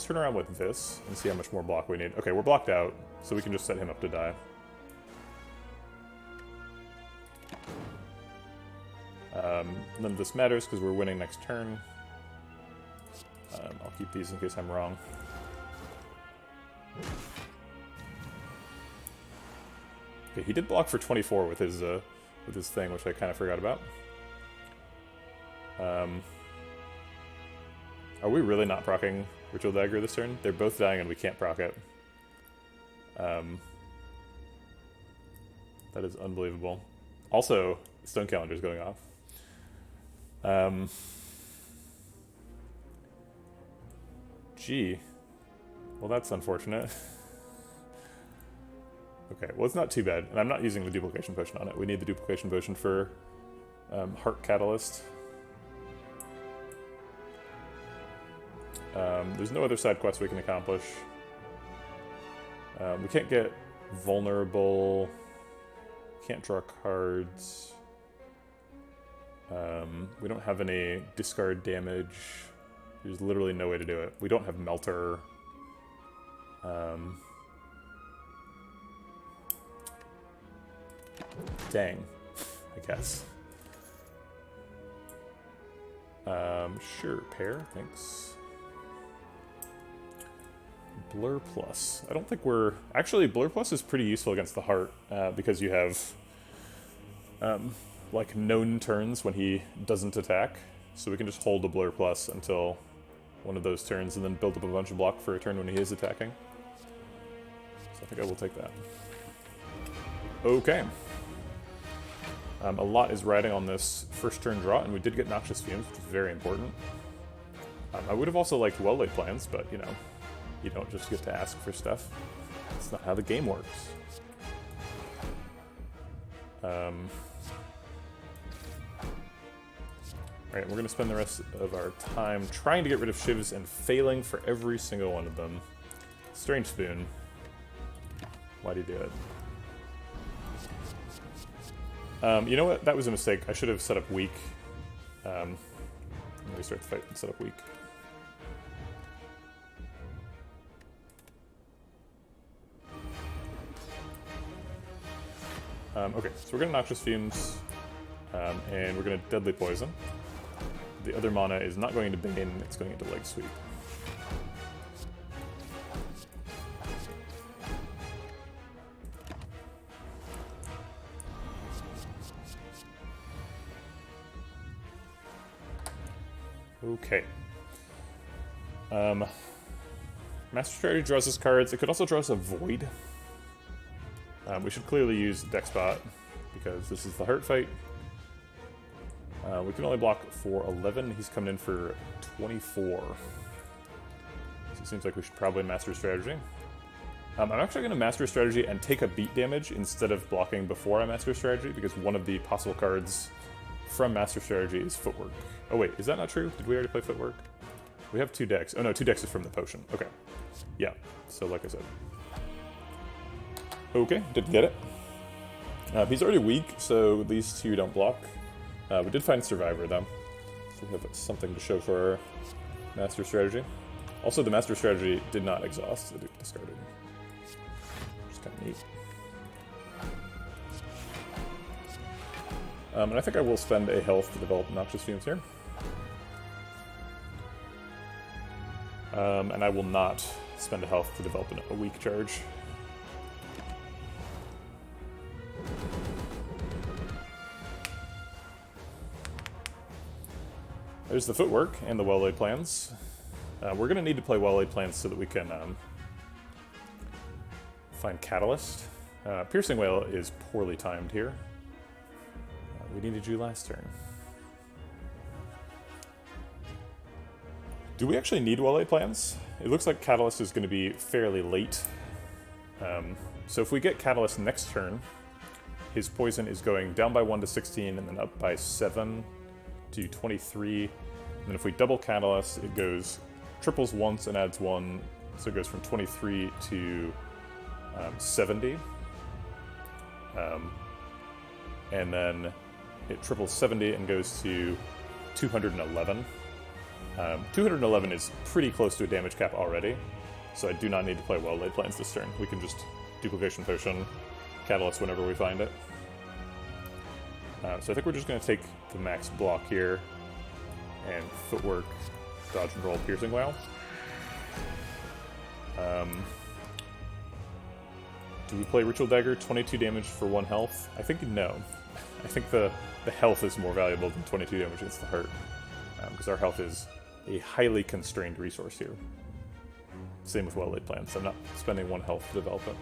turn around with this and see how much more block we need. Okay, we're blocked out, so we can just set him up to die. None of this matters because we're winning next turn. I'll keep these in case I'm wrong. Okay, he did block for 24 with his thing, which I kind of forgot about. Are we really not proccing Ritual Dagger this turn? They're both dying and we can't proc it. That is unbelievable. Also, the Stone Calendar's going off. Gee. Well, that's unfortunate. Okay, well, it's not too bad. And I'm not using the Duplication Potion on it. We need the Duplication Potion for Heart Catalyst. There's no other side quests we can accomplish. We can't get vulnerable. Can't draw cards. We don't have any discard damage. There's literally no way to do it. We don't have Melter. Dang, I guess. Sure, pair, thanks. Blur Plus. I don't think we're... Actually, Blur Plus is pretty useful against the Heart, because you have, like, known turns when he doesn't attack. So we can just hold the Blur Plus until one of those turns and then build up a bunch of block for a turn when he is attacking. So I think I will take that. Okay. A lot is riding on this first turn draw, and we did get Noxious Fumes, which is very important. I would have also liked Well-Laid Plans, but, you know, you don't just get to ask for stuff. That's not how the game works. Alright, we're going to spend the rest of our time trying to get rid of Shivs and failing for every single one of them. Strange Spoon. Why do you do it? You know what? That was a mistake. I should have set up weak. Let me start the fight and set up weak. Okay, so we're going to Noxious Fumes, and we're going to Deadly Poison. The other mana is not going to Bane, it's going into Leg Sweep. Okay. Master Strategy draws us cards. It could also draw us a Void. We should clearly use Deck Spot, because this is the Heart Fight. We can only block for 11. He's coming in for 24. So it seems like we should probably Master Strategy. I'm actually going to Master Strategy and take a beat damage instead of blocking before I Master Strategy, because one of the possible cards from Master Strategy is Footwork. Oh wait, is that not true? Did we already play Footwork? We have 2 decks. Oh no, 2 decks is from the potion. Okay. Yeah, so like I said. Okay, didn't get it. He's already weak, so these 2 don't block. We did find Survivor though, so we have something to show for our Master Strategy. Also, the Master Strategy did not exhaust, it discarded. Which is kind of neat. And I think I will spend a health to develop Noxious Fumes here. And I will not spend a health to develop a weak charge. There's the Footwork and the Well-Laid Plans. We're going to need to play Well-Laid Plans so that we can find Catalyst. Piercing Wail is poorly timed here. We needed you last turn. Do we actually need Well-Laid Plans? It looks like Catalyst is going to be fairly late. So if we get Catalyst next turn, his poison is going down by 1 to 16 and then up by 7 to 23. And then if we double Catalyst, it goes triples once and adds 1, so it goes from 23 to 70. And then it triples 70 and goes to 211. 211 is pretty close to a damage cap already, so I do not need to play Well-Laid Plans this turn. We can just Duplication Potion, Catalyst whenever we find it. So I think we're just going to take the max block here, and Footwork, dodge and roll Piercing Wail. Do we play Ritual Dagger, 22 damage for 1 health? I think no. I think the health is more valuable than 22 damage against the heart, because our health is a highly constrained resource here. Same with Well-Laid Plans, so I'm not spending 1 health to develop it.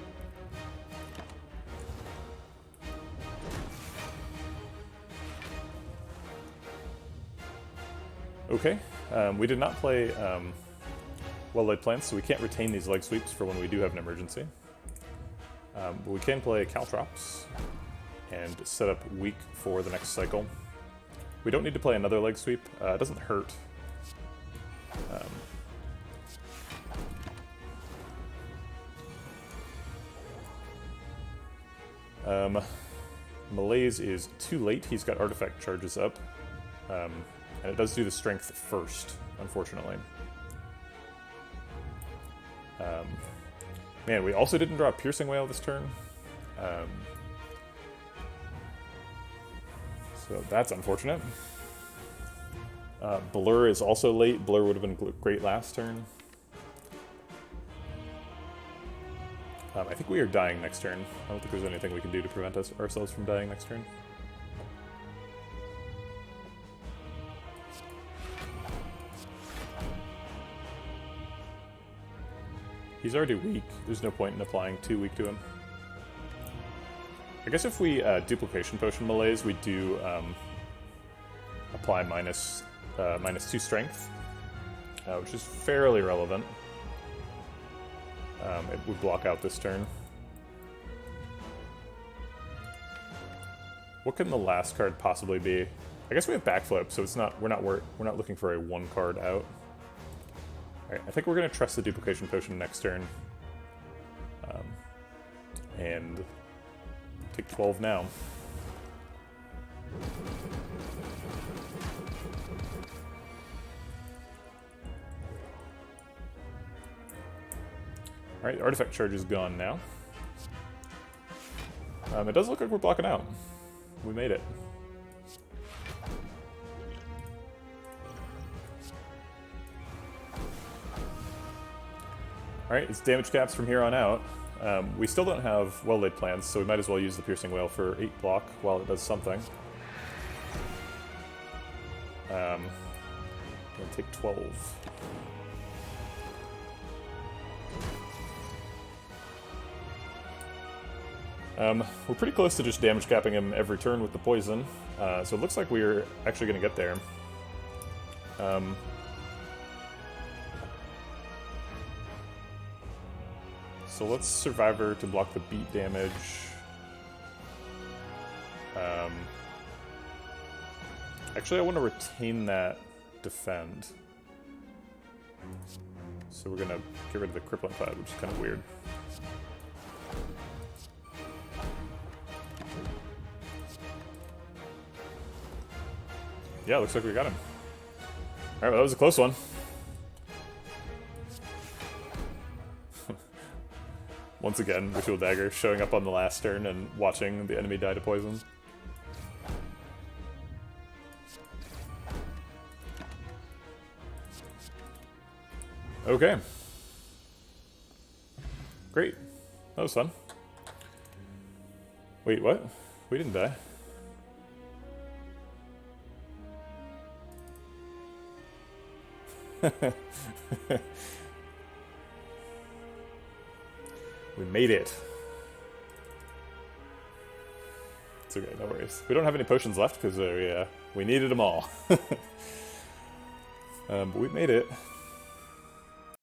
Okay, we did not play Well-Laid Plans, so we can't retain these leg sweeps for when we do have an emergency. But we can play Caltrops and set up weak for the next cycle. We don't need to play another leg sweep, it doesn't hurt. Malaise is too late, he's got artifact charges up. And it does do the strength first, unfortunately. Man, we also didn't draw a Piercing Wail this turn. So that's unfortunate. Blur is also late. Blur would have been great last turn. I think we are dying next turn. I don't think there's anything we can do to prevent ourselves from dying next turn. He's already weak. There's no point in applying 2 weak to him. I guess if we Duplication Potion Malaise, we do apply minus 2 strength, which is fairly relevant. It would block out this turn. What can the last card possibly be? I guess we have Backflip, so it's not we're not looking for a 1 card out. All right, I think we're gonna trust the Duplication Potion next turn, and take 12 now. Alright, artifact charge is gone now. It does look like we're blocking out. We made it. Alright, it's damage caps from here on out. We still don't have Well-Laid Plans, so we might as well use the Piercing Wail for 8 block while it does something. Gonna take 12. We're pretty close to just damage capping him every turn with the poison, so it looks like we're actually going to get there. So let's Survivor to block the beat damage. Actually, I want to retain that defend. So we're going to get rid of the Crippling Cloud, which is kind of weird. Yeah, looks like we got him. Alright, well, that was a close one. Once again, Ritual Dagger showing up on the last turn and watching the enemy die to poison. Okay. Great. That was fun. Wait, what? We didn't die. We made it. It's okay, no worries. We don't have any potions left because we needed them all. But we made it.